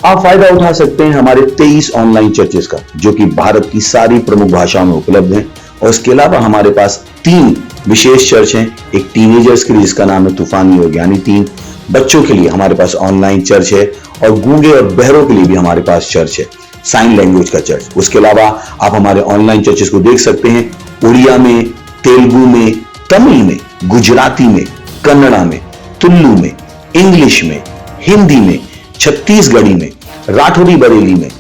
आप फायदा उठा सकते हैं हमारे 23 ऑनलाइन चर्चेस का, जो कि भारत की सारी प्रमुख भाषाओं में उपलब्ध हैं। और इसके अलावा हमारे पास 3 विशेष चर्च हैं। एक टीनेजर्स के लिए जिसका नाम है तूफानी और ज्ञानी 3, बच्चों के लिए हमारे पास ऑनलाइन चर्च है, और गूंगे और बहरों के लिए भी हमारे पास चर्च है, साइन लैंग्वेज का चर्च। उसके अलावा आप हमारे ऑनलाइन चर्चेस को देख सकते हैं उड़िया में, तेलुगु में, तमिल में, गुजराती में, कन्नड़ा में, तुलु में, इंग्लिश में, हिंदी में, छत्तीसगढ़ी में, राठौरी बरेली में,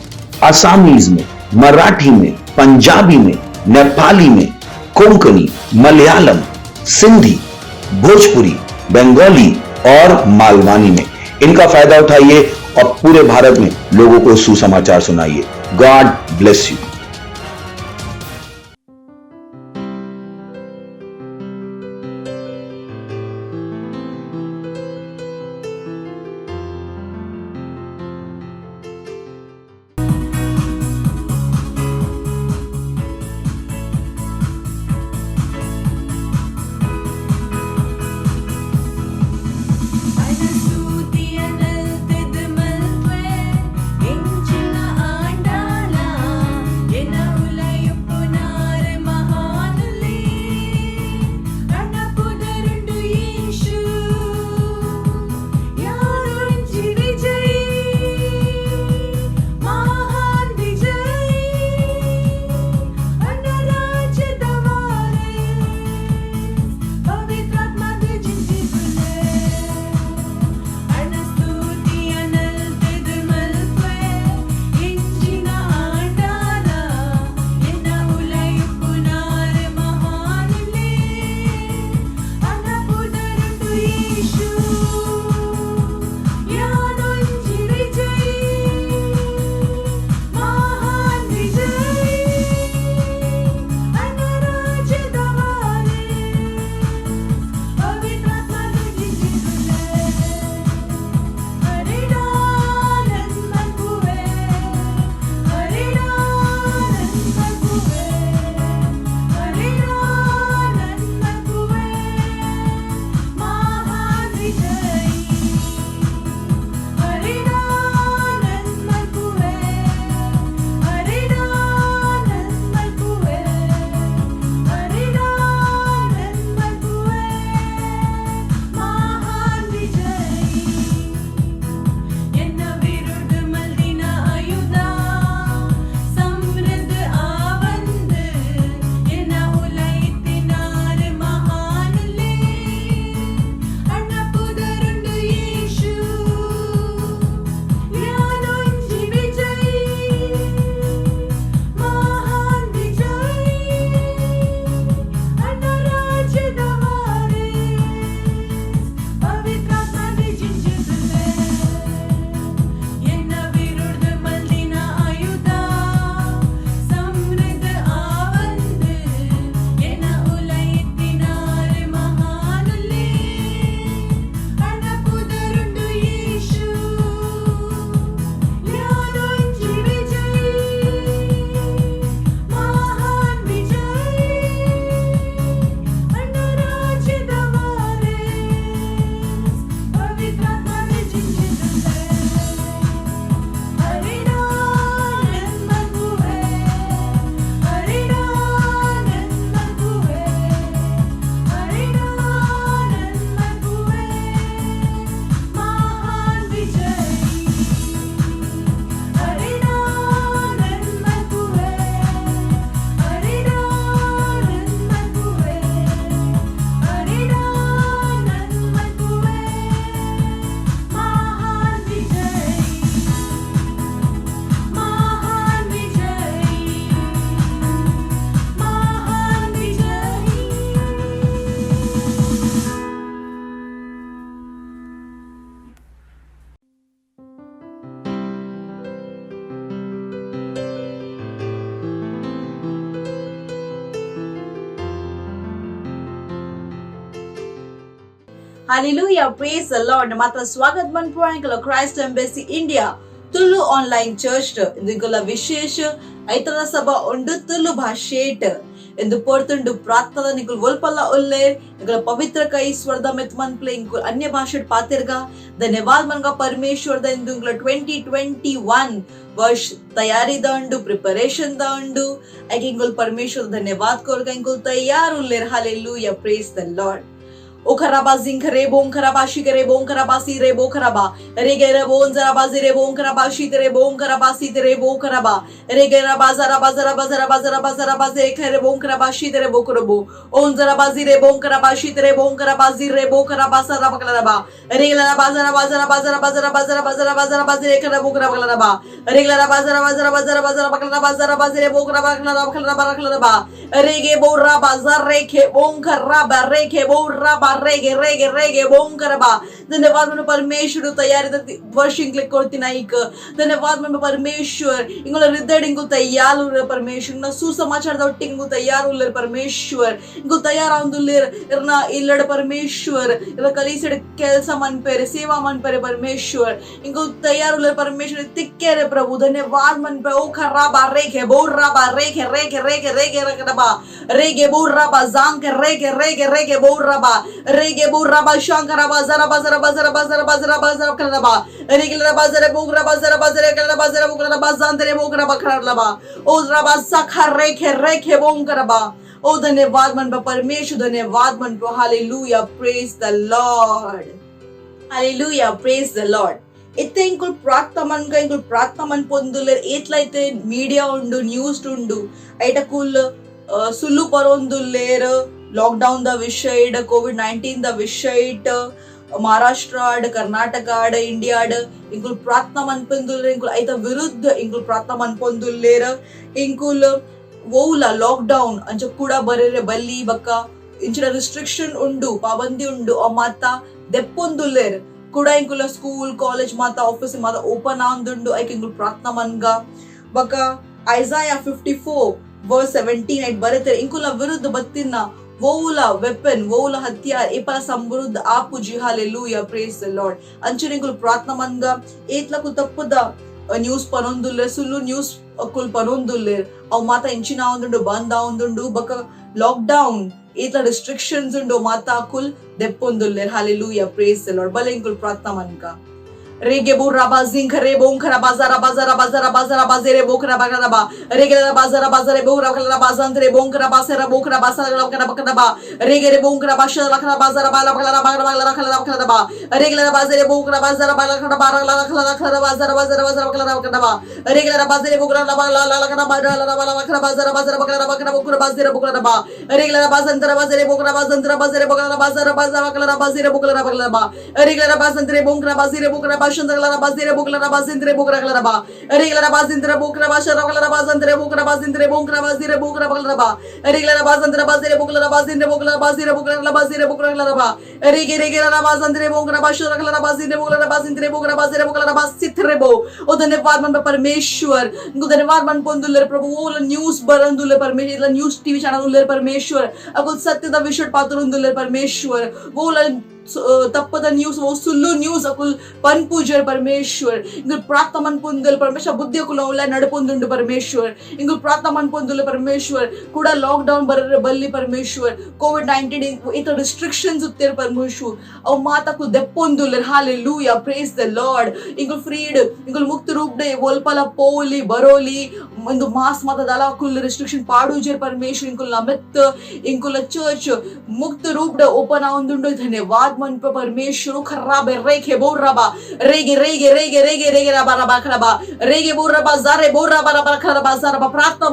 आसामीज में, मराठी में, पंजाबी में, नेपाली में, कोंकणी, मलयालम, सिंधी, भोजपुरी, बंगाली और मालवानी में। इनका फायदा उठाइए और पूरे भारत में लोगों को सुसमाचार सुनाइए। God bless you. Hallelujah, praise the Lord. मात्र स्वागत मन पुराण Christ embassy India Tulu online church इंदुगुला विशेष ऐतन सभा उंडु तुलु भाषेट ಎಂದು ಪೊರ್ತುಂಡು ಪ್ರಾರ್ಥನಾ ನಿಕುಲ್ ಒಲ್ಪಲ್ಲ ಒಲ್ಲೇರ್ ನಿಕುಲ ಪವಿತ್ರ ಕೈ ಸ್ವರ್ಧ ಮೆತ್ ಮನ್ಪ್ಲೆ ಇಂಕುಲ್ अन्य भाषा पातेरगा धन्यवाद मनगा परमेश्वर द इंदु 2021 वर्ष तैयारी दंडु प्रिपरेशन दंडु आई इंगुल परमेश्वर धन्यवाद कोरगा इंगुल तैयार उल्लेर hallelujah praise the Lord O karaba zinkare bon karaba shikare bon karaba sire bo karaba regere bon zaraba zire bon karaba shitere bon karaba sitere bo karaba regere bazara bazara bazara bazara bazara bazere kare bon karaba shitere bo karabo on zaraba zire bon karaba shitere bon karaba zire bo karaba saraba karaba regere bazara bazara bazara bazara bazara bazara bazara bazere kare bo karaba karaba regere bazara bazara bazara bazara bakara bazara bazere bo karaba karaba karaba rege bo raba zarre ke bon karaba reke bo raba रेगे रेगे रेगे बोम करबा धन्यवाद मन परमेश्वर तैयारी वर्ष English कोर्तिना इक धन्यवाद मन परमेश्वर इंगुल हृदय इंगुल तैयार उल्ले परमेश्वर न सुसमाचार दौट्टी इंगुल तैयार उल्ले परमेश्वर इंगुल तैयार आउंदुल्लेर इरना इल्लड परमेश्वर इर कलीसड केल्स मन पेरे सेवा मन पेरे परमेश्वर इंगुल तैयार उल्ले परमेश्वर तिक्केरे प्रभु धन्यवाद मन पे ओ खराबा रेखे बोराबा रेखे रेखे रेखे रेखे रकबा रेगे बोराबा जांग रेगे रेगे रेगे बोराबा रेगे बोराबा शंकरबा जराबा जराबा जराबा जराबा जराबा जराबा करबा रेगे रबा जरे बोराबा जराबा जरे करबा जरे बोराबा जानतरे बोराबा करबा ओ जराबा सखा रेखे रेखे बोम करबा ओ धन्यवाद मन पे परमेश्वर धन्यवाद मन पे hallelujah praise the Lord hallelujah praise the Lord इत्ते इंकुल प्रार्थना मन पोंदुलेर एट्लैते मीडिया उंडु न्यूज़ उंडु ऐटकुल सुल्लु परोंदुल्लेर लॉकडाउन द विषय कोविड-19 द विषय महाराष्ट्र कर्नाटक इंडिया इंकुल प्रार्थना मन पोंदुल्लेर इंकुल ऐता विरुद्ध इंकुल प्रार्थना मन पोंदुल्लेर इंकुल वोला लॉकडाउन अंच कूड़ा बरेरे बल्ली बक्का इंचिನ रिस्ट्रिक्शन उंडु पाबंदी उंडु अ माता दೆಪ್ಪೊಂದುಲ್ಲೇರ್ कुड़ा इंकुल स्कूल कॉलेज माता ऑफिस माता ओपन आंदुंडु ऐक इंकुल प्रार्थना मनगा बका ಐಸಾಯಾ 54 वर्स 17 ऐट बरेते इंकुल विरुद्ध बत्तिन वोला वेपन वोला हथियार एपला समृद्ध आपुजी हालेलुया प्रेज द लॉर्ड अंचने इंकुल प्रार्थना मनगा एत्लकु तಪ್ಪದ न्यूज़ पनोंदुल्ले सुल्लु न्यूज़ अकुल पनोंदुल्ले अव माता इंचिना आंदुंडु बंद आंदुंडु बका लॉकडाउन इतला रिस्ट्रिक्शंस उंडो माता अकुल दೆಪ್ಪೊಂದುल्ले हालेलुया प्रेज द लॉर्ड बले इंकुल प्रार्थना मनका रेगे बोराबा जिंखरे बोंखरा बाजारा बाजारा बाजारा बाजारा बाजेरे बोखरा बागराबा रेगे बाजारा बाजारे बोखरा बागरा बाजांतरे बोंखरा बासेरा बोखरा बासारा बागरा बागराबा रेगे बोंखरा बाशरा बागरा बाजारा बाला बागरा बागरा बागरा खला बागराबा रेगे बाजारे बोखरा बाजारा बाला खला बागरा खला खला बाजारा बाजारा बाजारा बागरा बागराबा रेगे बाजारे बोखरा बाला ला खला बागरा बाला बागरा बाजारा बाजारा बागरा बागरा बोखरा बाजेरे बोखराबा रेगे बाजांतरा बाजारे बोखरा बाजांतरा बाजारे बागरा बाजारा बाजारा बागरा बाजेरे बोखरा बागराबा रेगे बाजांतरे बोखरा बाजेरे बोखरा शंदरला बाजिरे बोकला बाजिंद्रे बोकरा गलरबा रेगला बाजिंद्रे बोकरा बाशरा गलरा बाजिंद्रे बोकरा बाजिंद्रे बोकरा बाजिरे बोकरा गलरबा रेगला बाजिंद्रे बाजिरे बोकला बाजिंद्रे बोकला बाजिरे बोकरा बाजिरे बोकरा गलरबा रेगे रेगला बाजिंद्रे बोकरा बाशरा गलरा बाजिरे बोकला बाजिंद्रे बोकरा बाजिरे बोकला बासित्रे बो ओ धन्यवाद मन परमेश्वर धन्यवाद मन पोंदुल्ले प्रभु ओ न्यूज़ बरंदुल्ले परमेश्वर न्यूज़ टीवी चैनल उल्ले परमेश्वर अकुल सत्यದ ವಿಷಯ ಪಾತ್ರರುಂದುಲ್ಲೆ परमेश्वर वो तಪ್ಪದ न्यूज़ वो सुल्लु न्यूज़ अकुल पन पूजर परमेश्वर इंगुल प्रार्थना मन पोंदुल परमेश्वर बुद्धि अकुल उल्ला नडपोंदुंडु परमेश्वर इंगुल प्रार्थना मन पोंदुल परमेश्वर कूड़ा लॉकडाउन बर्रे बल्ली परमेश्वर कोविड-19 इतना रिस्ट्रिक्शंस उत्तेर परमेश्वर अव माता को दೆಪ್ಪೊಂದುಲ್ಲೆ हालेलुया प्रेज द लॉर्ड इंगुल फ्रीड इंगुल मुक्त रूप दे वोल्पला पोली बरोली इंगु मास माता दाला अकुल रिस्ट्रिक्शन पाडुजर परमेश्वर इंगुल नमत इंगुल चर्च मुक्त रूप दे ओपन आउंदुंडु धन्यवाद मन पे परमेश्वर खराबे रेखे बोराबा रेगे रेगे रेगे रेगे रेगे रबा रबा खराबा रेगे बोराबा जारे बोराबा रबा खराबा जारबा प्रार्थना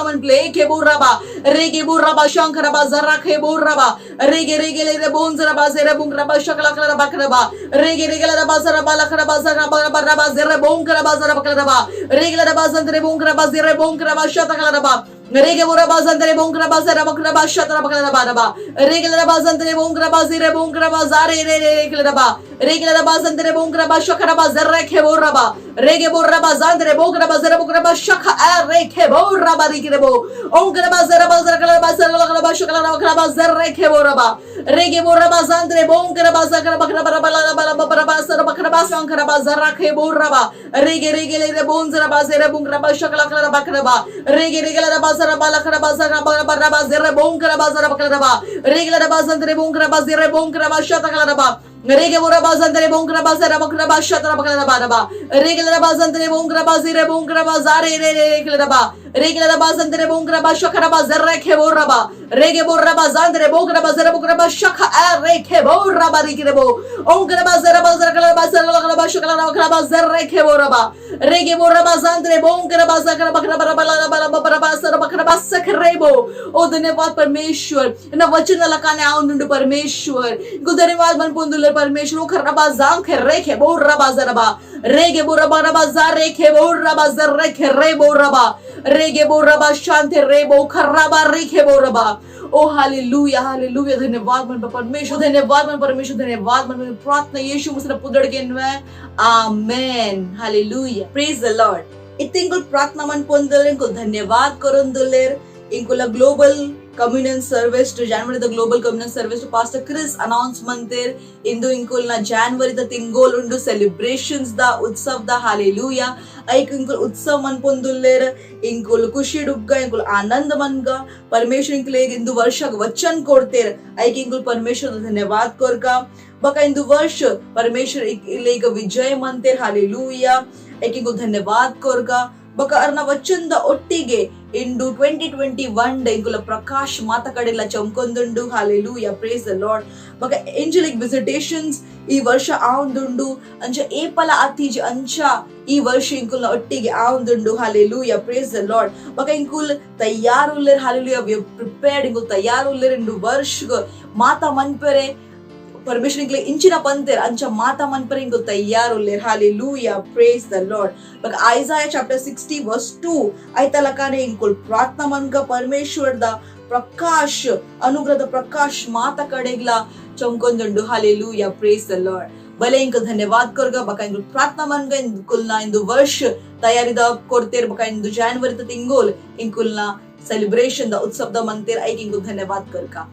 मन प्ले के बोराबा रेगे बोराबा शंकरबा जरा के बोराबा रेगे रेगे ले बोन जरबा जेरे बुंगरबा शकला खराबा खराबा रेगे रेगे रबा जरबा खराबा जरबा रबा जेरे बोन खराबा जरबा खराबा रेगे रबा जंतरे बोन खराबा जेरे बोन खराबा शता खराबा रेगे बोराबा जंतरे बोन खराबा जरा खराबा शता खराबा रबा रेगे रबा जंतरे बोन खराबा जेरे बोन खराबा जारे रे रे रबा रेगे रबा जंतरे बोन खराबा शकरबा जर्रे के बोराबा रेगे बोराबा जंतरे बोन खराबा जरा खराबा शख आ रे के बोराबा रे के बो ओन खराबा जरा खराबा जरा खराबा शकला खराबा जर्रे के बोराबा Rege boraba zandre bon karaba zakara bakra barabala baraba sara bakra basang karaba zarake boraba. Rege rege le bon zaraba zere bon karaba shakala karaba bakraba. Rege rege la bazara bala karaba zara baraba zere bon karaba zara bakraba. Rege la bazandre bon karaba zere bon karaba shata karaba. Rege boraba zandre bon karaba zara bakraba shata bakraba. Rege la bazandre bon karaba zere bon karaba zare rege la Rege la bazandre bon karaba shakara bazere ke boraba. Rege boraba zandre bon karaba zere bon karaba shaka reke boraba rege bo. On karaba zara bazara karaba shakala karaba zere ke boraba. Rege boraba zandre bon karaba zakara bakraba sara bakraba sakrebo. ओ धन्यवाद परमेश्वर इन वचन लकाने आउंदुंडु परमेश्वर इनको धन्यवाद मन पुंदुले परमेश्वर ओ खरबा जांग खरेखे बोरबा जरबा रेगे बोरबा रबा जारेखे बोरबा जरेखे रे बोरबा रेगे बोरबा शांति रे बो खरबा रेखे बोरबा ओ हालेलुया हालेलुया धन्यवाद मन परमेश्वर धन्यवाद मन परमेश्वर धन्यवाद मन प्रार्थना यीशु मसीह पुदड़ के नवे amen hallelujah praise the Lord इतिंकुल प्रार्थना मन पुंदुले इनको धन्यवाद करुंदुलेर Inkula global communion service to January the global communion service to Pastor Chris announcement there Indu inkulna January the tingol undu celebrations da utsav da hallelujah aik inkul utsav man ponduller inkul kushi dugga inkul आनंद मनगा परमेश्वर इनके इंदु वर्ष वचन कोरतेर aik inkul परमेश्वर धन्यवाद कोरगा बका इंदु वर्ष परमेश्वर इलेग विजय मनतेर hallelujah aik inkul धन्यवाद कोरगा बका अर्ना वचन द ಒಟ್ಟಿಗೆ ಇಂದು 2021 ಇಂಗುಲ ಪ್ರಕಾಶ್ ಮಾತಕಡೆಲ್ಲ ಚಮಕೊಂದುಂಡು ಹಾಲೆಲೂಯಾ ಪ್ರೇಸ್ ದ ಲಾರ್ಡ್ ಬಕ ಏಂಜೆಲಿಕ್ ವಿಸಿಟೇಷನ್ಸ್ ಈ ವರ್ಷ ಆವಂದುಂಡು ಅಂಚ ಏಪಲ ಅತಿಜ ಅಂಚ ಈ ವರ್ಷ ಇಂಕುಲ ಒಟ್ಟಿಗೆ ಆವಂದುಂಡು ಹಾಲೆಲೂಯಾ ಪ್ರೇಸ್ ದ ಲಾರ್ಡ್ ಬಕ ಇಂಕುಲ್ ತಯಾರುಲ್ಲೆರ್ ಹಾಲೆಲೂಯಾ ವಿ ಪ್ರಿಪೇರ್ಡ್ ಇಂಕುಲ್ ತಯಾರುಲ್ಲೆರ್ ಇಂದು ವರ್ಷ ಮಾತಾ ಮನ್ಪರೆ परमेश्वर के लिए इंचिना पंतेर अंचा माता मन पर इनको तैयार उल्लेर hallelujah praise the Lord but Isaiah chapter 60 verse 2 आयता लकाने इनको प्रार्थना मन का परमेश्वर दा प्रकाश अनुग्रह दा प्रकाश माता कडेगला चमकोंदुंडु हालेलुया प्रेज द लॉर्ड भले इनको धन्यवाद करगा बका इनको प्रार्थना मन का इनकुलना इंदु वर्ष तैयारी दा कोरतेर बका इंदु जनवरी ता तिंगोल इनकुलना सेलिब्रेशन दा उत्सव दा मनतेर आई इनको धन्यवाद करगा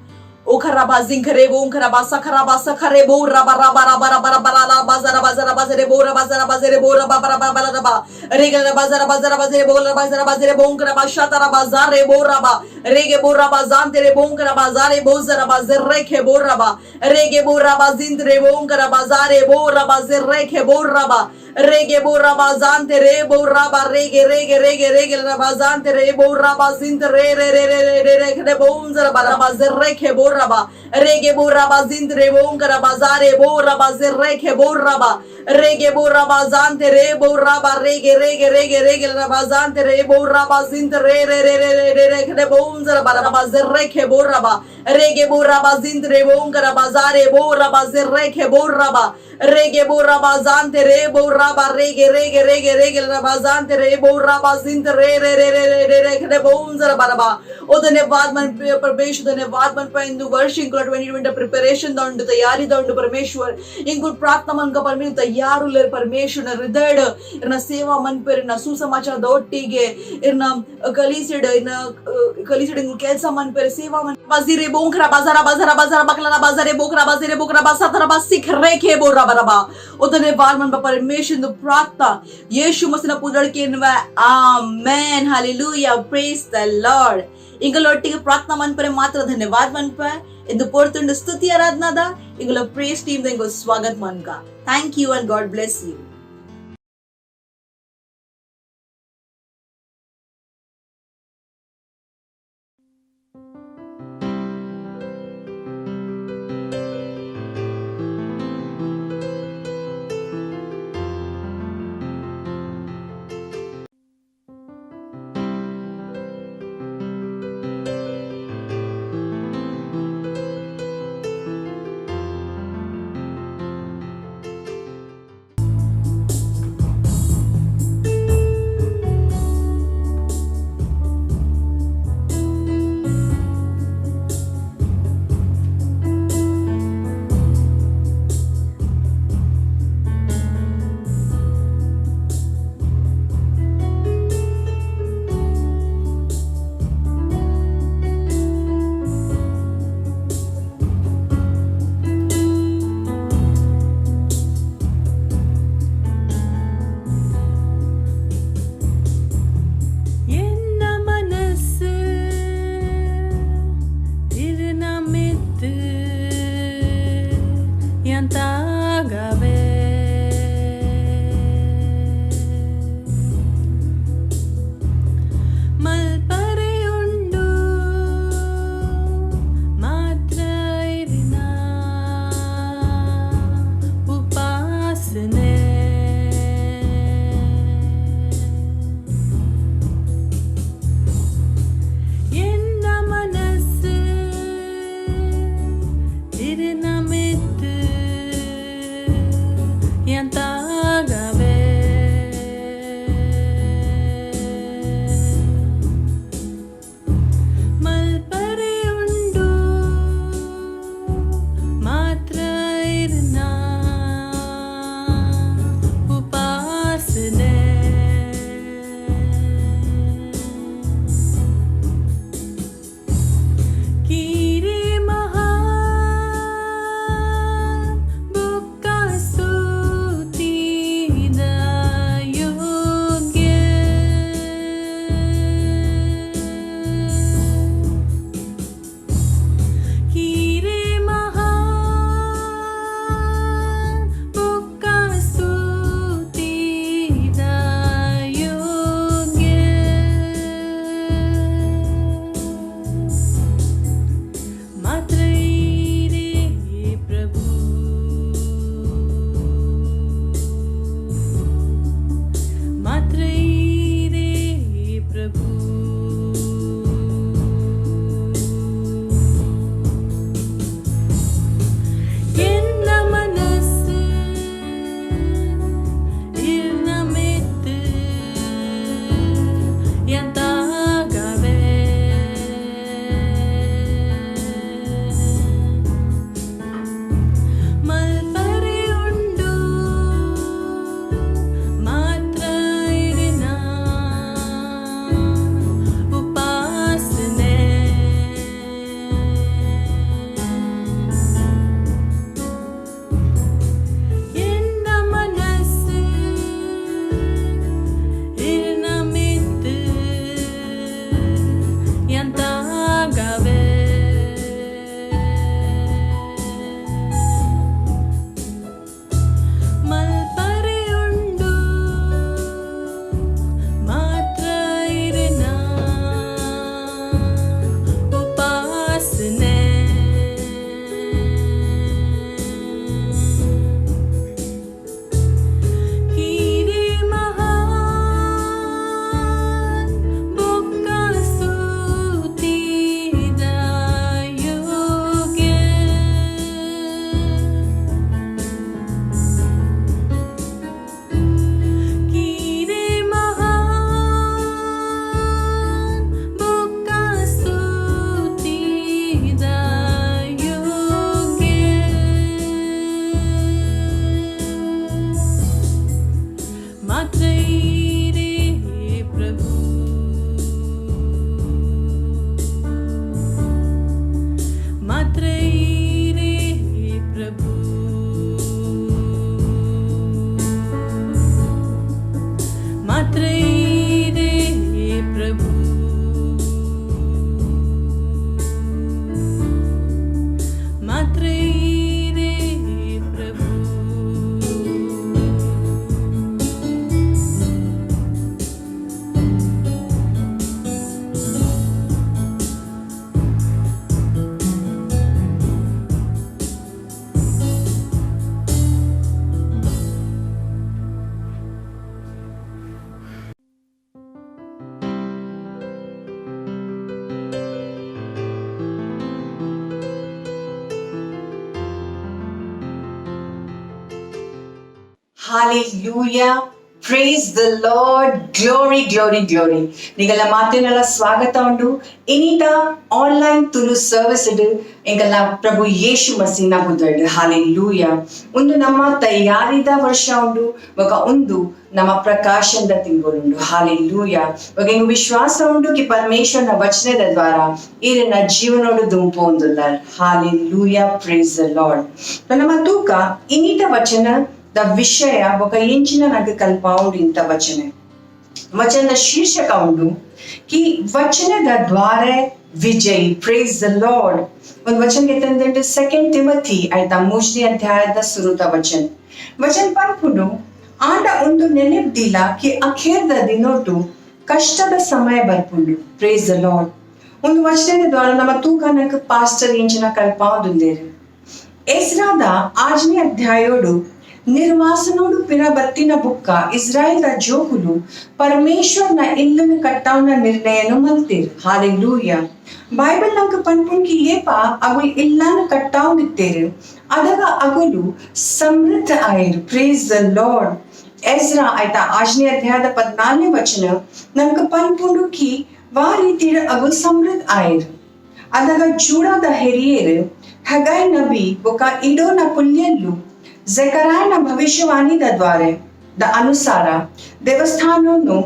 O karaba zinkare bo karaba sakare bo raba raba raba raba raba raba bazara bazara bazare bo raba bazara bazare bo raba raba raba raba rega raba bazara bazara bazare bo raba bazara bazare bo karaba shatara bazare bo raba rege bo raba zantere bo karaba zare bo zara bazare ke bo raba rege bo raba zintre bo karaba zare bo raba zare ke bo raba rege bo raba zantere bo raba rege rege rege rege raba zantere bo raba zintre re re re re re re bo zara raba zare ke bo raba rege bo raba zintre bo karaba zare bo raba zare ke bo raba rege bo raba zantere bo raba rege rege rege rege raba zantere bo raba zintre re re re re re re bo zara raba zare ke bo raba rege bo raba zintre bo karaba zare bo raba zare ke bo raba rege bo raba zantere bo raba rege rege rege rege raba zantere bo raba zintre re re re re re re bo zara raba ओ धन्यवाद मन परमेश्वर धन्यवाद मन पर इंदु वर्ष इंकुल 2020 preparation दा उंडु तैयारी दा उंडु परमेश्वर इंकुल प्रार्थना मन का परमेश्वर तैयार उल्लेर परमेश्वर न हृदय इरना सेवा मन पर न सुसमाचार दोट्टिगे इरना कलीसिड इंकुल केल्सा मन पर सेवा मन बाजिरे बोंखरा बाजारा बाजारा बाजारा बकला बाजारे बोकरा बासातरा बासिख रेखे बोरा बरबा ओ धन्यवाद मन पर परमेश्वर इंदु प्रार्थना यीशु मसीह न पुदड़ के नवा amen hallelujah praise the Lord इंगलोट्टिगे प्रार्थना मन पर मात्र धन्यवाद मन पर इंदु पोर्तुंडु स्तुति आराधना दा इंगलो प्रेज टीम दा इंगो स्वागत मन का thank you and God bless you yantaagave malpareyundu matra irina upasane enna manassu irinamittu yantaagave malpareyundu matra irina upasane kire maha bukka sutida yogya kire maha bukka sutida yogya मात्रैरे प्रभु मात्रैरे प्रभु ಎನ್ನ ಮನಸ್ಸು ಇರ್ನಮೆತ್ತು ಎಂತಾಗವೆ ಮಲ್ಪರೆಯುಂಡು ಮಾತ್ರ ಇರಿನ ಉಪಾಸನೆ ಎನ್ನ ಮನಸ್ಸು ಇರ್ನಮಿತ್ತು ಎಂತಾಗವೆ ಮಲ್ಪರೆಯುಂಡು ಮಾತ್ರ ಇರಿನ ಉಪಾಸನೆ ಕೀರೆ ಮಹಾ ಬೊಕ್ಕ ಸೂತಿದ ಯೋಗ್ಯ ಕೀರೆ ಮಹಾ ಬೊಕ್ಕ ಸೂತಿದ ಯೋಗ್ಯ ಮಾತ್ರೈರೆ ಪ್ರಭು ಮಾತ್ರೈರೆ ಪ್ರಭು ಮಾತ್ರೈರೆ ಪ್ರಭು ಮಾತ್ರೈರೆ ಪ್ರಭು Hallelujah. Praise the Lord. Glory, glory, glory. ನಿಗಲ ಮಾತಿನಲ್ಲ ಸ್ವಾಗತ ಉಂಡು ಇನಿತ ಆನ್ಲೈನ್ ತುಳು ಸರ್ವಿಸ್ ಇಡು ಎಂಗಲ ಪ್ರಭು ಯೇಸು ಮಸೀನ ಬುದ್ಧಡು. Hallelujah. ಒಂದು ನಮ್ಮ ತಯಾರಿದ ವರ್ಷ ಉಂಡು ಒಗ ಒಂದು ನಮ್ಮ ಪ್ರಕಾಶದ ತಿಂಗಳು. Hallelujah. ಒಗ ಇಂಗು ವಿಶ್ವಾಸ ಉಂಡು ಕಿ ಪರಮೇಶ್ವರನ ವಚನದ ದ್ವಾರ ಈರಿನ ಜೀವನೋಡು ದುಂಪು ಒಂದುಲ್ಲ. Hallelujah. Praise the Lord. ನಮ್ಮ ತೂಕ ಇನಿತ ವಚನ ದ ವಿಷಯ ఒక ಇಂಚಿನ నాకు ಕಲ್ಪಾವುಡು ಇಂಥ ವಚನ ವಚನದ ಶೀರ್ಷಕ ಉಂಡು ಕಿ ವಚನದ ದ್ವಾರ ವಿಜಯ್. Praise the lord. ಒಂದು ವಚನ ಗೆತ್ತಂದ್ರೆ 2 ತಿಮೋಥಿ ಆಯ್ತಾ 3ನೇ ಅಧ್ಯಾಯದ ಶುರುತ ವಚನ ಪನ್ಪುಡು ಆಂಡ ಒಂದು ನೆನೆಪ್ದಿಲ್ಲ ಕಿ ಅಖೇರ್ದ ದಿನೋಟು ಕಷ್ಟದ ಸಮಯ ಬರ್ಪುಂಡು. Praise the lord. ಒಂದು ವಚನದ ದ್ವಾರ ನಮ್ಮ ತೂಕನಕ್ ಪಾಸ್ಟರ್ ಇಂಚಿನ ಕಲ್ಪಾವುದುಂದೇರು. ಎಸ್ರಾದ 8ನೇ ಅಧ್ಯಾಯೋಡು ನಿರ್ವಾಸನೋಡು ಪಿರ ಬತ್ತಿನ ಬುಕ್ಕ ಇಸ್ರಾಯೇಲ್ ಜೋಗುಲು ಪರಮೇಶ್ವರ್ನ ಇಲ್ಲನ್ನು ಕಟ್ಟಾವನ ನಿರ್ಣಯನು ಮಲ್ತೇರು. ಹಾಲೆಲೂಯಾ. ಬೈಬಲ್ ನಂಕ ಪನ್ಪುಂಕಿ ಏಪ ಅಗುಲ್ ಇಲ್ಲಾನು ಕಟ್ಟಾವ್ ನಿತ್ತೇರು ಅದಾಗ ಅಗುಲು ಸಮೃದ್ಧ ಆಯಿರು. Praise the Lord. ಎಸ್ರಾ ಆಯ್ತಾ 8ನೇ ಅಧ್ಯಾಯದ 14ನೇ ವಚನ ನಂಕ ಪನ್ಪುಂಡು ಕಿ ವಾ ರೀತಿಯ ಅಗುಲ್ ಸಮೃದ್ಧ ಆಯಿರು. ಅದಾಗ ಜೂಡಾದ ಹೆರಿಯೇರು ಹಗಾಯ್ ನಬಿ ಬೊಕ ಇಡೋನ ಪುಲ್ಯಲ್ಲು ಜಕರಾಯನ ಭವಿಷ್ಯವಾಣಿದ ದ್ವಾರೆ ದ ಅನುಸಾರ ದೇವಸ್ಥಾನವನ್ನು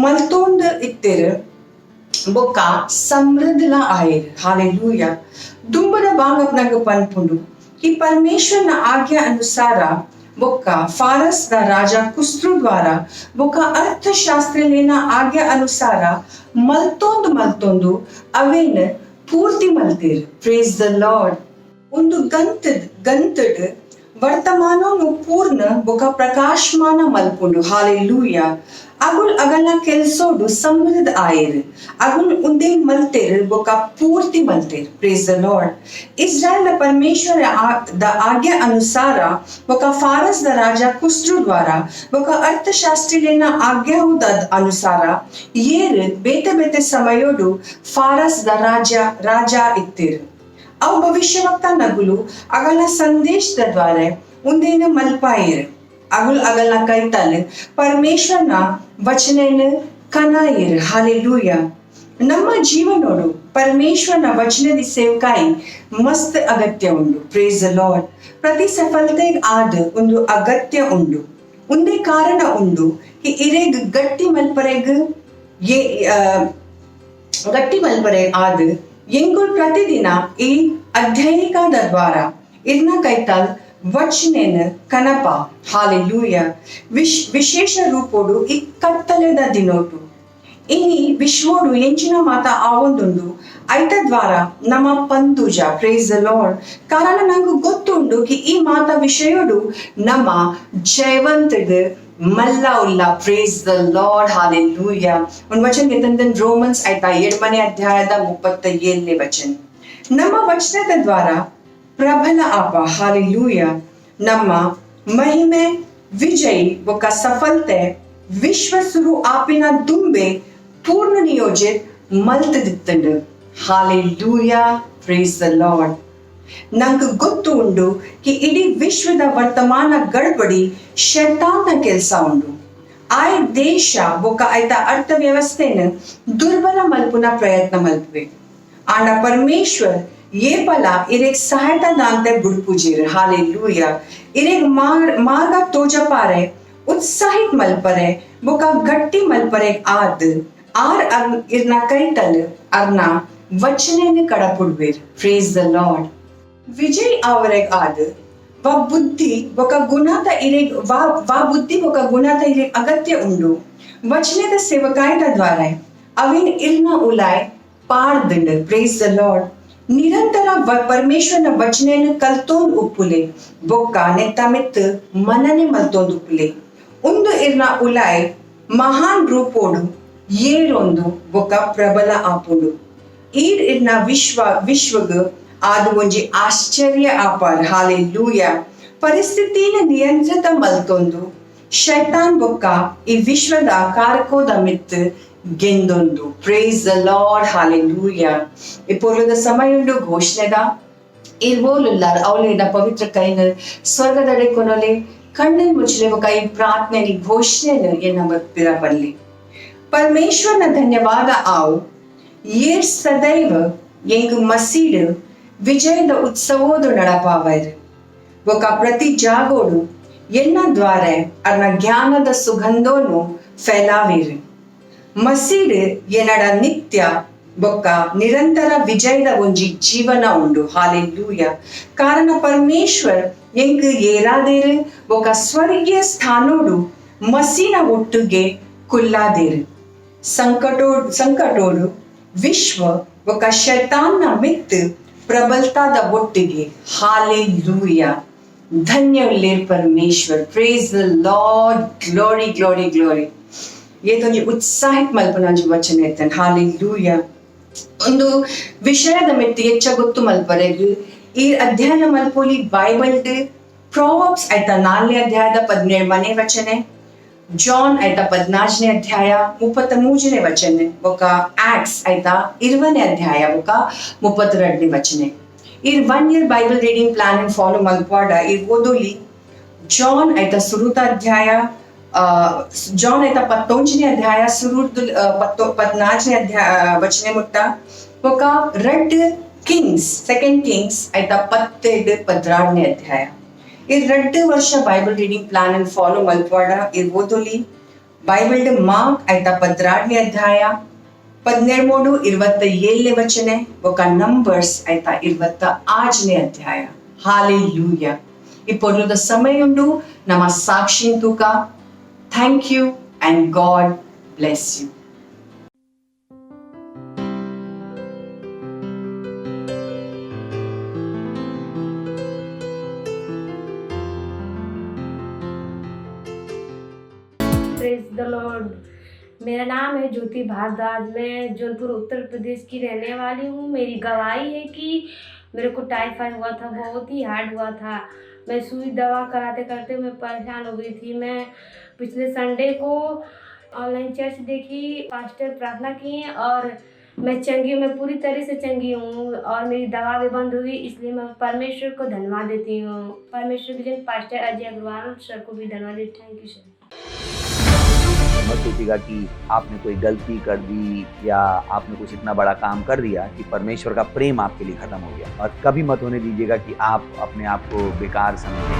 ಮಲ್ತೋಂದ ಇತ್ತೇರು ಬೊಕ್ಕ ಸಮೃದ್ಧಲ ಆಯಿರು. ಹಾಲೆಲೂಯಾ. ದುಂಬದ ಬಾಂಗಪ್ನಾಗ ಪನ್ಪುಂಡು ಈ ಪರಮೇಶ್ವರನ ಆಜ್ಞೆ ಅನುಸಾರ ಬೊಕ್ಕ ಫಾರಸ್ ದ ರಾಜ ಕುಸ್ರು ದ್ವಾರ ಬೊಕ್ಕ ಅರ್ಥಶಾಸ್ತ್ರಲೇನ ಆಜ್ಞೆ ಅನುಸಾರ ಮಲ್ತೊಂದು ಅವೇನ್ ಪೂರ್ತಿ ಮಲ್ತೇರು. Praise the lord. ಒಂದು ಗಂತಡ್ ವರ್ತಮಾನನು ಪೂರ್ಣ ಬೊಕ ಪ್ರಕಾಶಮಾನ ಮಲ್ಪುಂಡು. ಹಾಲೆಲೂಯಾ. ಅಗುಲ್ ಅಗಲ್ನ ಕೆಲ್ಸೋಡು ಸಮೃದ್ಧ ಆಯಿರು. ಅಗುಲ್ ಉಂದೇ ಮಲ್ತೇರು ಬೊಕ ಪೂರ್ತಿ ಮಲ್ತೇರು. Praise the Lord. ಇಸ್ರಾಯೇಲ್ ಪರಮೇಶ್ವರ ದ ಆಜ್ಞೆ ಅನುಸಾರ ಬೊಕ ಫಾರಸ್ ದ ರಾಜ ಕುಸ್ರು ದ್ವಾರ ಬೊಕ ಅರ್ಥಶಾಸ್ತ್ರಿಲೇನ ಆಜ್ಞಾವುದ ಅನುಸಾರ ಏರು ಬೇತೆ ಬೇತೆ ಸಮಯೋಡು ಫಾರಸ್ ದ ರಾಜ ಇತ್ತೇರು. ಅವು ಭವಿಷ್ಯವಕ್ತ ನಗುಲು ಅಗಲ ಸಂದೇಶದ ದ್ವಾರ ಉಂದೇನ ಮಲ್ಪಾಯಿರು. ಅಗುಲ್ ಅಗಲ್ನ ಕೈತಲ್ ಪರಮೇಶ್ವರನ ವಚನೆನ ಕನಾಯಿರು. ಹಾಲೆಲೂಯಾ. ನಮ್ಮ ಜೀವನೋಡು ಪರಮೇಶ್ವರನ ವಚನದ ಸೇವಕಾಯಿ ಮಸ್ತ್ ಅಗತ್ಯ ಉಂಡು. Praise the lord. ಪ್ರತಿ ಸಫಲತೆಗೆ ಆದ ಒಂದು ಅಗತ್ಯ ಉಂಡು. ಒಂದೇ ಕಾರಣ ಉಂಡು ಇರೇಗ್ ಗಟ್ಟಿ ಮಲ್ಪರೆಗ್ ಆದ ಎಂಗುಲ್ ಪ್ರತಿದಿನ ಈ ಅಧ್ಯಯನಿಕಾದ ದ್ವಾರ ಇರ್ನ ಕೈತಾಲ್ ವಚನೇನ ಕನಪ. ಹಾಲೆಲೂಯಾ. ವಿಶೇಷ ರೂಪೋಡು ಈ ಕತ್ತಲೆದ ದಿನೋಟು ಇನಿ ವಿಶ್ವೋಡು ಎಂಚಿನ ಮಾತ ಆವೊಂದುಂಡು ಐತ ದ್ವಾರ ನಮ್ಮ ಪಂದುಜ. Praise the lord. ಕಾರಣ ನಂಗೆ ಗೊತ್ತುಂಡು ಕಿ ಈ ಮಾತ ವಿಷಯೋಡು ನಮ್ಮ ಜಯವಂತದ ಮಲ್ಲ ಉಲ್ಲ. Praise the lord. ಹಾಲೆಲೂಯಾ. ಒಂದು ವಚನ ಗೆತ್ತಂದನ್ ರೋಮನ್ಸ್ ಆಯ್ತಾ 7ನೇ ಅಧ್ಯಾಯದ 37ನೇ ವಚನ. ನಮ್ಮ ವಚನದ ದ್ವಾರ ಪ್ರಬಲ ಆಪ. ಹಾಲೆಲೂಯಾ. ನಮ್ಮ ಮಹಿಮೆ ವಿಜಯ್ ಬೊಕ ಸಫಲತೆ ವಿಶ್ವ ಸುರು ಆಪಿನ ದುಂಬೆ ಪೂರ್ಣ ನಿಯೋಜಿತ್ ಮಲ್ತದಿತ್ತಂಡು. ಹಾಲೆಲೂಯಾ. Praise the lord. ನಂಗೆ ಗೊತ್ತು ಉಂಡು ಕಿ ಇಡೀ ವಿಶ್ವದ ವರ್ತಮಾನ ಗಡ್ಬಡಿ ಶೈತಾನ್ನ ಕೆಲಸ ಉಂಡು. ಆಯ್ ದೇಶ ಬೊಕ ಆಯ್ತ ಅರ್ಥವ್ಯವಸ್ಥೆನ ದುರ್ಬಲ ಮಲ್ಪುನ ಪ್ರಯತ್ನ ಮಲ್ಪುವೆ. ಆಂಡ ಪರಮೇಶ್ವರ್ ಏಪಲ ಇರೇಗ್ ಸಹಾಯತಾ ದಾಂತೆ ಬುಡ್ಪುಜೀರ್. ಹಾಲೆಲೂಯಾ. ಇರೇಗ್ ಮಾರ್ಗ ತೋಜಪಾರೆ ಉತ್ಸಾಹಿತ್ ಮಲ್ಪರೆ ಬೊಕ ಗಟ್ಟಿ ಮಲ್ಪರೆ ಆದ್ ಇರ್ನ ಕೈತಲ್ ಅರ್ನ ವಚನೆನ ಕಡಪುಡ್ಬೇರ್. Praise the Lord. ವಿಜಯ್ ಅವರೆಗ್ ಆದ್ ವ ಬುದ್ಧಿ ಬೊಕ ಗುಣಾತ ಇರೇಗ್ ವಾ ಬುದ್ಧಿ ಬೊಕ ಗುಣಾತ ಇರೇಗ್ ಅಗತ್ಯ ಉಂಡು. ವಚನದ ಸೇವಕಾಯದ ದ್ವಾರ ಅವೇನ್ ಇರ್ನ ಉಲಾಯ್ ಪಾಡ್ದಂಡ್. Praise the Lord. ನಿರಂತರ ಪರಮೇಶ್ವರನ ವಚನೆಯನ್ನು ಕಲ್ತೋಂದ್ ಉಪ್ಪುಲೆ ಬೊಕ್ಕ ನೆತ್ತ ಮೆತ್ ಮನನೆ ಮಲ್ತೋಂದ್ ಉಪ್ಪುಲೆ. ಒಂದು ಇರ್ನ ಉಲಾಯ್ ಮಹಾನ್ ರೂಪೋಡು ಏರೊಂದು ಬೊಕ್ಕ ಪ್ರಬಲ ಆಪುಂಡು. ಈಡ್ ಇರ್ನ ವಿಶ್ವಗ್ ಆದು ಒಂಜಿ ಆಶ್ಚರ್ಯ ಆಪಾರ್. ಹಾಲೆಲೂಯಾ. ಪರಿಸ್ಥಿತಿನ ನಿಯಂತ್ರಿತ ಮಲ್ತೊಂದು ಶೈತಾನ್ ಬೊಕ್ಕ ಈ ವಿಶ್ವದ ಕಾರಕೋದ ಮಿತ್ ಗೆಂದೊಂದು. Praise the lord. ಹಾಲೆಲೂಯಾ. ಇಪ್ಪೊಲುದ ಸಮಯುಂಡು ಘೋಷಣೆದ ಇರ್ವೋಲುಲ್ಲಾರ್ ಅವಲೇನ ಪವಿತ್ರ ಕೈನ ಸ್ವರ್ಗದಡೆ ಕೊನೊಲೆ ಕಣ್ಣನ್ ಮುಚ್ಚಲೆ ಬೊಕ್ಕ ಈ ಪ್ರಾರ್ಥನೆ ಘೋಷಣೆನ ಎನ್ನ ಪಿರ ಬರಲಿ. परमेश्वर न धन्यवाद आओ ये सदैव ಎಂಗ್ ಮಸೀಡ್ ವಿಜಯದ ಉತ್ಸವೋದು ನಡಪಾವೈರ್ ಬೊಕ ಪ್ರತಿ ಜಾಗೋಡು ಎನ್ನ ದ್ವಾರೆ ಅರ್ನ ಜ್ಞಾನದ ಸುಗಂಧೋನು ಫೈಲಾವೀರ್. ಮಸೀಡ್ ಎನ್ನಡ ನಿತ್ಯ ಬೊಕ್ಕ ನಿರಂತರ ವಿಜಯದ ಒಂಜಿ ಜೀವನ ಉಂಡು. ಹಾಲೆಲೂಯಾ. ಕಾರಣ ಪರಮೇಶ್ವರ್ ಎಂಗ್ ಏರಾದೇರು ಬೊಕ ಸ್ವರ್ಗೀಯ ಸ್ಥಾನೋಡು ಮಸೀನ ಒಟ್ಟುಗೆ ಕುಲ್ಲಾದೇರು. ಸಂಕಟೋಡು ವಿಶ್ವ ఒక ಶೈತಾನ್ನ ಮಿತ್ತು ಪ್ರಬಲತಾದ ಒಟ್ಟಿಗೆ ಹಾಲೆಲೂಯಾ ಧನ್ಯವಿಲ್ಲೇರ್ ಪರಮೇಶ್ವರ್ praise the Lord glory glory glory ಏತೊಂದು ಉತ್ಸಾಹಿತ ಮಲ್ಪನಾಂಜಿ ವಚನ ಇರ್ತೇನೆ ಹಾಲೆಲೂಯಾ ಒಂದು ವಿಷಯದ ಮೆತ್ತಿ ಹೆಚ್ಚ ಗೊತ್ತು ಮಲ್ಪರೆಗ್ ಈ ಅಧ್ಯಯನ ಮಲ್ಪೋಲಿ ಬೈಬಲ್ಡ್ ಪ್ರಾವರ್ಬ್ಸ್ ಆಯ್ತಾ 4ನೇ ಅಧ್ಯಾಯದ 17 ಮನೆ ವಚನೆ ಜಾನ್ ಆಯ್ತಾ 14ನೇ ಅಧ್ಯಾಯ 33ನೇ ವಚನೆ ఒక ಆಕ್ಟ್ಸ್ ಆಯ್ತಾ 20ನೇ ಅಧ್ಯಾಯ ఒక 32ನೇ ವಚನೆ ಈ 1 year Bible reading plan and follow ಮಲ್ಪಾಡ ಈ ಓದೋಲಿ ಜಾನ್ ಆಯ್ತಾ ಸುರುತ ಅಧ್ಯಾಯ ಜಾನ್ ಆಯ್ತಾ 19ನೇ ಅಧ್ಯಾಯ ಸುರುತ 14ನೇ ಅಧ್ಯಾಯ ವಚನೆ ಮುಟ್ಟ ఒక రెడ్ కింగ్స్ సెకండ్ కింగ్స్ ಆಯ್ತಾ 17-16ನೇ ಅಧ್ಯಾಯ ಈ 2 ವರ್ಷ Bible reading plan and follow ಮಲ್ಪಾಡ ಈ ಓದೋಲಿ ಬೈಬಲ್ಡ್ ಮಾರ್ಕ್ ಆಯ್ತಾ 16ನೇ ಅಧ್ಯಾಯ 13-27ನೇ ವಚನೆ ఒక ನಂಬರ್ಸ್ ಆಯ್ತಾ 28ನೇ ಅಧ್ಯಾಯ ಹಾಲೆಲೂಯಾ ಈ ಪೊರ್ಲುದ ಸಮಯುಂಡು ನಮ್ಮ ಸಾಕ್ಷಿನ್ ತೂಕ thank you and God bless you. Praise the lord. मेरा नाम है ज्योति भारद्वाज। मैं जौनपुर उत्तर प्रदेश की रहने वाली हूँ। मेरी गवाही है कि मेरे को टाइफाइड हुआ था, बहुत ही हार्ड हुआ था। मैं सुई दवा कराते करते मैं परेशान हो गई थी। मैं पिछले संडे को ऑनलाइन चर्च देखी, पास्टर प्रार्थना की और मैं चंगी हूँ, मैं पूरी तरह से चंगी हूँ और मेरी दवा भी बंद हुई। इसलिए मैं परमेश्वर को धन्यवाद देती हूँ। परमेश्वर के जन पास्टर अजय अग्रवाल सर को भी धन्यवाद देती हूँ। Thank you sir. मत सोचिएगा कि आपने कोई गलती कर दी या आपने कुछ इतना बड़ा काम कर दिया कि परमेश्वर का प्रेम आपके लिए खत्म हो गया, और कभी मत होने दीजिएगा कि आप अपने आप को बेकार समझें।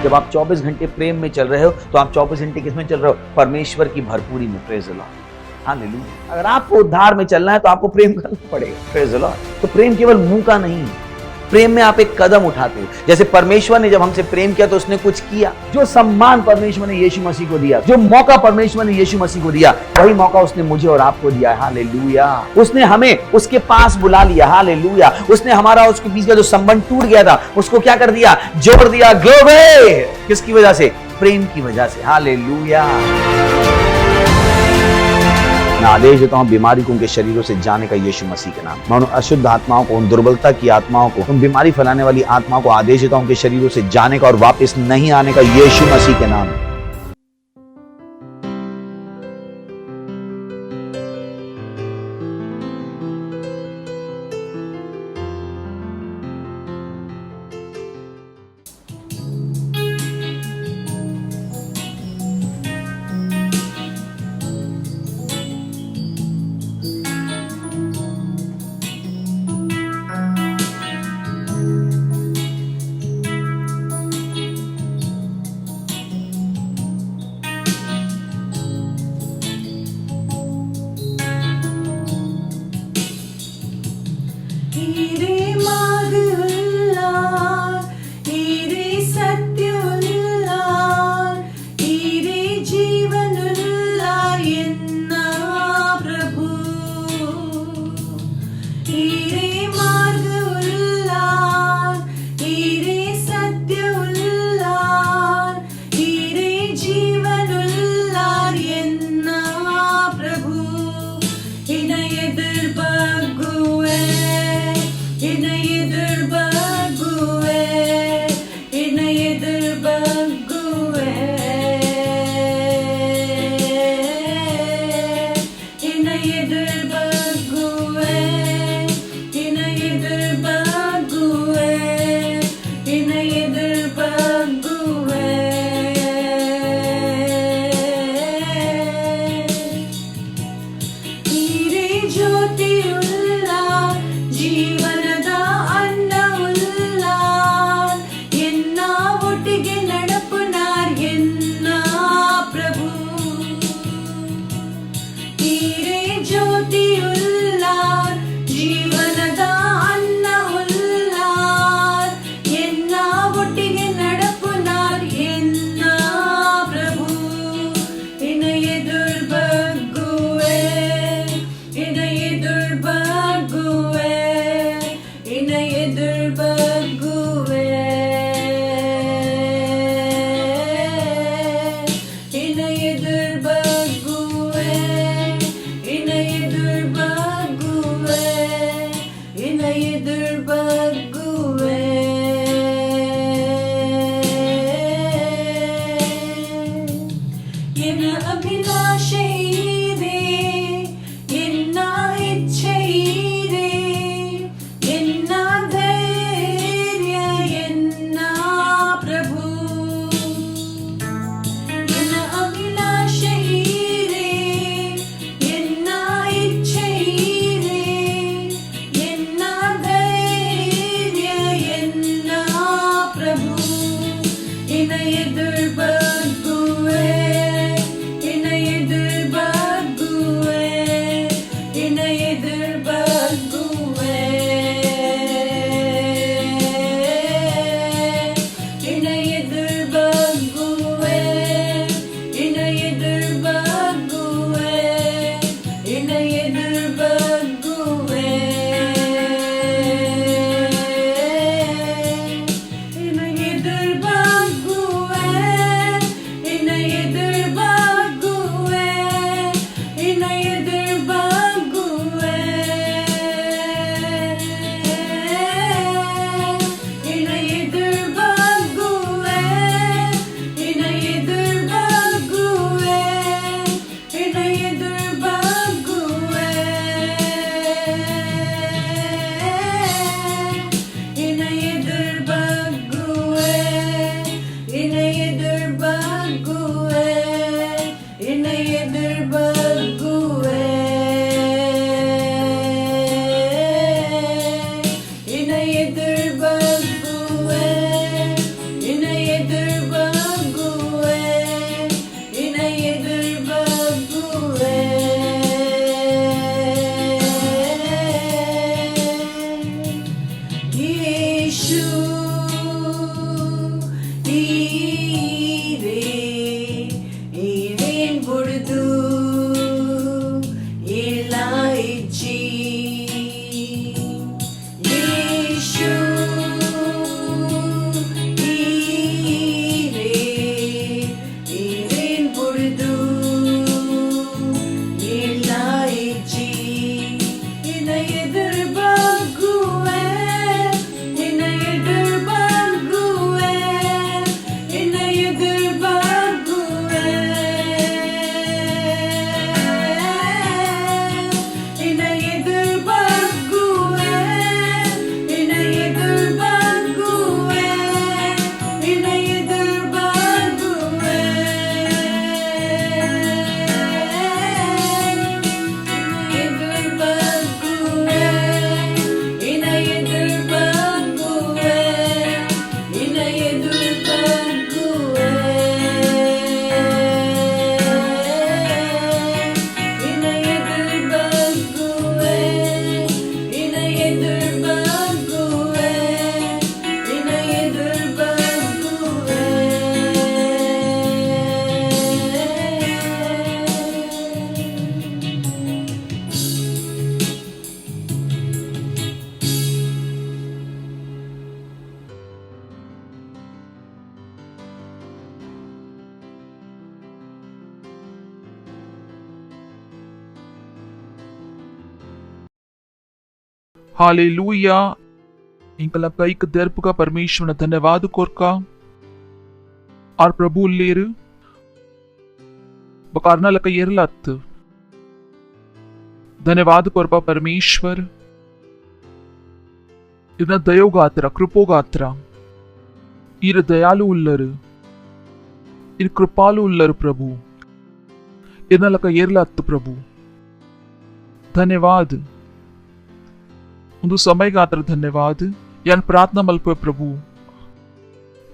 जब आप 24 घंटे प्रेम में चल रहे हो तो आप 24 घंटे किस में चल रहे हो? परमेश्वर की भरपूरी में। Praise the Lord, hallelujah. अगर आपको उद्धार में चलना है तो आपको प्रेम करना पड़ेगा। Praise the Lord. तो प्रेम केवल मुंह का नहीं है, प्रेम में आप एक कदम उठाते हो। जैसे परमेश्वर ने जब हमसे प्रेम किया तो उसने कुछ किया। जो सम्मान परमेश्वर ने यीशु मसीह को दिया, जो मौका परमेश्वर ने यीशु मसीह को दिया, वही मौका उसने मुझे और आपको दिया है। हालेलुया। उसने हमें उसके पास बुला लिया। हालेलुया। उसने हमारा उसके बीच का जो संबंध टूट गया था उसको क्या कर दिया? जोड़ दिया। ग्लोरी। किसकी वजह से? प्रेम की वजह से। हालेलुया। मैं आदेश देता हूं बीमारी को उनके शरीरों से जाने का यीशु मसीह के नाम। मैं उन अशुद्ध आत्माओं को, उन दुर्बलता की आत्माओं को, उन बीमारी फैलाने वाली आत्माओं को आदेश देता हूं उनके शरीरों से जाने का और वापस नहीं आने का यीशु मसीह के नाम। हालेलुया इंकला कईक दर्प का परमेश्वर धन्यवाद कोरका और प्रभु लेर बकारना लका येरलत धन्यवाद कोरपा परमेश्वर इतना दयोगात्र कृपोगात्र इर दयालु उल्लर इर कृपालु उल्लर प्रभु इतना लका येरलत प्रभु ಧನ್ಯವಾದ ಒಂದು ಸಮಯಗಾತ್ರ ಧನ್ಯವಾದ ಯಾನ್ ಪ್ರಾರ್ಥನಾ ಮಲ್ಪೆ ಪ್ರಭು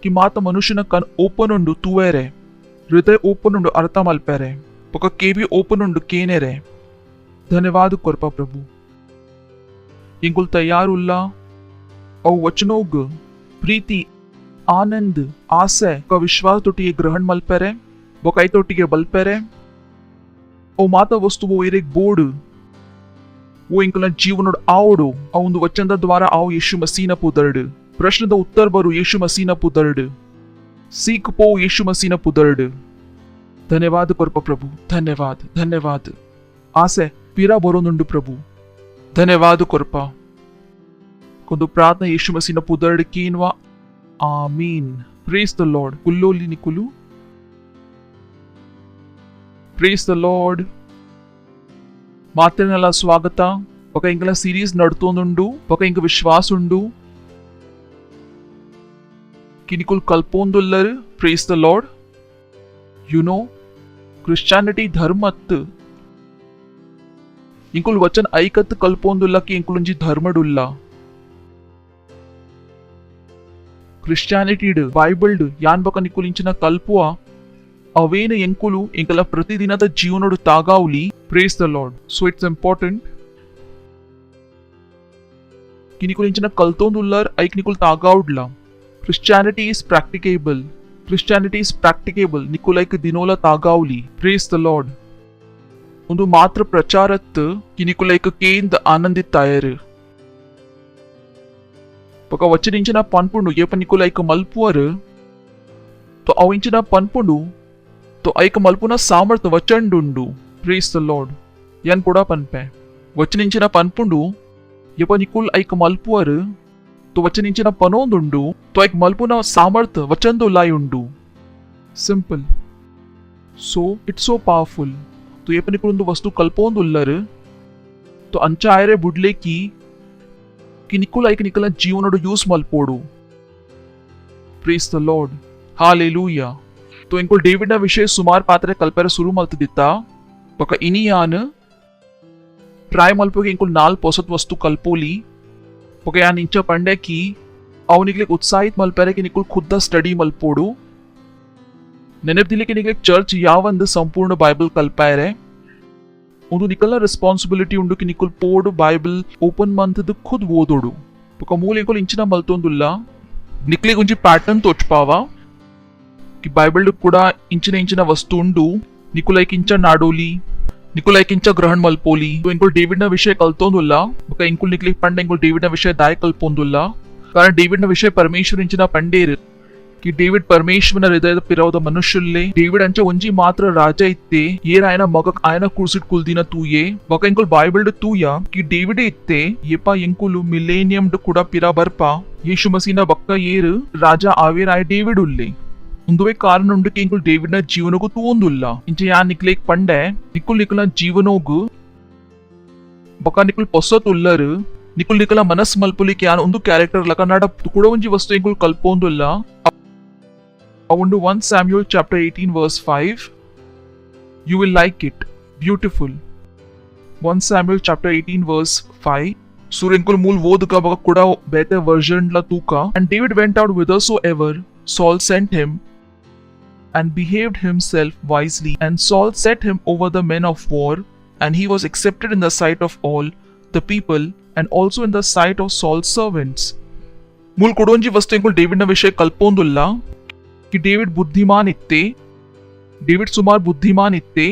कि माता मनुष्यನ ಕನ್ ಓಪನ್ ಉಂಡು ತೂವೇರೆ ಹೃದಯ ಓಪನ್ ಉಂಡು ಅರ್ಥ ಮಲ್ಪೆರೆ ಪಕ ಕೇವಿ ಓಪನ್ ಉಂಡು ಕೇನೆರೆ ಧನ್ಯವಾದ ಕೊರ್ಪ ಪ್ರಭು इंकुल तैयार उल्ला और वचनोग प्रीति आनंद आशय का विश्वास तोटिगे ग्रहण मल्पेरे बकाई तोटिगे बल्पेरे ओ माता वस्तु वो एक बोर्ड वो इंकल जीवन आवड़ो आ ಒಂದು ವಚನದ ದ್ವಾರ ಆವು ಯೇಸು ಮಸೀನ ಪುದರ್ಡ್ ಪ್ರಶ್ನದ ಉತ್ತರ ಬರು ಯೇಸು ಮಸೀನ ಪುದರ್ಡ್ सीख पो यीशु मसीह पुदर्ड धन्यवाद कोरप प्रभु धन्यवाद धन्यवाद आसे पीरा बरोनुंडु प्रभु धन्यवाद कोरप कुंदु प्रार्थना यीशु मसीह पुदर्ड कीनवा आमीन प्रेज द लॉर्ड कुल्लोली निकुलु प्रेज द लॉर्ड ಮಾತಿನೆಲ್ಲ ಸ್ವಾಗತ ఒక ఇంకల సిరీస్ నడుతోందుండు ఒక ఇంక విశ్వాస ఉండు किनिकुल कल्पोंदुल्लर praise the Lord you know Christianity धर्मत इंकुल वचन ऐकत कल्पोंदुल्ला की इंकुलंजी धर्मडुल्ला क्रिश्चियनिटी बाइबल्ड यान बक निकुलिंचिन कल्पुआ अवेन ಎಂಕುಲು ಇಂಕಲ ಪ್ರತಿದಿನದ ಜೀವನೋಡು ತಾಗಾವುಲಿ praise the Lord so it's important ಕಿನಿಕುಲಿಂಚಿನ ಕಲ್ತೋಂದುಲ್ಲರ್ ಐಕ್ ನಿಕುಲ್ ತಾಗಾವುಡ್ಲಾ Christianity is practicable. Christianity is practicable. निकुलाइक दिनोला तागावली. Praise the Lord. उन्दु मात्र प्रचारत कि निकुलाइक केंद आनंदित तायर. पका वचनिंचिन पन्पुंडु येप निकुलाइक मल्पुवर तो अविंचिन पन्पुंडु तो ऐक मल्पुन सामर्थ वचंडुंडु. Praise the Lord. यान कोडा पन्पे. वचनिंचिन पन्पुंडु येप निकुल ऐक मल्पुवर तो वचनिंचिन पनोंदुंडु तो एक मल्पुन सामर्थ वचंदुलाई उंडु simple so it's so powerful तो ये पनिकुलुंदु वस्तु कल्पोंदुल्लर तो अंचा आयरे बुडले की निकुल एक निकल जीवनोडु यूस मल्पोडु प्रेज द लॉर्ड हालेलुया तो इंको डेविड ना विषय सुमार पात्रे कल्पेर शुरू मल्तदित्ता पका इनियान ट्राय मल्पोगे इंको नाल पोसत वस्तु कल्पोली ओके या नीचे पंडे की अवनिकले उत्साहित मल्पेरे की निकुल खुद स्टडी मल्पोडु नेनेप्दिले की निकले चर्च यावंद संपूर्ण बाइबल कल्पायरे उंदु निकलना रिस्पांसिबिलिटी उंडु की निकुल पोड बाइबल ओपन मंथ द खुद ओदोडु पका मूल इंकुल इंचिना मल्तोंदुल्ला निकले गुंजी पैटर्न तोचपावा कि बाइबल कुडा इंचिना इंचिना वस्तु उंडु निकुल एक इंचा नाडोली निकुल एक इंचा ग्रहण मल्पोली तो इंकुल डेविड ना विषय कल्तोंदुल्ला बका इंकुल निकले पंडे इंकुल डेविड ना विषय दाय कल्पोंदुल्ला कारण डेविड ना विषय परमेश्वर इंचिना पंडेर कि डेविड परमेश्वर हृदय पिरवद मनुष्युल्ले डेविड अंचा ಒಂಜಿ ಮಾತ್ರ ರಾಜ ಇತ್ತೆ ಏರ ಆಯನ ಮಗಕ್ ಆಯನ ಕುರ್ಸಿಟ್ ಕುಲ್ದಿನ ತೂಯೆ ಬಕ ಇಂಕುಲ್ ಬೈಬಲ್ ಡು ತೂಯ कि डेविड ಇತ್ತೆ येಪ ಇಂಕುಲು ಮಿಲೇನಿಯಂ ಡು ಕೂಡ ಪಿರ ಬರ್ಪ ಯೇಸು ಮಸೀನ ಬಕ್ಕ ಏರು ರಾಜ ಆವೇರ ಆಯ डेविड ಉಲ್ಲೆ उन्दुवे कारण उंडु कि इंकुल डेविड ना जीवनोगु तूंदुल्ला इंचे या निकले पंडे निकुल निकला जीवनोगु बका निकुल पोसत उल्लर निकुल निकला मनस मल्पुली के यान उंदु कैरेक्टर लका नाड कुडा ಒಂಜಿ ವಸ್ತು इंकुल कल्पोंदुल्ला अवुंडु 1 Samuel chapter 18 verse 5 you will like it beautiful 1 Samuel chapter 18 verse 5 सूर इंकुल मूल वोद का बका कुडा बेहतर वर्जन ला तूका and David went out whithersoever Saul sent him and behaved himself wisely and Saul set him over the men of war and he was accepted in the sight of all the people and also in the sight of Saul's servants. मूल कुडोंजी वस्तु इंकुल David ना विषय कल्पोंदुल्ला कि David बुद्धिमान इत्ते David सुमार बुद्धिमान इत्ते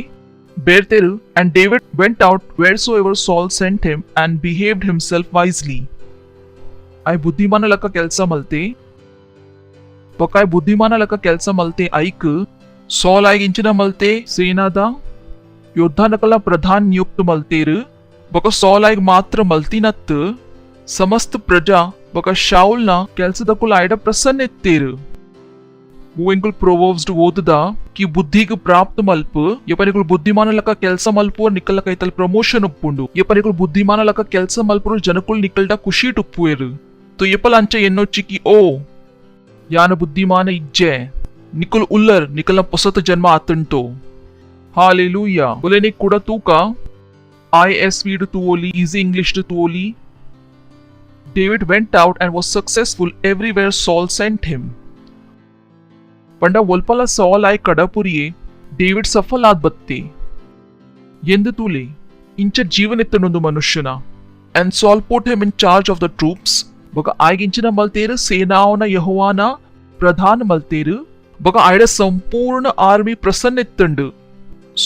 बेरतेरु and David went out wheresoever Saul sent him and behaved himself wisely. आई बुद्धिमान लका केल्सा मल्ते पकाय बुद्धिमान लका केल्सा मल्ते ऐक सॉल आयग इंचिन मल्ते सेनाद योद्धा नकला प्रधान नियुक्त मल्तेर बका सॉल आयग मात्र मल्तिनत् ಸಮಸ್ತ ಪ್ರಜಾ ಬೊಕ ಶಾವುಲ್ನ ಕೆಲ್ಸದಕ್ಕುಲ ಆಯ್ಡ ಪ್ರಸನ್ನ ಎತ್ತೇರು ಹೂವೆಂಕುಲ್ ಪ್ರೊವರ್ಬ್ಸ್ ಓದುದ ಕಿ ಬುದ್ಧಿಗ್ ಪ್ರಾಪ್ತ ಮಲ್ಪು ಯಪನಿಕುಲ್ ಬುದ್ಧಿಮಾನ ಲಕ ಕೆಲ್ಸ ಮಲ್ಪುವ ನಿಕ್ಕಲ ಕೈತಲ್ ಪ್ರಮೋಷನ್ ಉಪ್ಪುಂಡು ಯಪನಿಕುಲ್ ಬುದ್ಧಿಮಾನ ಲಕ ಕೆಲ್ಸ ಮಲ್ಪುರು ಜನಕುಲ್ ನಿಕ್ಕಲ್ಡ ಖುಷಿ ಟುಪ್ಪುವೆರು तो यपल अंच एन्नोच्ची की ओ यान बुद्धिमान इज्जे निकुल उल्लर निकल पुसत जन्म आतंटो हालेलुया बोले ने कुड़ा तू का ISV तू ओली इजी इंग्लिश तू ओली David went out and was successful everywhere Saul sent him पंड वोल्पला सॉल आय कडापुरिये डेविड सफल आद बत्ते ಎಂದು ತೂಲೆ ಇಂಚ ಜೀವನ ಎತ್ತನೊಂದು ಮನುಷ್ಯನ and Saul put him in charge of the troops बघ आयगिंచిన मलतेर सेनाओना यहोवाना प्रधान मलतेर बघ आयड संपूर्ण आर्मी प्रसन्न इत्तंड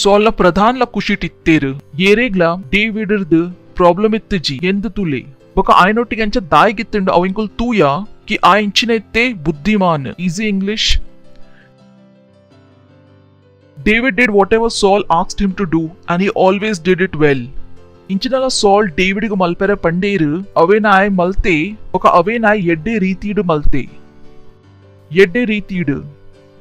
सॉल प्रधान ला कुशिटित्तेर येरेग्ला डेविडर्द प्रॉब्लम इत्तजी ಎಂದು ತುಲೆ बघ आयनोटिಗೆ ಅಂಚ ದಾಯಿಗಿತ್ತಂಡ ಅವಿಂಕುಲ್ ತೂಯ कि आयंचिನ इत्ते बुद्धिमान easy english David did whatever Saul asked him to do and he always did it well ಇಂಚಿನಲ ಸಾಲ್ ಡೇವಿಡ್ಗೆ ಮಲ್ಪೆರೆ ಪಂಡೇರು ಅವೇನಾಯ್ ಮಲ್ತೆ ఒక ಅವೇನಾಯ್ ಎಡ್ಡೆ ರೀತಿಡು ಮಲ್ತೆ ಎಡ್ಡೆ ರೀತಿಡು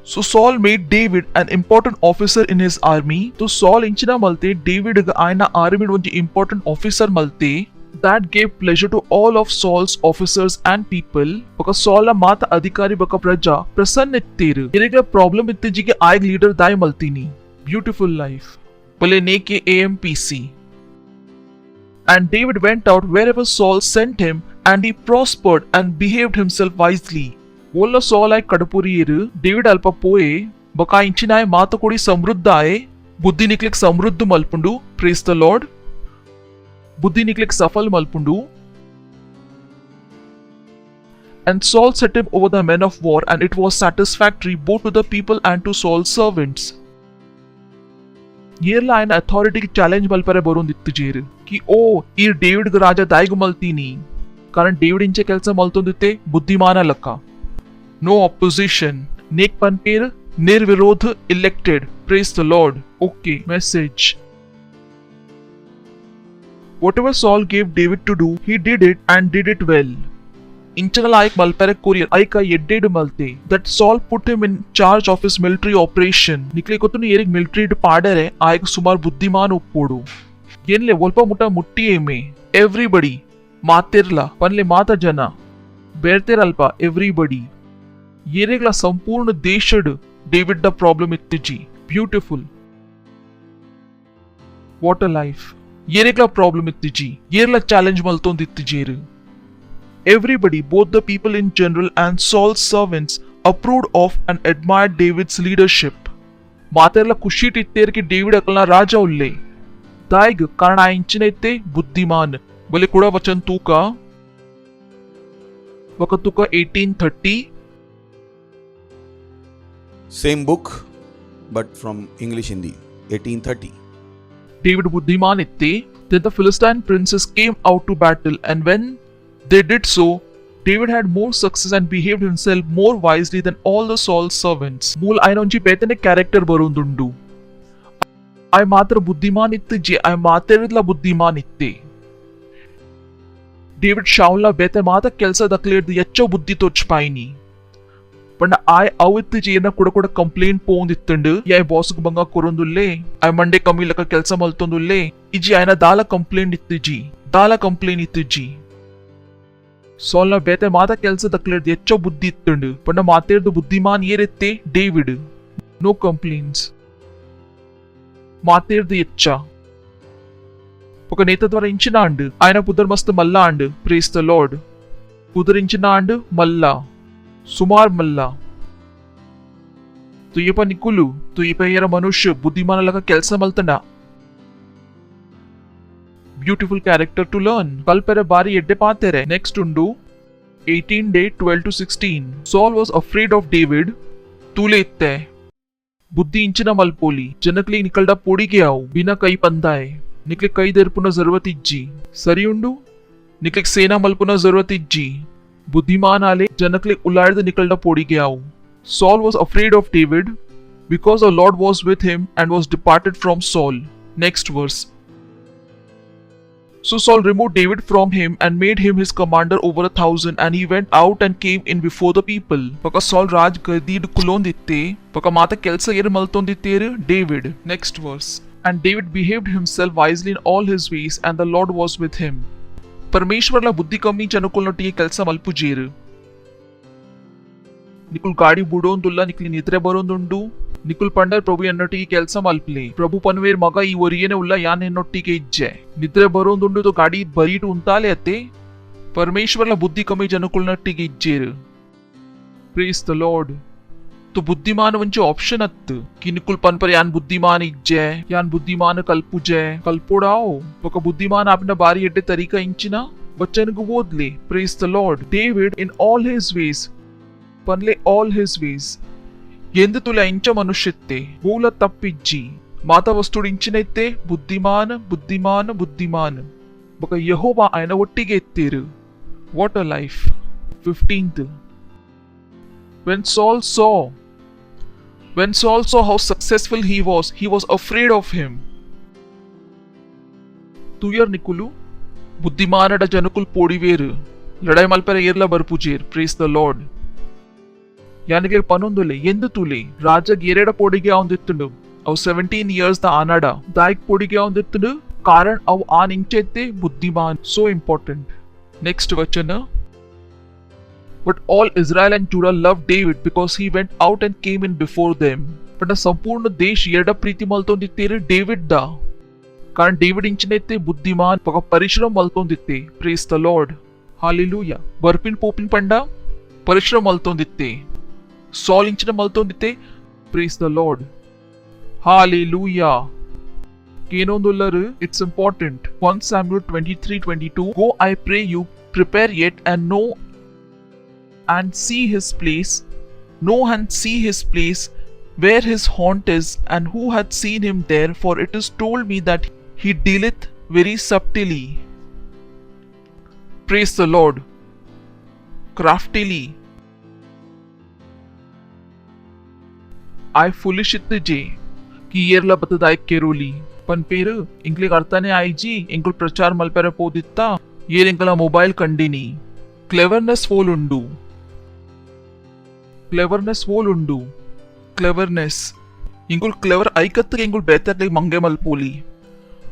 ಸೊ ಸಾಲ್ made David an important officer in his army तो ಸಾಲ್ ಇಂಚಿನ ಮಲ್ತೆ ಡೇವಿಡ್ ಆಯ್ನ ಆರ್ಮಿಡ್ ಒಂಜಿ ಇಂಪಾರ್ಟೆಂಟ್ ಆಫೀಸರ್ ಮಲ್ತೆ that gave pleasure to all of Saul's officers and people ఒక ಸಾಲ್ ಮಾತ ಅಧಿಕಾರಿ ಬಕ ಪ್ರಜಾ ಪ್ರಸನ್ನ ಇತ್ತೇರು ಇರೆಗ ಪ್ರಾಬ್ಲಮ್ ಇತ್ತಿಜಿಗೆ ಆಯ್ ಲೀಡರ್ ದಾಯ್ ಮಲ್ತೀನಿ ಬ್ಯೂಟಿಫುಲ್ ಲೈಫ್ ಬಲೆ ನೇಕೆ AMPC And David went out wherever Saul sent him, and he prospered and behaved himself wisely. Wolla Saul ay kadapuriyeru, David alpa poye, baka inchinay mata kodi samruddhaye, buddhi niklik samruddhu malpundu, praise the Lord. Buddhi niklik safal malpundu. And Saul set him over the men of war, and it was satisfactory both to the people and to Saul's servants. येरला आयन authority की challenge मलपरे बरून दित्तजेर की ओ ಈ David ರಾಜ ದಾಯಿಗು ಮಲ್ತೀನಿ कारण ಡೇವಿಡ್ ಇಂಚೆ ಕೆಲಸ ಮಲ್ತೊಂದಿತ್ತೆ ಬುದ್ಧಿಮಾನ ಲಕ್ಕ नो ऑपोजिशन नेक पनपेर निर्विरोध elected praise the Lord okay message whatever Saul gave David to do he did it and did it well इंचनल आयक मलपेरे courier आयका एड्डेड मलते that Saul put him in charge of his military operation निकले को Tuni Eric military पाडरे आयक सुमार बुद्धिमान उप्पोडु येनले वोल्प मुटा मुट्टी एमे everybody मातेर्ला पनले माता जना बेर्तेरल्प एवरीबडी येरेग्ला संपूर्ण देशड डेविड द प्रॉब्लम इत्तिजी ब्यूटिफुल व्हाट अ लाइफ येरेग्ला प्रॉब्लम इत्तिजी येरला चैलेंज मल्तोंदित्तिजेरु Everybody, both the people in general and Saul's servants, approved of and admired David's leadership. मातेरला कुशीट इत्तेर की डेविड अकलना राजा उल्ले दायग कारण आयंचिने इत्ते बुद्धिमान बोले कुड़ा वचन तूका वक्त तूका 1830 Same book, but from English Hindi, 1830. David बुद्धिमान इत्ते then the Philistine princes came out to battle and when they did so, David had more success and behaved himself more wisely than all the Saul's servants. मूल आयनोंची बेतने character बरोंदुंडु. आय मात्र बुद्धिमान इत्ते जे आय मातेरितला बुद्धिमान इत्ते. David शाउला बेते माता केल्सा दक्लेर्द यच्चो बुद्धि तोच्पाइनी. पण आय अवित्ते जेना कुड कंप्लेंट पोंदित्तंड याय बॉस बंगा कोरोंदुल्ले आय मंडे कमी लका केल्सा मल्तोंदुल्ले इजी आयना दाला कंप्लेंट इत्ते जी दाला कंप्लेंट इत्ते जी ಸೋಲ್ನ ಬೇತೆ ಮಾತ ಕೆಲಸ ದಕ್ಲೇರ್ದು ಹೆಚ್ಚು ಬುದ್ಧಿ ಇತ್ತಂಡು ಪಂಡ ಮಾತೇರ್ದು ಬುದ್ಧಿಮಾನ್ ಏರೆತ್ತೆ ಡೇವಿಡ್ ನೋ ಕಂಪ್ಲೇಂಟ್ಸ್ ಮಾತೇರ್ದು ಹೆಚ್ಚ ఒక నేత ద్వారా ఇంచిన అండ్ ఆయన పుదర్ మస్తు మల్లా అండ్ ప్రేస్ ద లార్డ్ పుదరించిన అండ్ మల్లా సుమార్ మల్లా ತುಯ್ಯಪ ನಿಕುಲು ತುಯ್ಯಪಯ್ಯರ ಮನುಷ್ಯ ಬುದ್ಧಿಮಾನ ಲಗ ಕೆಲಸ ಮಲ್ತಂಡ ब्यूटीफुल कैरेक्टर टू लर्न कल पेरे बारी एड्डे पातेरे next उंडू 18 day 12 to 16 Saul was afraid of David तूले इत्ते बुद्धि इंचिना मलपोली जनकली निकलडा पोड़ी के आओ बिना कई पंदाए निकले कई देर पुनः जरूरत इज्जी सरी उंडू निकले सेना मलपुनः जरूरत इज्जी बुद्धिमान आले जनकले उलाड़ निकलडा पोड़ी के आओ Saul was afraid of David because the Lord was with him and was departed from Saul next verse So Saul removed David from him and made him his commander over 1,000, and he went out and came in before the people. Paka Saul Raj Gardid kulonditte, paka mata kelsa yer maltondittere David. Next verse. And David behaved himself wisely in all his ways, and the Lord was with him. परमेश्वरला बुद्धी कमी चनुकुलनೊಟ್ಟಿಗೆ ಕೆಲಸ ಮಲ್ಪುಜೇರು. ನಿಕುಲ್ ಗಾಡಿ ಬುಡೋಂದುಲ್ಲ ನಿಕ್ಲಿ ನಿದ್ರೆ ಬರೋಂದುಂಡು. ನಿಕುಲ್ ಪಂಡರ್ ಪ್ರಭು ಎನ್ನೊಟ್ಟಿಗೆ ಕೆಲಸ ಮಲ್ಪಲೆ. ಪ್ರಭು ಪನ್ವೇರ್ ಮಗ ಈ ಒರಿಯೇನೆ ಉಲ್ಲ ಯಾನ್ ಎನ್ನೊಟ್ಟಿಗೆ ಇಜ್ಜೆ. ನಿದ್ರೆ ಬರೋಂದುಂಡು तो गाड़ी बरीट उंताले अते. परमेश्वरला बुद्धि कमी जनकुलनೊಟ್ಟಿಗೆ इज्जेರು. Praise the Lord. तो बुद्धिमान वंचे ऑप्शन अत्त कि निकुल पन पर यान बुद्धिमान इज्जे यान बुद्धिमान कल्पुजे कल्पोड़ाओ ఒక बुद्धिमान आपने बारी एड्डे तरीका इंचिना बच्चन को वोदले. Praise the Lord. David in all his ways पनले all his ways ಎಂದು ತುಲ ಇಂಚ ಮನುಷ್ಯತ್ತೆ ಮೂಲ ತಪ್ಪಿಜ್ಜಿ ಮಾತ ವಸ್ತುಡು ಇಂಚಿನೈತೆ ಬುದ್ಧಿಮಾನ್ ಬುದ್ಧಿಮಾನ್ ಬುದ್ಧಿಮಾನ್ ಬಕ ಯೆಹೋವಾ ఆయన ಒಟ್ಟಿಗೆ ಎತ್ತೇರು. What a life. 15th. When Saul saw how successful he was afraid of him. ತುಯರ್ ನಿಕುಲು ಬುದ್ಧಿಮಾನಡ ಜನಕುಲ್ ಪೋಡಿವೇರು ಲಡಾಯಿ ಮಲ್ಪರ ಏರ್ಲ ಬರ್ಪುಜೇರ್. Praise the Lord. ಯಾನಿಗೆ ಪನೊಂದುಲೆ ಎಂದು ತುಲೆ ರಾಜಗ್ ಎರೆಡ ಪೋಡಿಗೆ ಅವಂದಿತ್ತುಂಡು. ಅವು 17 years ದ ಆನಾಡ ದಾಯಿಕ್ ಪೋಡಿಗೆ ಅವಂದಿತ್ತುಂಡು. ಕಾರಣ ಅವು ಆನ್ ಇಂಚೆತ್ತೆ ಬುದ್ಧಿಮಾನ್. So important. ನೆಕ್ಸ್ಟ್ ವಚನ. But all Israel and Judah loved David because he went out and came in before them. But the ಸಂಪೂರ್ಣ ದೇಶ ಎರಡ ಪ್ರೀತಿ ಮಲ್ತೊಂದಿತ್ತೇರು ಡೇವಿಡ್ ದ. ಕಾರಣ ಡೇವಿಡ್ ಇಂಚಿನೈತೆ ಬುದ್ಧಿಮಾನ್ ಪಕ ಪರಿಶ್ರಮ ಮಲ್ತೊಂದಿತ್ತೆ. Praise the Lord. Hallelujah. ಬರ್ಪಿನ್ ಪೋಪಿನ್ ಪಂಡ ಪರಿಶ್ರಮ ಮಲ್ತೊಂದಿತ್ತೆ. Saul ಇಂಚಿನ ಮಲ್ತೊಂದಿತ್ತೆ. Praise the Lord. Hallelujah. ಕೇನೊಂದುಲ್ಲರು it's important. 1 Samuel 23:22. Go I pray you, prepare yet and know and see his place, where his haunt is, and who hath seen him there, for it is told me that he dealeth very subtly. Praise the Lord. Craftily. I foolish इत्तजे कि येरला बतदाय केरोली पण Peru इंकले करताने IG इंकुल प्रचार मल्पेरे पोदित्ता येर इंकला mobile कंडिनी cleverness फोलुंडू cleverness इंकुल clever ऐकत्तके इंकुल बेतक्ले मंगे मल्पोली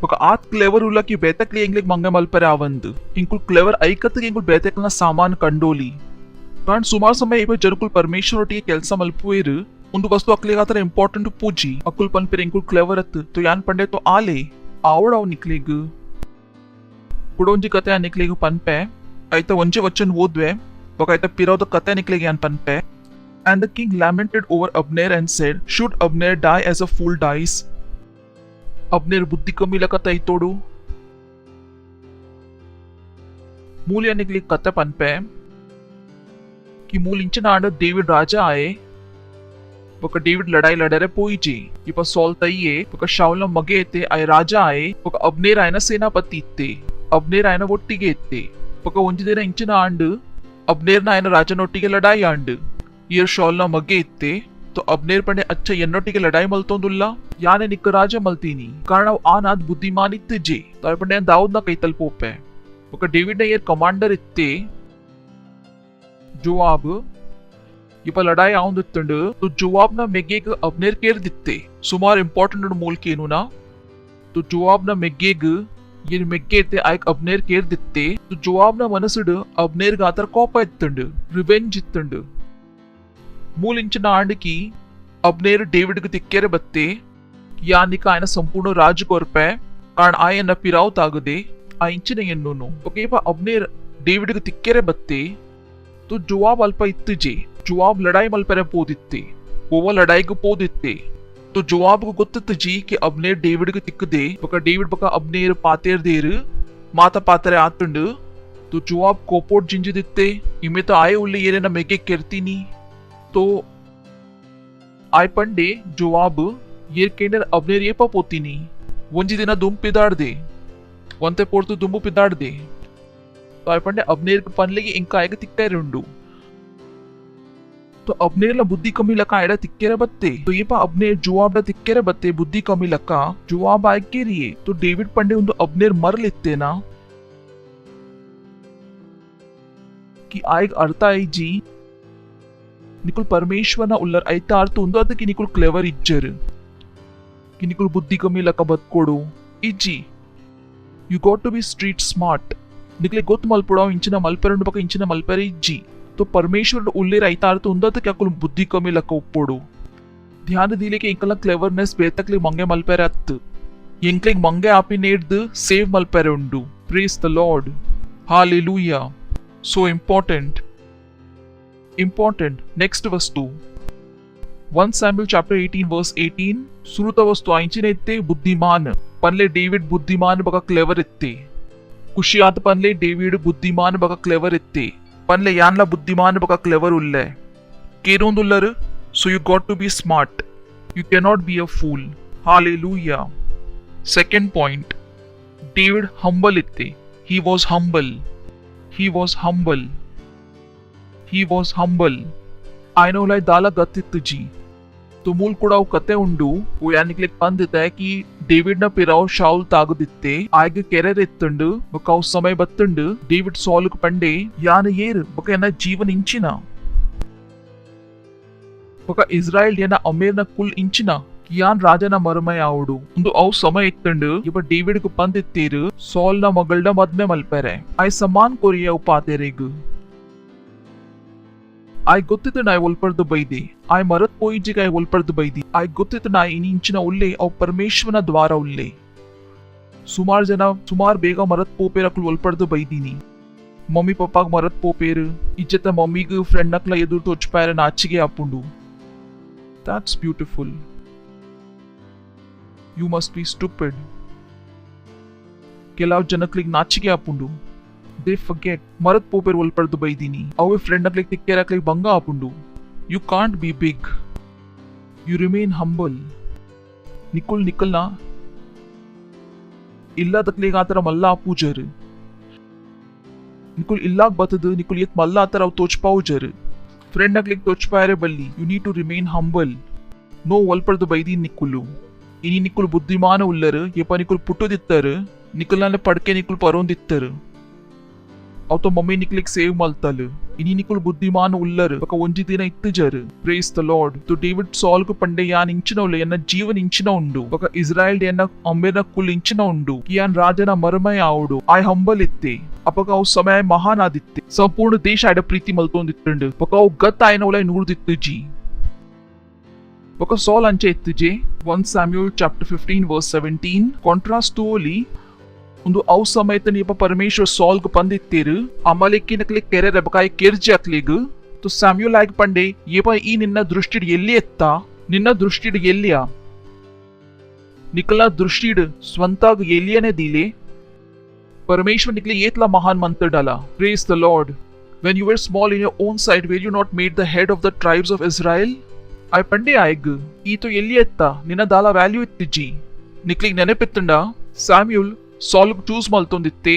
ఒక ఆత్ clever ఉల్లకి బేతక్లి ఇంగ్లిక్ Manga మల్పరే ఆవందు ఇంకుల్ clever ಐಕತ್ಗೆ ಇಂಕುಲ್ ಬೇತಕ್ಲನ ಸಾಮಾನ್ ಕಂಡೋಲಿ ಕಾರಣ ಸುಮಾರು ಸಮಯ ಇವ ಜನಕುಲ್ ಪರಮೇಶ್ವರ ಒಟ್ಟಿಗೆ ಕೆಲಸ ಮಲ್ಪುವೇರು ಒಂದು ವಸ್ತು ಅಕ್ಲಿಗಾತರ ಇಂಪಾರ್ಟೆಂಟ್ ಪೂಜಿ ಅಕುಲ್ ಪನ್ಪೆರೆ ಇಂಕುಲ್ ಕ್ಲೇವರ್ ಅತ್ तो ಯಾನ್ ಪಂಡೆ तो ಆಲೆ आवड़ाव निकलेग पुडोंजी कथे निकलेग पनपे ऐता ಒಂಜೆ ವಚನ ಓದ್ವೆ ಬಕ ಐತ ಪಿರೋದ ಕತೆ ನಿಕಲೆಗೆ ಯಾನ್ ಪನ್ಪೆ. And the king lamented over Abner and said, should Abner die as a fool dies? Abner बुद्धि कमी लकत तोड़ू मूल या निकली कते पनपे कि मूल इंचन आंड डेविड राजा आए ఒక డేవిడ్ లడాయి లడరే పోయిచి ఇప సౌల్ తయ్యే ఒక షౌల ಮಗೆ ಎತ್ತೆ ಆಯ ರಾಜ ಆಯೆ ఒక ಅಬ್ನೇರ್ ಆಯನ ಸೇನಾಪತಿ ಇತ್ತೆ ಅಬ್ನೇರ್ ಆಯನ ಒಟ್ಟಿಗೆ ಎತ್ತೆ ఒక ಒಂಜಿ ದಿನ ಇಂಚಿನ ಆಂಡ್ ಅಬ್ನೇರ್ನ ಆಯನ ರಾಜನೊಟ್ಟಿಗೆ ಲಡಾಯಿ ಆಂಡ್ ಇಯರ್ ಶೌಲ್ನ ಮಗೆ ಇತ್ತೆ तो अब्नेर पंडे अच्छा ಎನ್ನೊಟ್ಟಿಗೆ ಲಡಾಯಿ ಮಲ್ತೊಂದುಲ್ಲ ಯಾನೆ ನಿಕ್ಕ ರಾಜ ಮಲ್ತೀನಿ ಕಾರಣ ಆನಾದ್ ಬುದ್ಧಿಮಾನ್ ಇತ್ತಿಜೆ ತಾಯ पंडे दाऊद ನ ಕೈತಲ್ ಪೋಪೆ ఒక ಡೇವಿಡ್ ನ ಏರ್ ಕಮಾಂಡರ್ ಇತ್ತೆ ಜೋವಾಬ್ ಇಪ ಲಡಾಯಿ ಆವಂದಿತ್ತಂಡು तो ಜೋವಾಬ್ ನ ಮೆಗ್ಗೆಗ್ ಅಬ್ನೇರ್ ಕೇರ್ ದಿತ್ತೆ ಸುಮಾರು ಇಂಪಾರ್ಟೆಂಟ್ ಮೂಲ್ ಕೇನುನಾ तो ಜೋವಾಬ್ ನ ಮೆಗ್ಗೆಗ್ ಏನ್ ಮೆಗ್ಗೆ ಇತ್ತೆ ಆಯ್ಕ್ ಅಬ್ನೇರ್ ಕೇರ್ ದಿತ್ತೆ तो ಜೋವಾಬ್ ನ ಮನಸ್ಸುಡು ಅಬ್ನೇರ್ ಗಾತರ ಕೋಪ ಇತ್ತಂಡು ರಿವೆಂಜ್ ಇತ್ತಂಡು ಮೂಲಿಂಚಿನ ಆಂಡಿಕಿ ಅಬ್ನೇರ್ ಡೇವಿಡ್ ಗೆ ತಿಕ್ಕೆರೆ ಬತ್ತೆ ಯಾನಿಕ ಆಯನ ಸಂಪೂರ್ಣ ರಾಜ ಕೊರ್ಪೆ ಕಾರಣ ಆಯನ ಪಿರಾವ್ ತಾಗದೆ ಆ ಇಂಚಿನ ಎನ್ನೋನು ಓಕೆಪ ಅಬ್ನೇರ್ ಡೇವಿಡ್ ಗೆ ತಿಕ್ಕೆರೆ ಬತ್ತೆ तो ಜವಾಬ್ ಅಲ್ಪ ಇತ್ತಿಜೆ ಜವಾಬ್ ಲಡಾಯಿ ಮಲ್ಪರೆ ಪೋದಿತ್ತೆ ಓವ ಲಡಾಯಿಗೆ ಪೋದಿತ್ತೆ तो जवाब को ಗೊತ್ತಿತ್ತು जी कि अब्नेर डेविड के तिक्कदे बका डेविड बका अब्नेर पातेर देर माता पातरे आतुंडु तो जवाब कोपोट जिंजिदित्ते इमे तो आए उल्ले येरेना मेगे केर्तीनी तो आय पंडे जवाब येर केंडर अब्नेर ये पोतीनी ಒಂಜಿ ದಿನ ದುಂಬು ಪಿದಾಡ್ದೆ ಒಂತೆ ಪೋರ್ತು ದುಂಬು ಪಿದಾಡ್ದೆ तो आय पंडे अब्नेर पनलेगे इंका आयग तिक्कायरुंडु तो अब्नेर ला बुद्धि कमी लका एड़ा तिक्केरे बत्ते तो ये पा अब्नेर जवाब ला तिक्केरे बत्ते बुद्धि कमी लका जवाब आय के रिये तो डेविड पंडे उन अब्नेर मर लेते ना कि आयक अर्थ आई जी निकुल परमेश्वर ना उल्लर ऐता अर्थ उंदो कि निकुल क्लेवर इज्जर कि निकुल बुद्धि कमी लका बत्कोडु इज्जी you got to be street smart निकले गोत मलपुड़ा इंचिना मलपेरंड बका इंचिना मलपेरे इज्जी तो परमेश्वर उल्लेर ऐता अर्थ उंदो क्या कुल बुद्धि कमी लका उप्पोडु ध्यान दिले के इंकला क्लेवरनेस बेतकले मंगे मलपेरे अत्त इंक्लिंग मंगे आपी नेड सेव मलपेरे उंडु praise the Lord hallelujah so important next वस्तु 1 Samuel chapter 18 verse 18 सुरुत वस्तु आयंचिन इत्ते बुद्धिमान पनले डेविड बुद्धिमान बका क्लेवर इत्ते कुशियात पनले डेविड बुद्धिमान बका क्लेवर इत्ते पनले यानला बुद्धिमान बका क्लेवर उल्ले केरोंदुल्लर so you got to be smart you cannot be a fool hallelujah second point David humble itte he was humble आयनो लाई दाला गतित जी तो मूल कुड़ाव कते उंडू वो यानी कि पन देता है कि डेविड न पिराव शाउल ताग दित्ते आयगे केरे रित्तंड बकाउ समय बत्तंड डेविड सॉल पंडे यान येर बका ना जीवन इंचिना बका इस्राएल याना अमेर न कुल इंचिना यान राजा मरमय आवडू ಒಂದು ಅವು ಸಮಯ ಇತ್ತಂಡು ಇವ ಡೇವಿಡ್ ಕು ಪಂದಿತ್ತೀರು ಸೌಲ್ ನ ಮಗಳ್ಡ ಮದ್ಮೆ ಮಲ್ಪೆರೆ ಆಯ್ ಸಮಾನ್ ಕೊರಿಯ ಉಪಾತೆರೆಗು ಆಯ್ ಗೊತ್ತಿತ್ತು ನಾಯ್ ಒಲ್ಪರ್ದು ಬೈದಿ ಆಯ್ ಮರತ್ ಪೋಯಿಜಿಗ ಆಯ್ ಒಲ್ಪರ್ದು ಬೈದಿ ಆಯ್ ಗೊತ್ತಿತ್ತು ನಾಯ್ ಇನಿ ಇಂಚಿನ ಉಲ್ಲೆ ಅವ್ ಪರಮೇಶ್ವರನ ದ್ವಾರ ಉಲ್ಲೆ ಸುಮಾರ್ ಬೇಗ ಮರತ್ ಪೋಪೇರಕ್ಲು ಒಲ್ಪರ್ದು ಬೈದೀನಿ ಮಮ್ಮಿ ಪಪ್ಪಾಗ್ ಮರತ್ ಪೋಪೇರು ಇಜ್ಜತ ಮಮ್ಮಿಗೂ ಫ್ರೆಂಡ್ ನಕ್ಲ ಎದುರು ತೋಚ್ಪಾರ ನಾಚಿಗೆ ಅಪ್ಪುಂಡು that's beautiful you must be stupid ಕೆಲವು ಜನಕ್ಲಿಗೆ ನಾಚಿಕೆ ಆಪುಂಡು they forget ಮರತ್ ಪೋಪೇರ್ ಒಲ್ಪರ್ದು ಬೈದೀನಿ ಅವೇ ಫ್ರೆಂಡ್ ನಕ್ಲಿಗೆ ತಿಕ್ಕೇರಕ್ಲಿಗೆ ಬಂಗ ಆಪುಂಡು you can't be big you remain humble ನಿಕಲ್ನ ಇಲ್ಲದಕ್ಲಿಗೆ ಆತರ ಮಲ್ಲ ಆಪೂಜರ್ ನಿಕುಲ್ ಇಲ್ಲಾಗ್ ಬತ್ತದು ನಿಕುಲ್ ಎತ್ ಮಲ್ಲ ಆತರ ಅವ್ ತೋಚ್ಪಾವುಜರ್ ಫ್ರೆಂಡ್ ನಕ್ಲಿಗೆ ತೋಚ್ಪಾಯರೆ ಬಲ್ಲಿ you need to remain humble ನೋ ಒಲ್ಪರ್ದು ಬೈದಿ ನಿಕ್ಕುಲು ಇನಿ ನಿಕ್ಕುಲ್ ಬುದ್ಧಿಮಾನ ಉಲ್ಲರು ಯಪ್ಪ ನಿಕ್ಕುಲ್ ಪುಟ್ಟುದಿತ್ತರು ನಿಕ್ಕಲ್ನ ಪಡ್ಕೆ ನಿಕ್ಕುಲ್ ಪರೋಂದಿತ್ತರು ಅವ್ ತೋ ಮಮ್ಮಿ ನಿಕ್ಲಿಗೆ ಸೇವ್ ಮಲ್ತಲು ಇನಿ ನಿಕ್ಕುಲ್ ಬುದ್ಧಿಮಾನ ಉಲ್ಲರು ಬಕ ಒಂಜಿ ದಿನ ಇತ್ತುಜರು ಪ್ರೇಸ್ ದ ಲಾರ್ಡ್ ತು ಡೇವಿಡ್ ಸಾಲ್ ಕು ಪಂಡೆ ಯಾನ್ ಇಂಚಿನ ಉಲ್ಲೆ ಎನ್ನ ಜೀವನ ಇಂಚಿನ ಉಂಡು ಬಕ ಇಸ್ರಾಯೇಲ್ ಎನ್ನ ಅಂಬೆನ ಕುಲ್ ಇಂಚಿನ ಉಂಡು ಕಿಯಾನ್ ರಾಜನ ಮರಮಯ ಆವುಡು ಆಯ್ ಹಂಬಲ್ ಇತ್ತೆ ಅಪಕ ಅವು ಸಮಯ ಮಹಾನ್ ಆದಿತ್ತೆ ಸಂಪೂರ್ಣ ದೇಶ ಆಯ್ಡ ಪ್ರೀತಿ ಮಲ್ತೊಂದಿತ್ತಂಡು ಬಕ ಅವು ಗತ್ ಆಯ್ನ ಉಲೈ ನೂರ್ದಿತ್ತು ಜಿ ಬಕ ಸಾಲ್ ಅಂಚೆ ಇತ್ತು ಜೆ 1 Samuel chapter 15 verse 17 ಕಾಂಟ್ರಾಸ್ಟ್ ತೋಲಿ ಒಂದು ಅವು ಸಮಯತ ನೀಪ ಪರಮೇಶ್ವರ ಸಾಲ್ ಕು ಪಂದಿತ್ತೀರು ಅಮಲೆಕ್ಕಿನಕ್ಲಿ ಕೆರೆ ರಬಕಾಯಿ ಕೆರ್ಜಿ ಅಕ್ಲಿಗು ತು ಸ್ಯಾಮ್ಯುಲ್ ಆಗಿ ಪಂಡೆ ಏಪ ಈ ನಿನ್ನ ದೃಷ್ಟಿಡ್ ಎಲ್ಲಿ ಎತ್ತ ನಿನ್ನ ದೃಷ್ಟಿಡ್ ಎಲ್ಲಿಯ ನಿಕಲ ದೃಷ್ಟಿಡ್ ಸ್ವಂತಾಗ ಎಲ್ಲಿಯನೇ ದೀಲೆ परमेश्वर निकले येतला महान मंत्र डाला praise the Lord when you were small in your own sight were you not made the head of the tribes of Israel I पंडे आएग ई तो ಎಲ್ಲಿ ಎತ್ತ ನಿನ್ನ ದಾಲ ವ್ಯಾಲ್ಯೂ ಇತ್ತಿಜ್ಜಿ ನಿಕ್ಲಿಗೆ ನೆನಪಿತ್ತಂಡ ಸ್ಯಾಮ್ಯುಲ್ ಸಾಲ್ ಚೂಸ್ ಮಲ್ತೊಂದಿತ್ತೆ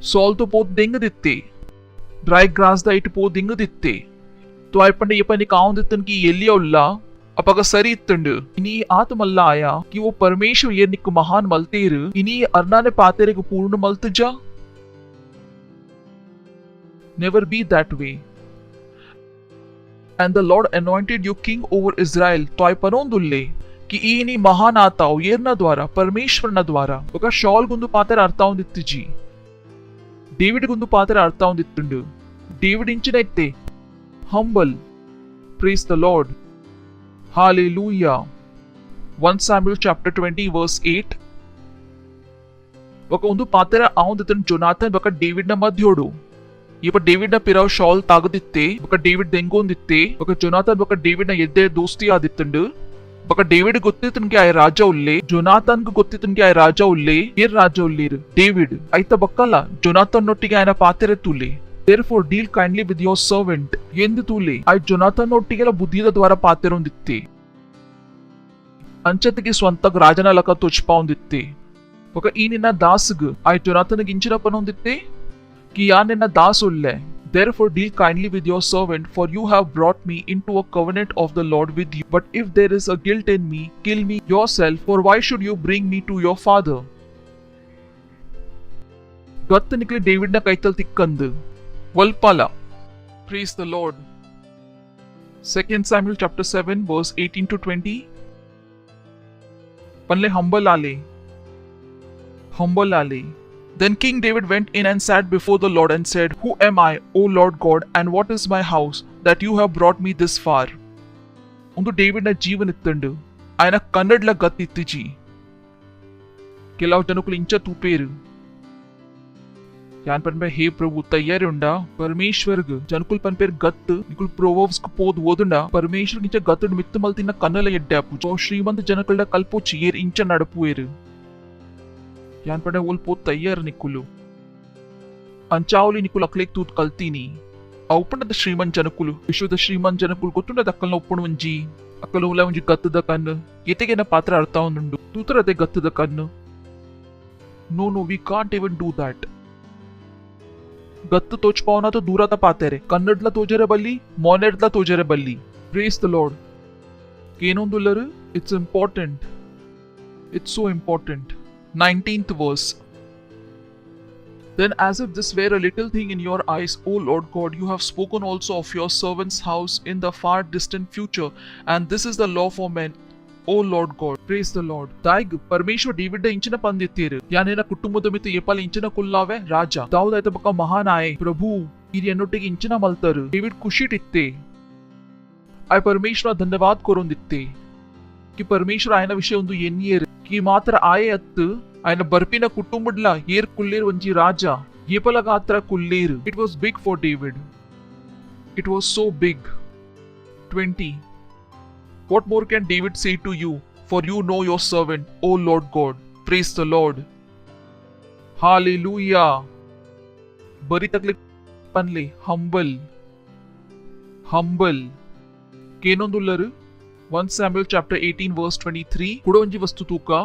ಸಾಲ್ ತೋ ಪೋತ್ ದೆಂಗದಿತ್ತೆ ಡ್ರೈ ಗ್ರಾಸ್ ದ ಇಟ್ ಪೋ ದೆಂಗದಿತ್ತೆ तो आई पंडे यपा निक आउंदिತ್ತನ್ की ಎಲ್ಲಿಯ ಉಲ್ಲ अपग सरी इत्तंड इनी आत्मल्ला आया कि वो परमेश्वर ये निक महान मलतेर इनी अर्ना ने पातेरे को पूर्ण मलत जा never be that way and the Lord anointed you king over Israel तो आई पनोंदुल्ले कि इनी महान आताव येर्ना द्वारा परमेश्वर न द्वारा ఒక షాల్ గుందు పాతర అర్థం దిత్తిజి డేవిడ్ గుందు పాతర అర్థం దిత్తుండు David ఇంచినైతే humble praise the Lord Hallelujah 1 Samuel chapter 20 verse 8 ఒక ಒಂದು ಪಾತ್ರ ಆವಂದಿತನ್ ಜೊನಾಥನ್ ಬಕ ಡೇವಿಡ್ ನ ಮಧ್ಯೋಡು ಇಪ ಡೇವಿಡ್ ನ ಪಿರಾವ್ ಶಾಲ್ ತಾಗದಿತ್ತೆ ಬಕ ಡೇವಿಡ್ ದೆಂಗೊಂದಿತ್ತೆ ಬಕ ಜೊನಾಥನ್ ಬಕ ಡೇವಿಡ್ ನ ಎದ್ದೆ ದೋಸ್ತಿ ಆದಿತ್ತಂಡು ಬಕ ಡೇವಿಡ್ ಗೊತ್ತಿತ್ತನ್ಗೆ ಆಯ ರಾಜ ಉಲ್ಲೆ ಜೊನಾಥನ್ ಗೆ ಗೊತ್ತಿತ್ತನ್ಗೆ ಆಯ ರಾಜ ಉಲ್ಲೆ ಏರ್ ರಾಜ ಉಲ್ಲೇರು ಡೇವಿಡ್ ಐತ ಬಕ್ಕಲ್ಲ ಜೊನಾಥನ್ ನೊಟ್ಟಿಗೆ ಆಯನ ಪಾತೆರೆ ತುಲೆ therefore deal kindly with your servant ಎಂದು ತೂಲೆ ಆಯ್ ಜೊನಾಥನ್ ಒಟ್ಟಿಗೆಲ್ಲ ಬುದ್ಧಿದ ದ್ವಾರ ಪಾತೆರೊಂದಿತ್ತೆ ಅಂಚತಿಗೆ ಸ್ವಂತಗ್ ರಾಜನ ಲಕ ತುಚ್ಪಾ ಹೊಂದಿತ್ತೆ ఒక ಈ ನಿನ್ನ ದಾಸಗ್ ಆಯ್ ಜೊನಾಥನ್ಗೆ ಇಂಚಿನ ಪನೊಂದಿತ್ತೆ कि या निನ್ನ दास उल्ले therefore deal kindly with your servant for you have brought me into a covenant of the Lord with you but if there is a guilt in me kill me yourself for why should you bring me to your father ಗತ್ ನಿಕ್ಲೆ David ನ ಕೈತಲ್ ತಿಕ್ಕಂದು Valpala. Praise the Lord. 2 Samuel chapter 7 verse 18 to 20. Panle humble ale. Humble ale. Then King David went in and sat before the Lord and said, Who am I, O Lord God, and what is my house, that you have brought me this far? ಒಂದು ಡೇವಿಡ್ನ ಜೀವನ ಇತ್ತಂಡು ఆయన కన్నడ్ల గత్ ఇత్తిచి ಕೆಲವು ಜನకులు ఇంచ తూపేరు यान पन पे हे प्रभु तैयारी उंडा परमेश्वर जनकुल पन पेर गत निकुल प्रोवर्ब्स को पोद ओदुंडा परमेश्वर इंच गतड मित्त मल्तिना कन्नल एड्डापु जो श्रीमंत जनकुल कल्पो चीर इंच नडपुएर यान पन ओल पोद तैयार निकुलु अंचावली निकुल अक्लेक तूत कल्तीनी औपंड श्रीमंत जनकुल विश्वद श्रीमंत जनकुल गोतुंड दक्कल उप्पण वंजी अक्कल उला वंजी गत्तद कन्न येतेगेन पात्र अर्थ उंडु तूतरते गत्तद कन्न no we can't even do that गत्त तोचपावना तो दूराता पातेरे कन्नडला तोजरे बल्ली मोनेडला तोजरे बल्ली प्रेज द लॉर्ड केनोंदुल्लर it's important it's so important 19th verse Then as if this were a little thing in your eyes, O Lord God, you have spoken also of your servant's house in the far distant future, and this is the law for men. O Lord God, praise the Lord. दाइग परमेश्वर David इंचिन पंदित्तीर यानेना कुटुंबದ ಮಿತಿ ಏಪಾಲ ಇಂಚಿನ ಕುಲ್ಲಾವೆ ರಾಜ ದಾವೂದ ಐತ ಬಕ ಮಹಾನ್ ಆಯೆ ಪ್ರಭು ಇರಿ ಎನ್ನೊಟ್ಟಿಗೆ ಇಂಚಿನ ಮಲ್ತರು David ಖುಷಿಟಿತ್ತೆ ಆಯ್ परमेश्वर धन्यवाद ಕೊರೊಂದಿತ್ತೆ कि परमेश्वर आयನ ವಿಷಯ ಒಂದು ಎನ್ನಿಯರ್ कि ಮಾತ್ರ ಆಯೆ ಅತ್ತು आयನ ಬರ್ಪಿನ ಕುಟುಂಬಡ್ಲ ಏರ್ ಕುಲ್ಲೇರ್ ಒಂಜಿ ರಾಜ ಏಪಲ ಗಾತ್ರ ಕುಲ್ಲೇರ್ it was big for David it was so big 20 What more can David say to you? For you know your servant, O Lord God. Praise the Lord. Hallelujah. Bari taklik panle humble. Humble. Kenondullaru 1 Samuel chapter 18 verse 23. Kudonji vastu tuka.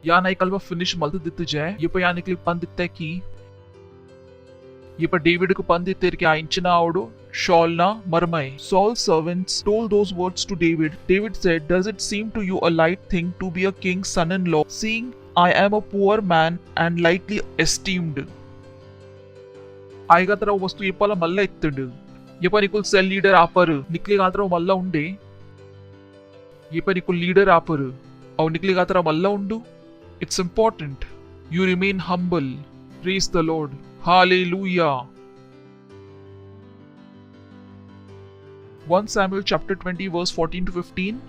Ya nai kalva finish maltu dittu jay. Ye pa yani klik panditte ki. Ye pa David ku pandittir ki ainchina avdu. Shaulna Marmai. Saul's servants told those words to David. David said, Does it seem to you a light thing to be a king's son-in-law, seeing I am a poor man and lightly esteemed? आएगा तरह वस्तु ये पाला मल्ला इत्तंड ये पर Nikul cell leader आपर निकलेगा तरह मल्ला उंडे ये पर निकुल लीडर आपर और निकलेगा तरह मल्ला उंडू It's important you remain humble. Praise the Lord. Hallelujah. 1 Samuel chapter 20 verse 14 to 15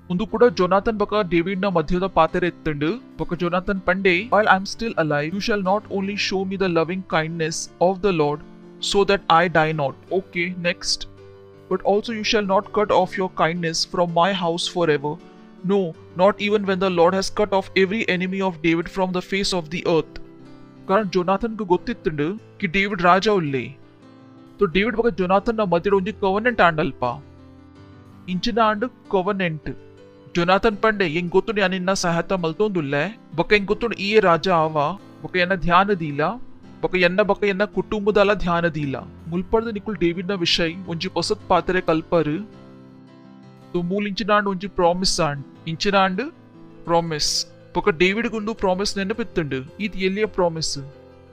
ಒಂದು ಕೂಡ ಜೊನಾಥನ್ ಬಕ ಡೇವಿಡ್ ನ ಮಧ್ಯದ ಪಾತ್ರೆ ಎತ್ತಂಡು ಬಕ Jonathan Pande while I am still alive you shall not only show me the loving kindness of the Lord so that I die not. Okay, next. But also you shall not cut off your kindness from my house forever. No, not even when the Lord has cut off every enemy of David from the face of the earth. कारण Jonathan ಗೆ ಗೊತ್ತಿತ್ತಂಡು कि David राजा उल्ले तो David बका Jonathan ನ ಮಧ್ಯೆ ಒಂದು covenant ಆಂಡಲ್ಪ ಇಂಚಿನ ಆಂಡ್ ಕವನೆಂಟ್ ಜೊನಾಥನ್ ಪಂಡೆ ಹೆಂಗ್ ಗೊತ್ತು ಯಾನಿನ್ನ ಸಹಾಯತ ಮಲ್ತೊಂದುಲ್ಲೆ ಬಕ ಹೆಂಗ್ ಗೊತ್ತು ಈ ರಾಜ ಆವ ಬಕ ಎನ್ನ ಧ್ಯಾನ ದೀಲ ಬಕ ಎನ್ನ ಕುಟುಂಬದಲ ಧ್ಯಾನ ದೀಲ ಮುಲ್ಪರ್ದ ನಿಕುಲ್ डेविड ನ ವಿಷಯ ಒಂಜಿ ಪೊಸತ್ ಪಾತ್ರೆ ಕಲ್ಪರು तो ಮೂಲ್ ಇಂಚಿನ ಆಂಡ್ ಒಂಜಿ ಪ್ರಾಮಿಸ್ ಆಂಡ್ ಇಂಚಿನ ಆಂಡ್ ಪ್ರಾಮಿಸ್ ಬಕ डेविड ಗುಂಡು ಪ್ರಾಮಿಸ್ ನೆನಪಿತ್ತಂಡು ಇದು ಎಲ್ಲಿಯ ಪ್ರಾಮಿಸ್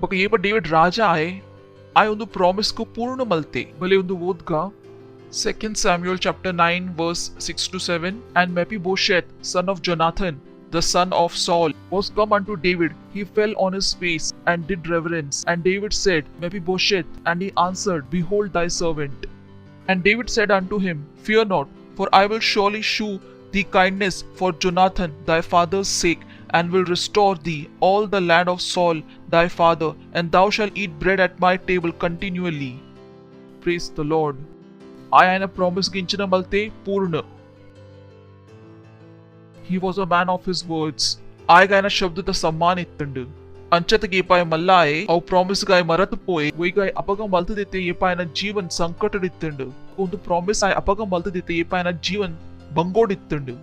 ಬಕ ಏಪ डेविड ರಾಜಾ ಆಯೆ I ಒಂದು ಪ್ರಾಮಿಸ್ को पूर्ण मलते भले ಒಂದು ಓದ್ಗ 2 Samuel chapter 9 verse 6 to 7 and Mephibosheth son of Jonathan the son of Saul was come unto David he fell on his face and did reverence and David said Mephibosheth and he answered behold thy servant and David said unto him fear not for I will surely shew thee kindness for Jonathan thy father's sake and will restore thee all the land of Saul thy father, and thou shalt eat bread at my table continually. Praise the Lord. I am a promise ginchina malte purna. He was a man of his words. I gaina शब्द the सम्मान इत्तंडु अंचत गे पाय मल्लाए और promise गाय मरत पोए वही गाय अपगम मल्त देते ये पाय ना जीवन संकट इत्तंडु ಒಂದು ಪ್ರಾಮಿಸ್ ಆಯ್ ಅಪಗ ಮಲ್ತ ದೇತೆ ये पाय ना जीवन बंगोड इत्तंडु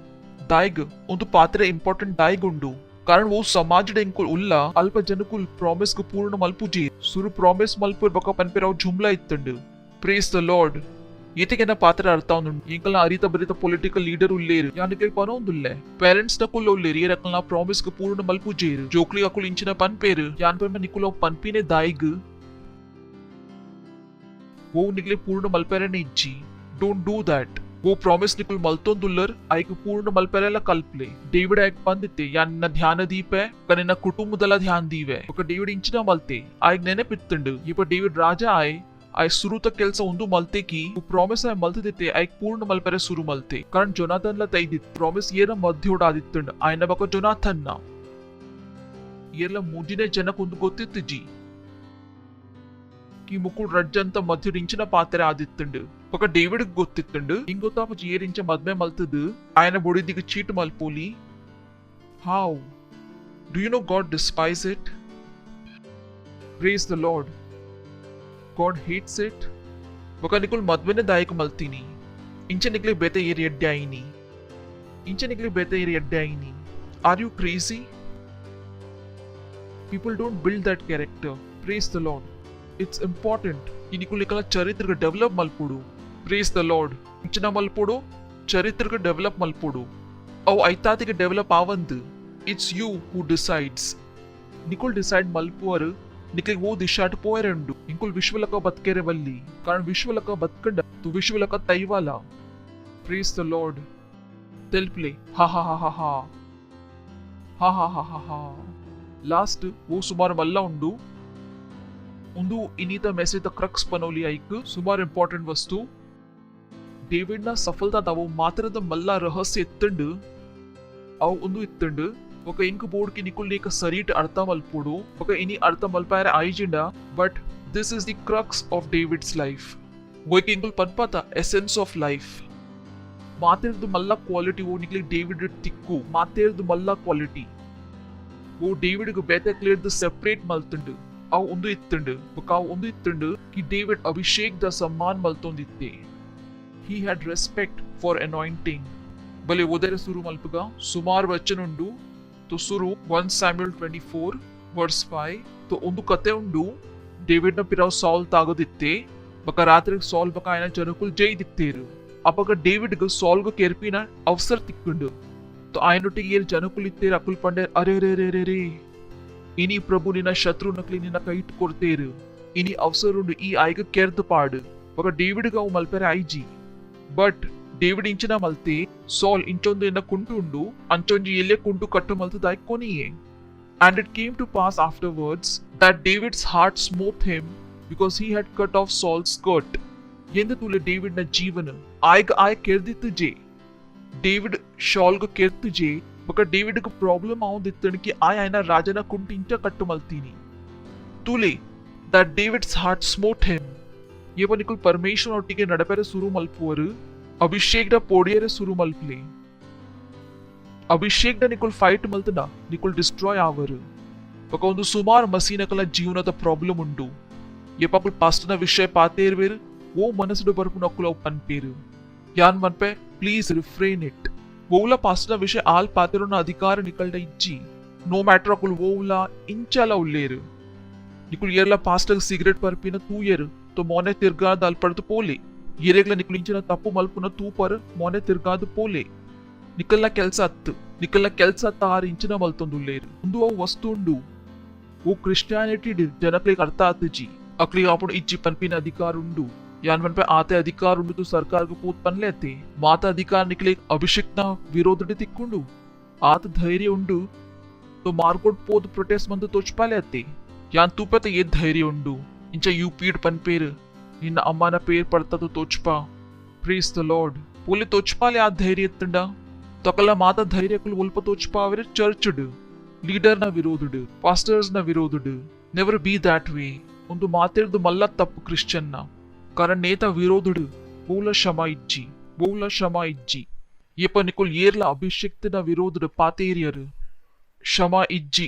दायग ಒಂದು ಪಾತ್ರೆ ಇಂಪಾರ್ಟೆಂಟ್ दायग ಉಂಡು कारण वो समाज डेंकुल उल्ला अल्प जनकुल प्रॉमिस को पूर्ण मल्पुजी सुरु प्रॉमिस मल्पुर बका पनपेराव झुमला इत्तंडु प्रेज द लॉर्ड ಈತೆಗೆನ ಪಾತ್ರ ಅರ್ಥ ಒಂದು ಇಂಕಲ್ನ ಅರಿತ ಬರಿತ ಪೊಲಿಟಿಕಲ್ ಲೀಡರ್ ಉಲ್ಲೇರು ಯಾನಿಕೆ ಪನೊಂದುಲ್ಲೆ ಪೇರೆಂಟ್ಸ್ ನ ಕುಲ್ಲ ಉಲ್ಲೇರು ಏರಕಲ್ನ ಪ್ರಾಮಿಸ್ ಗೆ ಪೂರ್ಣ ಮಲ್ಪುಜೇರು ಜೋಕ್ಲಿ ಅಕುಲ್ ಇಂಚಿನ ಪನ್ಪೇರು ಯಾನ್ ಪೆರ್ಮ ನಿಕುಲ ಪನ್ಪಿನೆ ದಾಯಿಗ್ वो निकले पूर्ण मलपेरने इच्छी डोंट डू दैट वो प्रॉमिस निकुल मल्तोंदुल्लर आयक पूर्ण मलपेरेला कल्पले डेविड आयक पंदिते यान ध्यान दीपे कने कुटुंबदला ध्यान दीवे ఒక డేవిడ్ ఇంచిన మల్తే ఆయక్ నేనే పిత్తుండు ఇప్ప డేవిడ్ రాజా ಆಯ್ ಸುರುತ ಕೆಲಸ ಒಂದು ಮಲ್ತೆ ಕಿ ಪ್ರಾಮಿಸ್ ಆಯ್ ಮಲ್ತಿದ್ದೆ ಆಯ್ ಪೂರ್ಣ ಮಲ್ಪೆರೆ ಸುರು ಮಲ್ತೆ ಕಾರಣ ಜೊನಾಥನ್ ಲ ತೈದಿತ್ ಪ್ರಾಮಿಸ್ ಏನ ಮಧ್ಯೋಡ ಆದಿತ್ತಂಡ್ ಆಯ್ನ ಬಕ ಜೊನಾಥನ್ ನ ಏರ್ಲ ಮುಂದಿನ ಜನಕ್ಕೆ ಒಂದು ಗೊತ್ತಿತ್ತು ಜಿ ಈ ಮುಕುಳ್ ರಡ್ಜ್ ಅಂತ ಮಧ್ಯರಿಂಚಿನ ಪಾತ್ರೆ ಆದಿತ್ತಂಡು ఒక డేవిడ్ ಗೊತ್ತಿತ್ತಂಡು ಇಂಗೊತ್ತಾಪ ಏರಿಂಚ ಮದ್ಮೆ ಮಲ್ತದು ಆಯನ ಬೊಡಿದಿಗೆ ಚೀಟ್ ಮಲ್ಪೋಲಿ how do you know God despise it praise the Lord God hates it ఒక నికుల్ మద్మెనే దాయక మల్తిని ఇంచ నిక్లే బేతే ఏరి ఎడ్డాయిని ఇంచ నిక్లే బేతే ఏరి ఎడ్డాయిని are you crazy people don't build that character praise the Lord it's important ಈ ನಿಕುಲಿಕಲ ಚರಿತ್ರೆಗೆ ಡೆವಲಪ್ ಮಲ್ಪುಡು ಪ್ರೇಸ್ ದ ಲಾರ್ಡ್ ಇಂಚಿನ ಮಲ್ಪುಡು ಚರಿತ್ರೆಗೆ ಡೆವಲಪ್ ಮಲ್ಪುಡು ಅವು ಐತಾತಿಗೆ ಡೆವಲಪ್ ಆವಂದು ಇಟ್ಸ್ ಯು ಹೂ ಡಿಸೈಡ್ಸ್ ನಿಕುಲ್ ಡಿಸೈಡ್ ಮಲ್ಪುವರು ನಿಕ್ಲಿಗೆ ಓ ದಿಶಾಟ್ ಪೋಯರಂಡು ಇಂಕುಲ್ ವಿಶ್ವಲಕ ಬತ್ಕೆರೆ ಬಲ್ಲಿ ಕಾರಣ ವಿಶ್ವಲಕ ಬತ್ಕಂಡ ತು ವಿಶ್ವಲಕ ತೈವಾಲ ಪ್ರೇಸ್ ದ ಲಾರ್ಡ್ ತೆಲ್ಪ್ಲೆ ಹಾ ಹಾ ಹಾ ಹಾ ಹಾ ಹಾ ಹಾ ಹಾ ಹಾ ಹಾ ಲಾಸ್ಟ್ ಓ ಸುಮಾರು ಮಲ್ಲ ಉಂಡು ಒಂದು ಇನ್ನಿತ ಮೆಸೇಜ್ ದ ಕ್ರಕ್ಸ್ ಪನೋಲಿ ಐಕ್ ಸುಮಾರು ಇಂಪಾರ್ಟೆಂಟ್ ವಸ್ತು ಡೇವಿಡ್ ನ ಸಫಲತಾ ತಾವು ಮಾತ್ರದ ಮಲ್ಲ ರಹಸ್ಯ ಎತ್ತಂಡು ಅವು ಒಂದು ಇತ್ತಂಡು ఒక ఇంకు బోర్డ్ కి నికుల్ నీక సరీట్ అర్థం మల్పుడు ఒక ఇని అర్థం మల్పార ఐజిండా but this is the crux of David's life ఒక ఇంకుల్ పన్పత ఎసెన్స్ ఆఫ్ లైఫ్ మాతేర్దు మల్ల క్వాలిటీ ఓ నిక్లి డేవిడ్ తిక్కు మాతేర్దు మల్ల క్వాలిటీ ఓ డేవిడ్ కు బేత క్లియర్ ద సెపరేట్ మల్తుండు ಅವು ಒಂದು ಇತ್ತಂಡು ಬೊಕ ಅವು ಒಂದು ಇತ್ತಂಡು ಕಿ ಡೇವಿಡ್ ಅಭಿಷೇಕ್ ದ ಸಮ್ಮಾನ್ ಮಲ್ತೊಂದಿತ್ತೆ he had respect for anointing ಬಲೆ ಓದರ ಸುರು ಮಲ್ಪಗ ಸುಮಾರು ವಚನ ಉಂಡು ತೊ ಸುರು 1 ಸ್ಯಾಮ್ಯುಯಲ್ 24 ವರ್ಸ್ 5 ತೊ ಒಂದು ಕತೆ ಉಂಡು ಡೇವಿಡ್ ನ ಪಿರಾವ್ ಸಾಲ್ ತಾಗದಿತ್ತೆ ಬಕ ರಾತ್ರಿ ಸಾಲ್ ಬಕ ಆಯನ ಜನಕುಲ್ ಜೈ ದಿತ್ತೇರು ಅಪಗ ಡೇವಿಡ್ ಗ ಸಾಲ್ ಗ ಕೆರ್ಪಿನ ಅವಸರ ತಿಕ್ಕುಂಡು ತೊ ಆಯನೊಟ್ಟಿಗೆ ಏರ್ ಜನಕುಲ್ ಇತ್ತೇರು ಅಕುಲ್ ಪಂಡೆ ಅರೆ ರೇ ರೇ ರೇ ರೇ ಇನಿ ಪ್ರಭು ನಿನ್ನ ಶತ್ರು ನಕ್ಲಿ ನಿನ್ನ ಕೈ ಇಟ್ಕೊಡ್ತೇರು ಇನಿ ಅವಸರುಂಡು ಈ ಆಯ್ಗ ಕೆರ್ದು ಪಾಡು ఒక ಡೇವಿಡ್ ಗ ಅವು ಮಲ್ಪೆರೆ ಐಜಿ ಬಟ್ ಡೇವಿಡ್ ಇಂಚಿನ ಮಲ್ತೆ ಸಾಲ್ ಇಂಚೊಂದು ಎನ್ನ ಕುಂಟು ಉಂಡು ಅಂಚೊಂಜಿ ಎಲ್ಲೆ ಕುಂಟು ಕಟ್ಟು ಮಲ್ತದ ಕೊನಿಯೇ and it came to pass afterwards that David's heart smote him because he had cut off Saul's skirt ಎಂದು ತುಲೆ ಡೇವಿಡ್ ನ ಜೀವನ ಆಯ್ಗ ಆಯ್ ಕೆರ್ದಿತ್ತು ಜೆ ಡೇವಿಡ್ ಶಾಲ್ ಗ ಕೆರ್ತು ಜೆ ಬಕ ಡೇವಿಡ್ ಗ ಪ್ರಾಬ್ಲಮ್ ಆವಂದಿತ್ತಣಕಿ ಆಯನ ರಾಜನ ಕುಂಟಿಂಚ ಕಟ್ಟು ಮಲ್ತೀನಿ ತುಲೆ that David's heart smote him ಏಪ ನಿಕುಲ್ ಪರಮೇಶ್ವರ ಒಟ್ಟಿಗೆ ನಡಪೆರೆ ಸುರು ಮಲ್ಪುವರು ಅಭಿಷೇಕ್ ದ ಪೋಡಿಯರೆ ಸುರು ಮಲ್ಪಲೆ ಅಭಿಷೇಕ್ ದ ನಿಕುಲ್ ಫೈಟ್ ಮಲ್ತನ ನಿಕುಲ್ ಡಿಸ್ಟ್ರಾಯ್ ಆವರು ಬಕ ಒಂದು ಸುಮಾರು ಮಸೀನಕಲ ಜೀವನದ ಪ್ರಾಬ್ಲಮ್ ಉಂಡು ಏಪಕುಲ್ ಪಾಸ್ಟನ ವಿಷಯ ಪಾತೆ ಇರುವೇರು ಓ ಮನಸ್ಸು ಬರ್ಪು ನಕುಲ ಪನ್ಪೇರು ಯಾನ್ ಮನ್ಪೆ ಪ್ಲೀಸ್ ರಿಫ್ರೇನ್ ಇಟ್ ವೋಲ ಪಾಸ್ಟನ ವಿಷಯ ಆಲ್ ಪಾತೆರೋನ ಅಧಿಕಾರ ನಿಕಲ್ಡ ಇಜ್ಜಿ no matter Akul Ola ಇಂಚಲ ಉಲ್ಲೇರು ನಿಕುಲ್ ಏರ್ಲ pastor cigarette ಪರ್ಪಿನ ತೂಯರು तो मोने तिर्गाद अल्पड़त पोले येरेग्ला निकलिंचिन तप्पु मल्पुन तूपर मोने तिर्गाद पोले निकल्ला केल्स अत्त 6 इंचिन मल्तोंदुल्लेरु उंदु अವು वस्तु उंडु वो क्रिस्टियानिटी जनक्लिग अर्थ आतजी अक्लिग आपण इज्जि पन्पिन अधिकार उंडु यान वनपे आते अधिकार उंडु तो सरकार को पूत पनलेते माता अधिकार निकलिग अभिषेकना विरोधडे तिक्कुंडु आत धैर्य उंडु तो मार्कोट पोत प्रोटेस्ट मंद तोचपालेते यान तूपे तो ये धैर्य उंडु इंच यू पीड पनपेर निन्न अम्मन पेर पड़ता तोचपा प्रेस द लॉर्ड पोले तोचपाले आ धैर्य एत्तंड तकला माता धैर्य कुल उल्प तोचपा अवरे चर्चड लीडर न विरोधड पास्टर्स न विरोधड नेवर बी दैट वे ಒಂದು ಮಾತೆರ್ದು ಮಲ್ಲ ತಪ್ಪು ಕ್ರಿಶ್ಚಿಯನ್ನ ಕಾರಣ ನೇತ ವಿರೋಧಡು ಬಹುಲ ಶ್ರಮ ಇಜ್ಜಿ ಏಪ ನಿಕುಲ್ ಏರ್ಲ ಅಭಿಷೇಕ್ತನ ವಿರೋಧಡು ಪಾತೇರಿಯರು ಶ್ರಮ ಇಜ್ಜಿ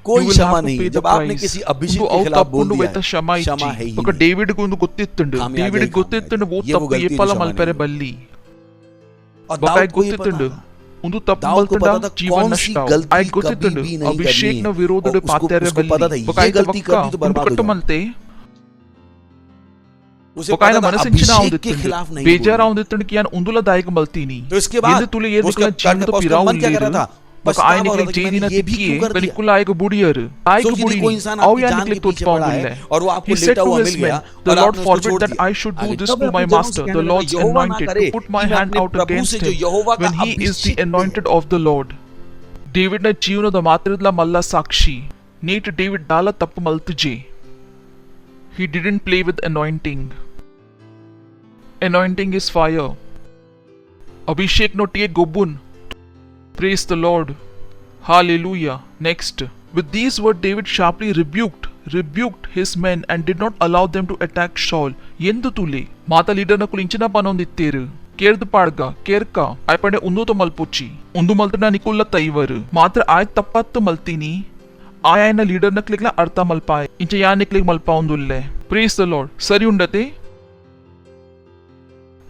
कोई क्षमा नहीं जब आपने किसी अभिषेक के खिलाफ बोल दिया क्षमा है ही नहीं डेविड को ಗೊತ್ತಿತ್ತಂಡು ಡೇವಿಡ್ ಗೊತ್ತಿತ್ತಂಡು ಓ ತಪ್ಪು ಏಪಲ ಮಲ್ಪೆರೆ ಬಲ್ಲಿ ಬಕಾಯ್ ಗೊತ್ತಿತ್ತಂಡು ಒಂದು ತಪ್ಪು ಮಲ್ತಂಡ ಜೀವನ ನಷ್ಟ ಆಯ್ ಗೊತ್ತಿತ್ತಂಡು ಅಭಿಷೇಕ್ನ ವಿರೋಧದ ಪಾತೆರೆ ಬಲ್ಲಿ ಬಕಾಯ್ ಗಲ್ತಿ ಕಟ್ಟು ಮಲ್ತೆ उसे ఒక ఆయన पता था మనసించిన अभिषेक के खिलाफ नहीं ಬೇಜಾರ बोलना। ಆਉਂದಿತ್ತಂಡು ಕಿಯಾನ್ ಉಂದುಲ ದಾಯಕ ಮಲ್ತೀನಿ तो इसके बाद ಎಂದು ತುಳಿ ಏರ್ उसका ನಿಕಲ ಜೀವನದ उसका ಪಿರಾವು मन क्या कर रहा था? ఒక पछतावा ఆయన हो रहा निकले था कि जेदी मैंने ना ये भी तिक्की क्यों कर दिया? निकल आएगा बुढ़ियर आएगा सोचिए बुढ़ी कोई इंसान आओ आपकी या जान निकले के तो पीछे पाऊं पड़ा है मिले और वो आपको he said लेटा to हुआ his मिल गया men the और lord आपने उसको forbid छोड़ that दिया। I should do आगे this तब to मैं my अपने जनों master से the कहने lord's लगा, यहोवा ना anointed करे to put my कि मैं hand अपने out प्रभु against से जो him यहोवा का when he is the अभिषेक है। anointed of the lord ಡೇವಿಡ್ನ ಜೀವನದ ಮಾತ್ರದಲ್ಲ ಮಲ್ಲ ಸಾಕ್ಷಿ ನೀಟ್ ಡೇವಿಡ್ ದಾಲ ತಪ್ಪು ಮಲ್ತಜೆ he didn't play with anointing is fire Abhishek ನೊಟ್ಟಿಗೆ ಗೊಬ್ಬುನ್ praise the lord hallelujah next with these words David sharply rebuked his men and did not allow them to attack Saul ಎಂದು ತುಲೆ ಮಾತ ಲೀಡರ್ನ ಕುಲಿಂಚಿನ ಪನೊಂದಿತ್ತೇರು ಕೇರ್ದು ಪಾಡ್ಗ ಕೇರ್ಕ ಆಯ್ಪಡೆ ಉಂದು ಮಲ್ಪುಚ್ಚಿ ಉಂದು ಮಲ್ತನ ನಿಕುಲ್ಲ ತೈವರು ಮಾತ್ರ ಆಯ್ ತಪ್ಪತ್ತು ಮಲ್ತೀನಿ ಆಯನ ಲೀಡರ್ನ ಕ್ಲಿಕ್ಲ ಅರ್ಥ ಮಲ್ಪಾಯ್ ಇಂಚ ಯಾ ನಿಕ್ಲಿಕ್ ಮಲ್ಪಾ ಒಂದುಲ್ಲೆ praise the lord ಸರಿ ಉಂಡತೆ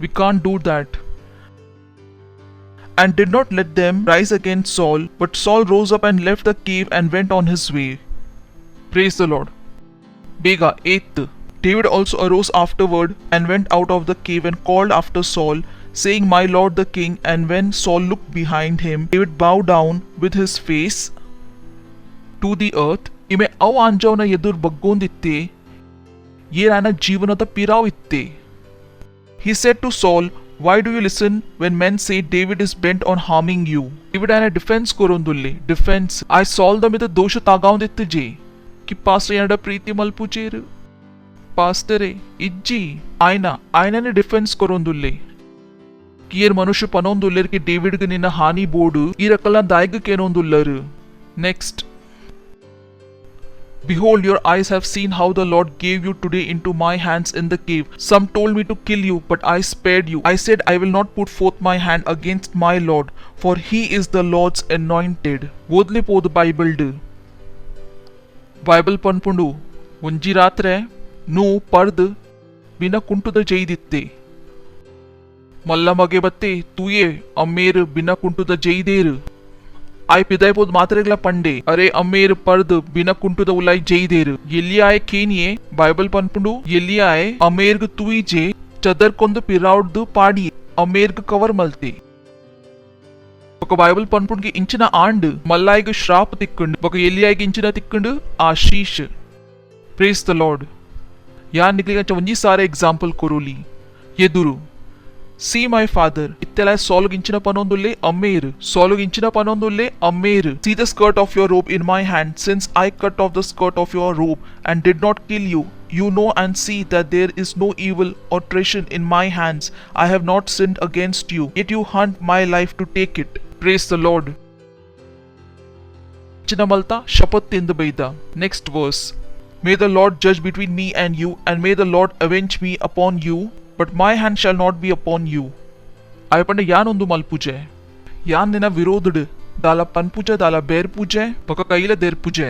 we can't do that and did not let them rise against Saul, but Saul rose up and left the cave and went on his way. Praise the Lord. Bega 8th. David also arose afterward and went out of the cave and called after Saul, saying, My lord the king. And when Saul looked behind him, David bowed down with his face to the earth. Ime aw anjavna edur baggonditte, ye rana jeevanada pirav itte. He said to Saul, Why do you listen when men say David is bent on harming you? David ana defense korondulli. Defense. I Saul the mida dosha tagaunditte je. Ki pastor yanada preeti malpucheru. Pastore ijji. Aina ne defense korondulli. Ki yer manushu panondullir ki David ge nina hani bodu. Ee rakala daig kenondullar. Next. Behold, your eyes have seen how the Lord gave you today into my hands in the cave. Some told me to kill you, but I spared you. I said, I will not put forth my hand against my Lord, for he is the Lord's anointed. ಓದ್ಲಿ ಪೋದು Bible ಪನ್ಪುಂಡು ಒಂಜಿ ರಾತ್ರೆ ನೂ ಪರ್ದ್ ಬಿನ ಕುಂಟುದ ಜೈದಿತ್ತೆ ಮಲ್ಲ ಮಗೆ ಬತ್ತೆ ತೂಯೆ ಅಮ್ಮೇರು ಬಿನ ಕುಂಟುದ ಜೈದೇರು आय पिदायपोद मात्रेगला पंडे अरे अम्मेर पर्द बिना कुंटुद उलाई जईदेर एल्ली आय केनिये बाइबल पनपुंडु एल्ली आय अमेर्ग तुई जे चदर कोंद पिराउड पाडी अमेर्ग कवर मल्ते ఒక బైబిల్ పన్పుండికి ఇంచిన ఆండ్ మల్లాయిగ శ్రాప్ తిక్కుండు ఒక ఎలియాయికి ఇంచిన తిక్కుండు ఆశీష్ ప్రేస్ ద లార్డ్ యా నికలిగా చవంజి సారే ఎగ్జాంపుల్ కొరులి ఎదురు See my father. Ittela solginchina panondulle ammeru. Solginchina panondulle ammeru. See the skirt of your robe in my hand, since I cut off the skirt of your robe and did not kill you. You know and see that there is no evil or treason in my hands. I have not sinned against you, yet you hunt my life to take it. Praise the Lord. Chinamalta shapat tindu beida. Next verse. May the Lord judge between me and you, and may the Lord avenge me upon you. But my hand shall not be upon you. Ayapande yan ondu malpuje. Yan nina virodud. Dala panpuje, dala berpuje, baka kaila derpuje.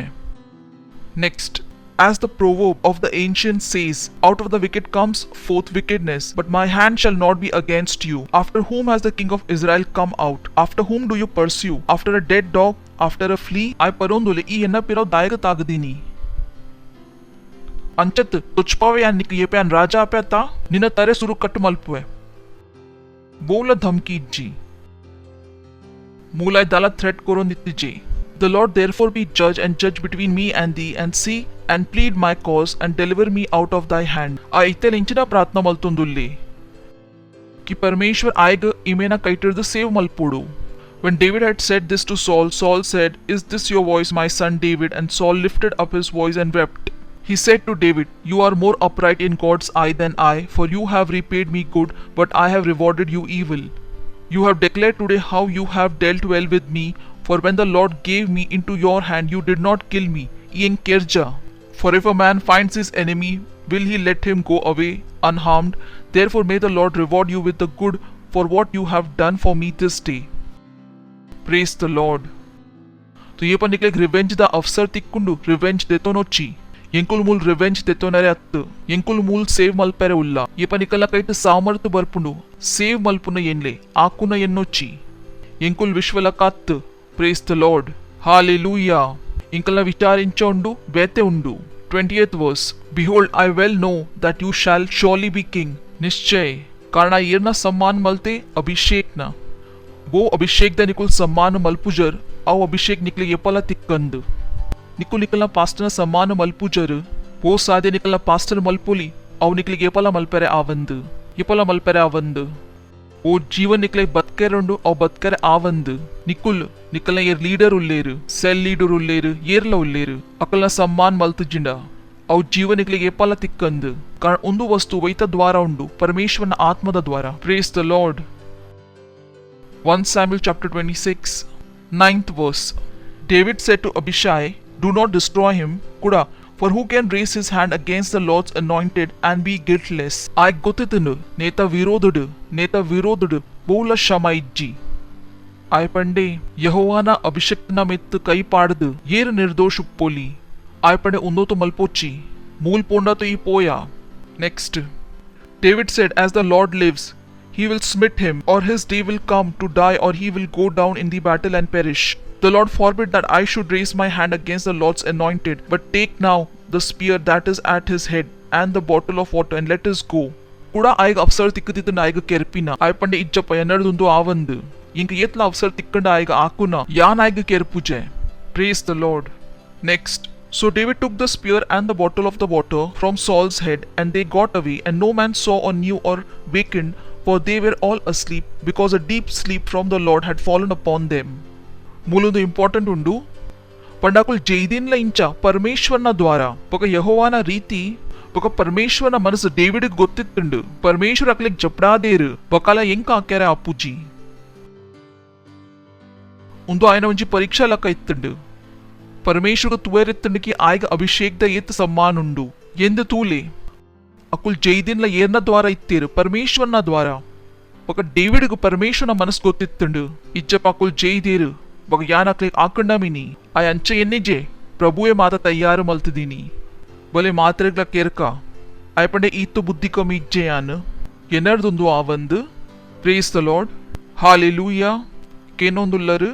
Next. As the proverb of the ancient says, out of the wicked comes forth wickedness, but my hand shall not be against you. After whom has the king of Israel come out? After whom do you pursue? After a dead dog? After a flea? I parondule ee enna pirav daiga tagdini. अंचत तुझपावे या निकलियेप्यान राजा आप्याता निना तरे सुरु कट्टु मल्पुवे बोला धमकी जी मूलाय दाला threat कोरोनित्तिजे The Lord therefore be judge and judge between me and thee and see and plead my cause and deliver me out of thy hand. आ इत्ते लिंचिना प्रार्थना मल्तुंदुल्ले कि परमेश्वर आएगा इमेना काइटर द सेव मल्पुडु. When David had said this to Saul, Saul said, Is this your voice, my son David? And Saul lifted up his voice and wept. He said to David, You are more upright in God's eye than I, for you have repaid me good, but I have rewarded you evil. You have declared today how you have dealt well with me, for when the Lord gave me into your hand, you did not kill me. Ian Kerja. For if a man finds his enemy, will he let him go away unharmed? Therefore may the Lord reward you with the good for what you have done for me this day. Praise the Lord. तो ये पण निकले revenge the अवसर तिक्कुंडु revenge देतो नोची ಎಂಕುಲ್ ಮೂಲ್ revenge ತೆತ್ತೋನರೆ ಅತ್ತು ಎಂಕುಲ್ ಮೂಲ್ save ಮಲ್ಪೆರೆ ಉಲ್ಲ ಏಪ ನಿಕಲ ಕೈಟ್ ಸಾಮರ್ಥ್ಯ ಬರ್ಪುಂಡು ಸೇವ್ ಮಲ್ಪುನ ಎನ್ಲೆ ಆಕುನ ಎನ್ನೊಚ್ಚಿ ಎಂಕುಲ್ ವಿಶ್ವಲ ಕತ್ತು ಪ್ರೇಸ್ ದ ಲಾರ್ಡ್ ಹಾಲೆಲೂಯಾ ಇಂಕಲ ವಿಚಾರಿಂಚೊಂಡು ಬೇತೆ ಉಂಡು 20th verse. Behold, I well know that you shall surely be king. निश्चय कारण येरना सम्मान मलते अभिषेक ना वो अभिषेक दा निकुल सम्मान मलपुजर आओ अभिषेक निकले ये पला तिक्कंद निकुल निकलना पास्टर सम्मान मलपुजर वो सादे निकलना पास्टर मलपुली आओ निकले ये पला मलपेरे आवंद वो जीवन निकले बतकेरंडु और बतकेरे आवंद निकुल निकलना ये लीडर उल्लेर सेल लीडर उल्लेर येरला उल्लेर अकलना सम्मान मलत जिंडा और जीवन निकले ये पला तिक्कंद कारण उंदु वस्तु वैत द्वारा उंडु परमेश्वरन आत्मद द्वारा. Praise the Lord. 1 Samuel chapter 26 9th verse. David said to Abishai, do not destroy him, kuda, for who can raise his hand against the Lord's anointed and be guiltless? I gotitunu neta virodudu bola shamaiji. I pande Yehovana abhishiktna mit kai paddu yer निर्दोष uppoli. I pande undo to malpochi mool ponda to I poya. Next. David said, as the Lord lives, he will smite him, or his day will come to die, or he will go down in the battle and perish. The Lord forbid that I should raise my hand against the Lord's anointed, but take now the spear that is at his head and the bottle of water and let us go. Kuda aig afsar tikkadittu aig kerpina. I pande ijja payanadundu avandu. Inga yetla afsar tikkanda aig akuna. Yan aig kerpuje. Praise the Lord. Next. So David took the spear and the bottle of the water from Saul's head, and they got away, and no man saw or knew or wakened, for they were all asleep, because a deep sleep from the Lord had fallen upon them. Mulundu important undu పండాకులు జైదీన్ల ఇంచ పరమేశ్వరన ద్వారా ఒక యెహోవాన రీతి ఒక పరమేశ్వరన మనసు డేవిడ్కి ಗೊತ್ತಿತ್ತುಂಡು ಪರಮೇಶ್ವರ ಅಕ್ಲೆಗ್ ಜಪಡಾದೇರು ಬಕಾಲ ಎಂಕ ಹಾಕ್ಯಾರೆ ಅಪ್ಪುಜಿ ಉಂದು ಆಯ್ನ ಒಂಜಿ ಪರೀಕ್ಷಾ ಲಕ್ಕ ಇತ್ತುಂಡು ಪರಮೇಶ್ವರ ತುವೇರೆತ್ತುಂಡುಕಿ ಆಯ್ಗ ಅಭಿಷೇಕ್ದ ಏತ್ ಸಮ್ಮಾನ್ ಉಂಡು ಎಂದು ತೂಲೆ ಅಕುಲ್ ಜೈದೀನ್ಲ ಏರ್ನ ದ್ವಾರ ಇತ್ತೇರು ಪರಮೇಶ್ವರನ ದ್ವಾರ ఒక డేవిడ్కు పరమేశ్వరన మనసు ಗೊತ್ತಿತ್ತುంಡು ಇಜ್ಜಪ ಅಕುಲ್ ಜೈದೇರು ఒక యానక్లేక్ ఆకండమిని ఆ అంచ ఎన్నిజే ప్రభువే మాత తయ్యారు మల్తుదీని బొలే మాత్రగ్ల కేర్క అయిపండే ఈత్తు బుద్ధి కమి ఇజ్జేయాన్ ఎన్నర్దుందు ఆవందు ప్రేస్ ద లార్డ్ ಹಾಲೆಲೂಯಾ ಕೇನೊಂದುಲ್ಲರು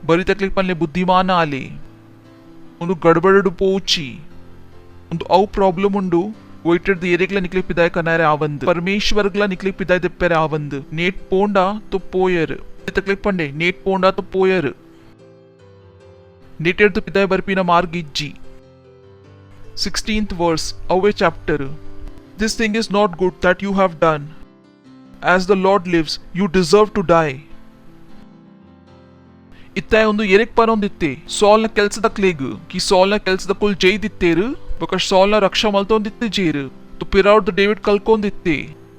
ಬರಿತಕ್ಲಿಕ್ ಪನ್ಲೆ ಬುದ್ಧಿಮಾನ ಆಲೆ ಒಂದು ಗಡಬಡಡು ಪೋಚಿ ಒಂದು ಅವು ಪ್ರಾಬ್ಲಮ್ ಉಂಡು ವೈಟೆಡ್ ಏರಿಗ್ಲ ನಿಕ್ಲಿಕ್ ಪಿದಾಯ ಕನಾರೆ ಆವಂದು ಪರಮೇಶ್ವರ್ಗ್ಲ ನಿಕ್ಲಿಕ್ ಪಿದಾಯ ದೆಪ್ಪೆರೆ ಆವಂದು ನೇಟ್ ಪೋಂಡಾ ತು ಪೋಯರ್ ತಕ್ಲಿಕ್ ಪಂಡೆ ನೇಟ್ ಪೋಂಡಾ ತು ಪೋಯರ್ ನೇಟೆಡ್ ತು ಪಿದಾಯ ಬರ್ಪಿನ ಮಾರ್ಗ ಇಜ್ಜಿ 16th verse away chapter. This thing is not good that you have done. As the Lord lives, you deserve to die. ಇತ್ತಾಯ ಒಂದು ಎರೆಕ್ ಪನೊಂದಿತ್ತೆ ಸಾಲ್ನ ಕೆಲ್ಸದ ಕ್ಲೇಗ್ ಕಿ ಸಾಲ್ನ ಕೆಲ್ಸದ ಕುಲ್ ಜೈದಿತ್ತೇರು ಬೊಕ ಸಾಲ್ನ ರಕ್ಷಾ ಮಲ್ತೊಂದಿತ್ತೆ ಜೇರು ತು ಪಿರೌಡ್ ಡೇವಿಡ್ ಕಲ್ಕೊಂದಿತ್ತೆ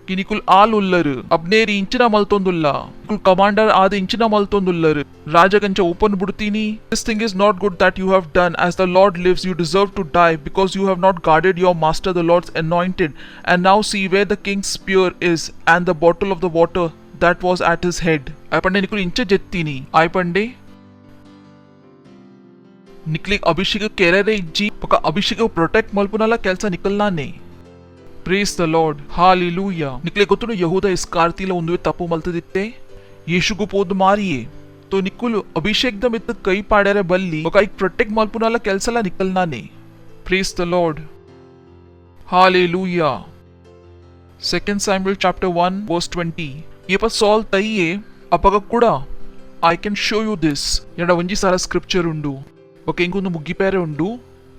ಕಿ ನಿಕುಲ್ ಆಲ್ ಉಲ್ಲರು ಅಬ್ನೇರಿ ಇಂಚಿನ ಮಲ್ತೊಂದುಲ್ಲ ನಿಕುಲ್ ಕಮಾಂಡರ್ ಆದ ಇಂಚಿನ ಮಲ್ತೊಂದುಲ್ಲರು ರಾಜಗಂಚ ಓಪನ್ ಬಿಡ್ತೀನಿ. This thing is not good that you have done. As the Lord lives, you deserve to die because you have not guarded your master the Lord's anointed. And now see where the king's spear is and the bottle of the water that was at his head. aypande nikul incha jettini aypande ನಿಕ್ಲಿಗ್ ಅಭಿಷೇಕ ಕೆರೆರೆ ಇಜ್ಜಿ ಪಕ ಅಭಿಷೇಕ protect ಮಲ್ಪುನಲ್ಲ ಕೆಲಸ ನಿಕಲ್ನಾನೆ. Praise the lord hallelujah. ನಿಕ್ಲೆ ಗೊತ್ತುನು ಯಹೂದ ಇಸ್ಕಾರ್ತಿಲ ಒಂದುವೆ ತಪ್ಪು ಮಲ್ತದಿತ್ತೆ ಯೇಸುಗು ಪೋದ್ ಮಾರಿಯೇ तो निकुल अभिषेक द मित कई पाड्यारे बल्ली ఒక एक ಪ್ರೊಟೆಕ್ಟ್ ಮಲ್ಪುನಲ್ಲ ಕೆಲಸಲ ನಿಕಲ್ನಾನೆ. Praise the lord hallelujah. 2 Samuel chapter 1 verse 20. येप सॉल तइये अपग ಕೂಡ I can show you this. ಎಂಡ ಒಂಜಿ ಸಾರ ಸ್ಕ್ರಿಪ್ಚರ್ ಉಂಡು ఒక ఇంకొంದು ముగ్గిపేరే ఉండు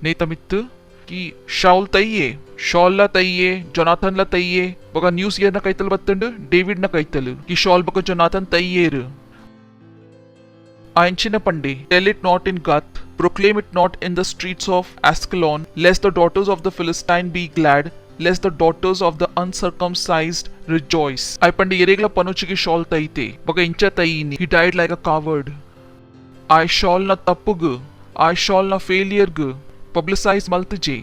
నేతమిత్ కి షౌల్ తయ్యే షాల్లా తయ్యే జొనాథన్ల తయ్యే ఒక న్యూస్ ఏర్న కైతలు బత్తండు డేవిడ్ న కైతలు కి షాల్ బక జొనాథన్ తయ్యేరు ఆయించిన పండే tell it not in Gath proclaim it not in the streets of Ascalon lest the daughters of the Philistine be glad lest the daughters of the uncircumcised rejoice. aypande eregla panuchigi shaul taite baka incha tayini he died like a coward. I shall na tappugu I shall na failure gu publicize maltije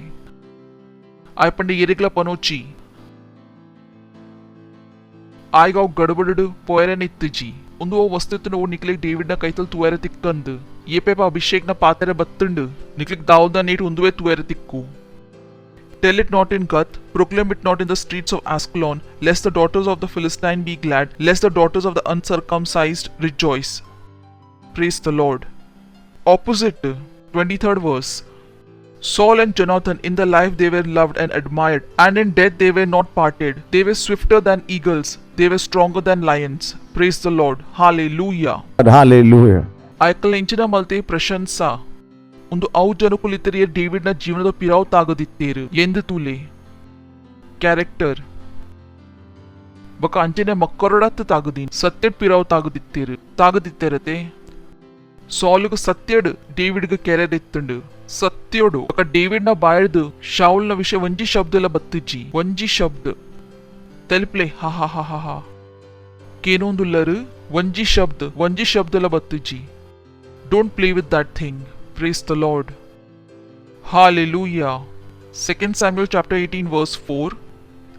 aypande eregla panochi I gaw gadabadu poere nittiji ಒಂದು ವಸ್ತುತನ ಓ ನಿಕ್ಲಿಕ್ David ನ ಕೈತಲ್ ತುವೇರೆ ತಿಕ್ಕಂದು ಏಪೇಪ ಅಭಿಷೇಕ್ ನ ಪಾತ್ರೆ ಬತ್ತಂಡು ನಿಕ್ಲಿಕ್ ದಾವೂದ್ ನ neat ಒಂದುವೆ ತುವೇರೆ ತಿಕ್ಕು. Tell it not in Gath, proclaim it not in the streets of Ascalon, lest the daughters of the Philistine be glad, lest the daughters of the uncircumcised rejoice. Praise the Lord. Opposite 23rd verse. Saul and Jonathan, in the life they were loved and admired, and in death they were not parted. They were swifter than eagles, they were stronger than lions. Praise the Lord. Hallelujah. Hallelujah. ಆಯ್ಕಲ್ ಇಂಚಿನ ಮಲ್ತೆ ಪ್ರಶಂಸಾ ಒಂದು ಔ ಜನಕುಲಿತರಿಯ ಡೇವಿಡ್ನ ಜೀವನದ ಪಿರಾವ್ ತಾಗದಿತ್ತೇರು ಎಂದು ತೂಲೆ character ಬಕ ಅಂಚನೆ ಮಕ್ಕರಡತ್ತು ತಾಗದೀನ್ ಸತ್ಯಡ್ ಪಿರಾವ್ ತಾಗದಿತ್ತೇರತೆ ಸೌಲುಗ ಸತ್ಯಡ್ ಡೇವಿಡ್ಗ ಕೆರೆದೆತ್ತುಂಡು ಸತ್ಯೋಡು ಬಕ ಡೇವಿಡ್ನ ಬಾಯಡ್ದು ಶಾವುಲ್ನ ವಿಷಯ ಒಂಜಿ ಶಬ್ದಲ ಬತ್ತಿಜ್ಜಿ ಒಂಜಿ ಶಬ್ದ ತೆಲ್ಪ್ಲೆ ಹಾ ಹಾ ಹಾ ಹಾ ಹಾ ಕೇನೊಂದುಲ್ಲರು ಒಂಜಿ ಶಬ್ದಲ ಬತ್ತಿಜ್ಜಿ. Don't play with that thing. Praise the Lord. Hallelujah. 2 Samuel chapter 18 verse 4.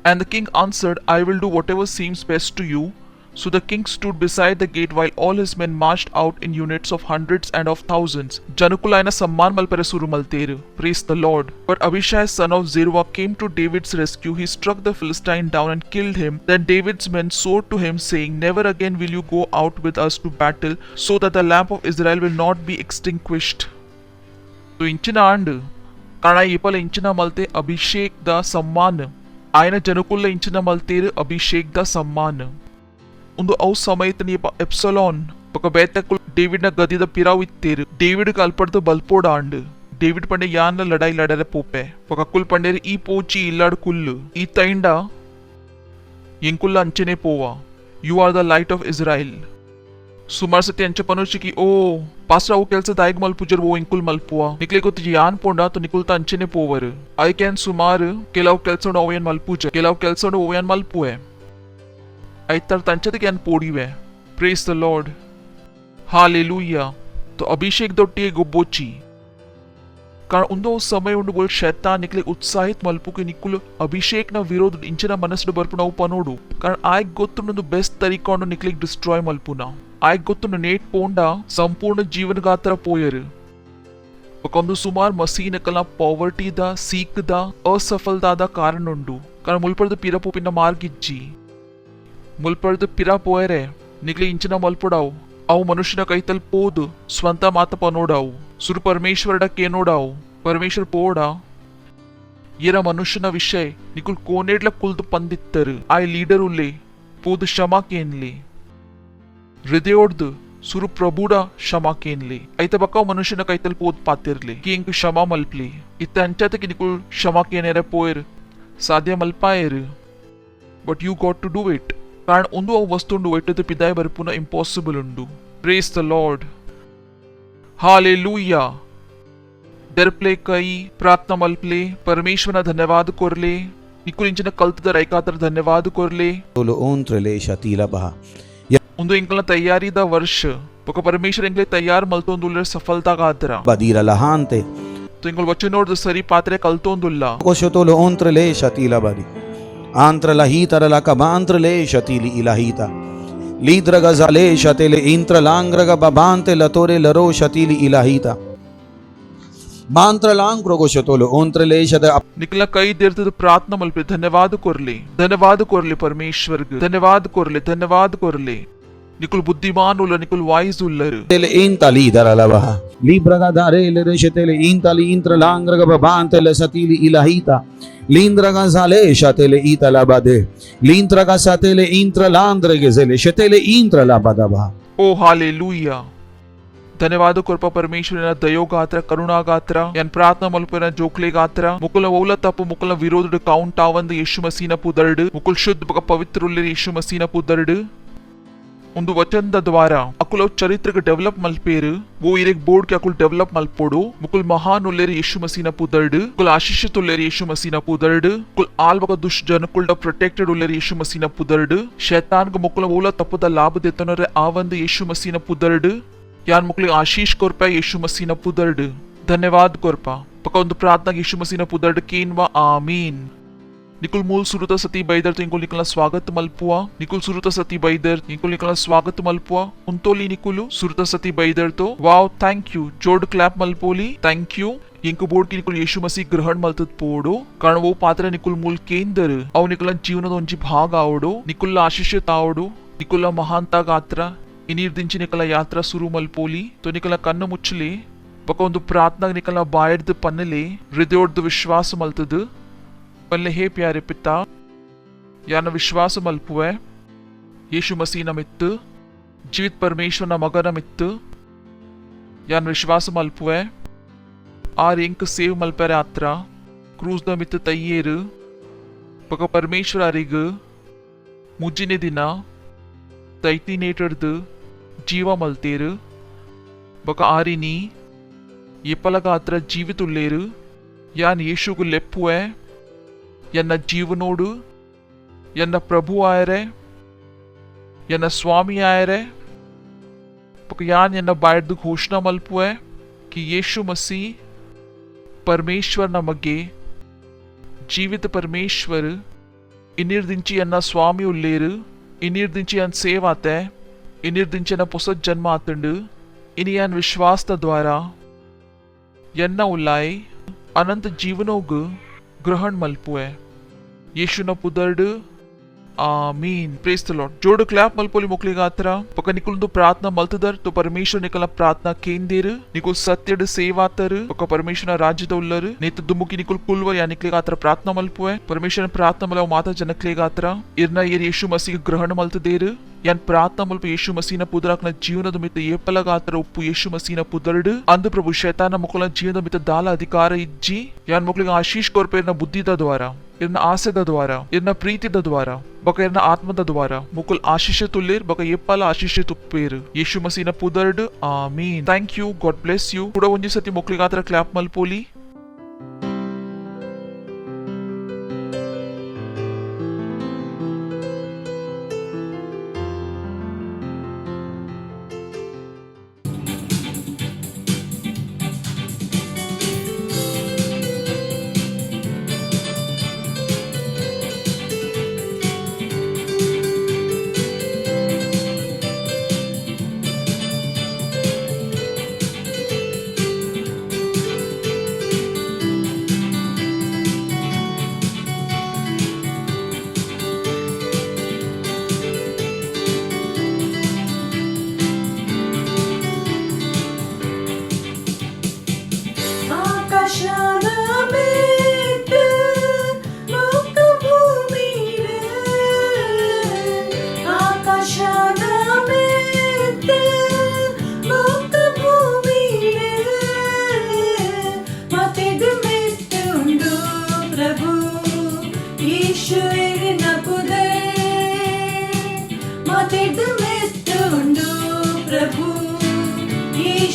And the king answered, I will do whatever seems best to you. So the king stood beside the gate while all his men marched out in units of hundreds and of thousands. Janukulaina samman malpere suru malteru. Praise the Lord. But Abishai son of Zeruah came to David's rescue. He struck the Philistine down and killed him. Then David's men swore to him, saying, Never again will you go out with us to battle, so that the lamp of Israel will not be extinguished. So inchina and kana ipala inchina malte Abhishek da samman. Aina Janukulla inchina malteru Abhishek da samman. ಒಂದು ಔ ಸಮಯತನಿ epsilon ಪಕ ಬೇತಕುಲ್ ಡೇವಿಡ್ನ ಗದಿದ ಪಿರಾವ್ ಇತ್ತೇರು David ಕಲ್ಪಡ್ದು ಬಲ್ಪೋಡ and David ಪಂಡೆ ಯಾನ್ನ ಲಡಾಯಿ ಲಡರೆ ಪೋಪೆ ಪಕ ಕುಲ್ ಪಂಡೇರು ಈ ಪೋಚಿ ಇಲ್ಲಾಡ್ ಕುಲ್ಲು ಈ ತೈಂಡ ಎಂಕುಲ್ಲ ಅಂಚನೆ ಪೋವಾ you are the light of Israel ಸುಮಾರು ಸತಿ ಅಂಚ ಪನೋಚಿಕಿ ಓ ಪಾಸ್ರ ಅವು ಕೆಲಸ ದಾಯಿಗ್ ಮಲ್ಪುಜರ್ ಓ ಎಂಕುಲ್ ಮಲ್ಪುವ ನಿಕ್ಲೆ ಗೊತ್ತು ಯಾನ್ ಪೋಂಡ ತು ನಿಕುಲ್ತ ಅಂಚನೆ ಪೋವರು ಐ ಕ್ಯಾನ್ ಸುಮಾರು ಕೆಲವು ಕೆಲಸ ಓಯನ್ ಮಲ್ಪುಜ ಕೆಲವು ಕೆಲಸ ಓಯನ್ ಮಲ್ಪುವೆ ಐತರ ತಂಚದಕ್ಕೆ ಅನ್ ಪೋಡಿವೆ. Praise the lord. ಹಾಲೆಲೂಯಾ. तो अभिषेक दोट्टी गोब्बोची कारण उंदो समय उंडु बोल शैतान निकले उत्साहित मल्पु के निकुल अभिषेक न विरोध इंचना मनस्सु बर्पुना पनोडु कारण आयक गोत्तुंडु बेस्ट तरीकोंडु निकले डिस्ट्रॉय मल्पुना आयक गोत्तुंडु नेट पोंडा संपूर्ण जीवन गात्र पोयरु ಒಂದು ಸುಮಾರು ಮಸೀನಕಲ ಪಾವರ್ಟಿದ ಸೀಕ್ದ ಅಸಫಲತಾದ ಕಾರಣ ಉಂಡು कारण ಮುಲ್ಪರ್ದು ಪಿರಪೋಪಿನ ಮಾರ್ಗಿಜ್ಜಿ ಮುಲ್ಪರ್ದು ಪಿರಾ ಪೋಯರೆ ನಿಗ್ಲಿ ಇಂಚಿನ ಮಲ್ಪುಡಾವು ಅವು ಮನುಷ್ಯನ ಕೈತಲ್ ಪೋದು ಸ್ವಂತ ಮಾತ ಪನೋಡಾವು ಸುರು ಪರಮೇಶ್ವರಡ ಕೇನೋಡಾವು ಪರಮೇಶ್ವರ ಪೋಡ ಏರ ಮನುಷ್ಯನ ವಿಷಯ ನಿಕುಲ್ ಕೋನೇಡ್ಲ ಕುಲ್ದು ಪಂದಿತ್ತರು ಆಯ್ ಲೀಡರ್ ಉಲ್ಲೆ ಪೋದು ಕ್ಷಮಾ ಕೇನ್ಲಿ ಹೃದಯೋಡ್ದು ಸುರು ಪ್ರಭುಡ ಕ್ಷಮಾ ಕೇನ್ಲಿ ಐತ ಬಕ್ಕ ಮನುಷ್ಯನ ಕೈತಲ್ ಪೋದ್ ಪಾತಿರ್ಲಿ कि इंक क्षमा मल्पली इत अंचत कि निकुल क्षमा केनेरे पोयर साध्य मल्पायर but you got to do it कारण ಒಂದು ವಸ್ತು ಉಂಡು ಒಟ್ಟದ ಪಿದಾಯ ಬರ್ಪುನ ಇಂಪಾಸಿಬಲ್ ಉಂಡು. Praise the Lord. हालेलुया. ದರ್ಪ್ಲೆ ಕೈ ಪ್ರಾರ್ಥನಾ ಮಲ್ಪ್ಲೆ ಪರಮೇಶ್ವರನ ಧನ್ಯವಾದ ಕೊರ್ಲೆ ನಿಕುಲ್ ಇಂಚಿನ ಕಲ್ತದ ರೈಕಾತರ ಧನ್ಯವಾದ ಕೊರ್ಲೆ ಒಂದು ಇಂಕಲ ತಯಾರಿದ ವರ್ಷ ಪಕ ಪರಮೇಶ್ವರ ಇಂಕಲೆ ತಯಾರ್ ಮಲ್ತೊಂದುಲ್ಲ ಸಫಲತಾ ಗಾತ್ರ badira lahante तो इंकल वचन ನೋಡಿದ ಸರಿ ಪಾತ್ರೆ ಕಲ್ತೊಂದುಲ್ಲ koshotolo ontrele shatila badi antra lahita la kabantra le shatili ilahita lidraga zale shatele intra langraga babante latore laro shatili ilahita mantra langro koshotolo ontrele shata निकला कई देर तक प्रार्थना मल्पे धन्यवाद कोरले परमेश्वर धन्यवाद कोरले निकुल बुद्धिमान उल्ला निकुल वाइज उल्लर tele intali daralaba libraga darele reshetele intali intra langraga babante le shatili ilahita lindraga zale shatele itala bade lindraga satele intra landrege zele shatele intra labada ba ओ हालेलुया. ಧನ್ಯವಾದ ಕೊರ್ಪ ಪರಮೇಶ್ವರನ ದಯೋಗಾತ್ರ ಕರುಣಾಗಾತ್ರ ಯನ್ ಪ್ರಾರ್ಥನಾ ಮಲ್ಪನ ಜೋಕ್ಲೆ ಗಾತ್ರ ಮುಕುಲ ಓಲ ತಪ್ಪು ಮುಕುಲ ವಿರೋಧ ಕೌಂಟ್ ಆವಂದ ಯೇಸು ಮಸೀನ ಪುದರ್ಡ್ ಮುಕುಲ್ ಶುದ್ಧ ಬಕ ಪವಿತ್ರ ಉಲ್ಲೆ ಯೇಸು ಮಸೀನ ಪುದರ್ಡ್ ಒಂದು ವಚನದ ದ್ವಾರ ಅಕುಲ ಚರಿತ್ರೆಗೆ ಡೆವಲಪ್ ಮಲ್ಪೇರು वो इरेक बोर्ड के अकुल डेवलप मल्पोडो मुकुल महान उल्लेरी यीशु मसीह ना पुदर्ड कुल आशीषित उल्लेरी यीशु मसीह ना पुदर्ड कुल आल बका दुष्ट जन कुल द प्रोटेक्टेड उल्लेरी यीशु मसीह ना पुदर्ड शैतान को मुकुल ओला तಪ್ಪದ ಲಾಭ ದೇತನರೆ ಆವಂದ ಯೇಸು ಮಸೀನ ಪುದರ್ಡ್ ಯಾನ್ ಮುಕ್ಲಿ ಆಶೀಷ್ ಕೊರ್ಪ ಯೇಸು ಮಸೀನ ಪುದರ್ಡ್ ಧನ್ಯವಾದ ಕೊರ್ಪ ಪಕ ಒಂದು ಪ್ರಾರ್ಥನಾ ಯೇಸು ಮಸೀನ ಪುದರ್ಡ್ ಕೇನ್ವಾ ಆಮೀನ್. निकुल मूल सुरुता सती बैदर तो इनको निकला स्वागत मल्पुआ निकुल सुरुता सती बैदर इनको निकला स्वागत मल्पुआ उन्तोली निकुलु सुरुता सती बैदर तो वाव थैंक यू जोड क्लैप मल्पोली थैंक यू इंको बोर्ड की निकुल यीशु मसीह ग्रहण मल्तत पोडो कारण वो पात्र निकुल मूल केंद्र अव निकुल जीवनದ ಒಂಜಿ ಭಾಗ ಆವಡು ನಿಕುಲ್ ಆಶೀಷಿತ ಆವಡು ನಿಕುಲ ಮಹಾಂತ ಗಾತ್ರ ಇನಿರ್ದಿಂಚಿ ನಿಕಲ ಯಾತ್ರಾ ಶುರು ಮಲ್ಪೋಲಿ तो निकला ಕಣ್ಣು ಮುಚ್ಚಲಿ ಬೊಕ ಒಂದು ಪ್ರಾರ್ಥನಾ ನಿಕಲ್ನ ಬಾಯಡ್ದು ಪನ್ನಲಿ ಹೃದಯೋಡ್ದು ವಿಶ್ವಾಸ ಮಲ್ತದು ಪನ್ಲೆ ಹೇ ಪ್ಯಾರೆ ಪಿತಾ ಯಾನ ವಿಶ್ವಾಸ ಮಲ್ಪುವೆ ಯೇಸು ಮಸೀನ ಮಿತ್ತು ಜೀವಿತ ಪರಮೇಶ್ವರನ ಮಗನ ಮಿತ್ತು ಯಾನ ವಿಶ್ವಾಸ ಮಲ್ಪುವೆ ಆರ್ ಎಂಕ್ ಸೇವ್ ಮಲ್ಪೆರೆ ಆತ್ರ ಕ್ರೂಸ್ದ ಮಿತ್ತು ತಯ್ಯೇರು ಬೊಕ ಪರಮೇಶ್ವರ ಅರಿಗು ಮುಜ್ಜಿನ ದಿನ ತೈತಿನೇಟರ್ದು ಜೀವ ಮಲ್ತೇರು ಬೊಕ ಆರಿನಿ ಎಪ್ಪಲಗ ಆತ್ರ ಜೀವಿತುಳ್ಳೇರು ಯಾನ್ ಯೇಸುಗು ಲೆಪ್ಪುವೆ ಎನ್ನ ಜೀವನೋಡು ಎನ್ನ ಪ್ರಭು ಆಯರೆ ಎನ್ನ ಸ್ವಾಮಿ ಆಯರೆ ಬೊಕ ಯಾನ್ ಎನ್ನ ಬಾಯ್ದು ಘೋಷಣಾ ಮಲ್ಪುವೆ कि यीशु मसीह परमेश्वर नಮಗೆ జీవిత పరమేశ్వర్ ఇన్నిర్దించి అన్న స్వామి ఉల్లేరు ఇన్నిర్దించి అన్ సేవాతే ఇన్నిర్దించిన పొస జన్మ ఆతండు ఇని అన్ విశ్వాసత ద్వారా ಎನ್ನ ಉಲ್ಲಾಯ್ ಅನಂತ ಜೀವನೋಗು ಗ್ರಹಣ ಮಲ್ಪುವೆ ಯೇಸುನ ಪುದರ್ಡು आमीन प्रेज द लॉर्ड जोड़ क्लैप मलपोली मोकलेगा आतरा पका निकुल दो प्रार्थना मल्तदर तो परमेश्वर निकला प्रार्थना केंदेर निकुल सत्यड सेवातर पका परमेश्वर राज्य द उल्लर नेत दुमुकी निकुल कुलवर या निकलेगा आतरा प्रार्थना मल्पुए परमेश्वर प्रार्थना मलाव माता जनकलेगा आतरा इरना ये यीशु मसीह ग्रहण मल्तदेर यान प्रार्थना मल्प यीशु मसीह पुदराकನ ಜೀವನದ ಮಿತ ಏಪಲಗಾತರ ಉಪ್ಪು ಯೇಸು ಮಸೀನ ಪುದರ್ಡು ಅಂದು ಪ್ರಭು ಶೈತಾನ ಮುಕಲ ಜೀವನದ ಮಿತ ದಾಲ ಅಧಿಕಾರ ಇಜ್ಜಿ ಯಾನ್ ಮುಕಲಿಗೆ ಆಶೀಷ್ ಕೊರ್ಪೇರ್ನ ಬುದ್ಧಿದ ದ್ವಾರ ಇರ್ನ ಆಸೆದ ದ್ವಾರ ಇರ್ನ ಪ್ರೀತಿದ ದ್ವಾರ ಬಕ ಇರ್ನ ಆತ್ಮದ ದ್ವಾರ ಮುಕುಲ್ ಆಶೀಷ ತುಲ್ಲೇರ್ ಬಕ ಎಪ್ಪಲ ಆಶೀಷ ತುಪ್ಪೇರು ಯೇಸು ಮಸೀನ ಪುದರ್ಡು ಆಮೀನ್ thank you God bless you ಕೂಡ ಒಂಜಿ ಸತಿ ಮುಕಲಿಗಾತರ ಕ್ಲಾಪ್ ಮಲ್ಪೋಲಿ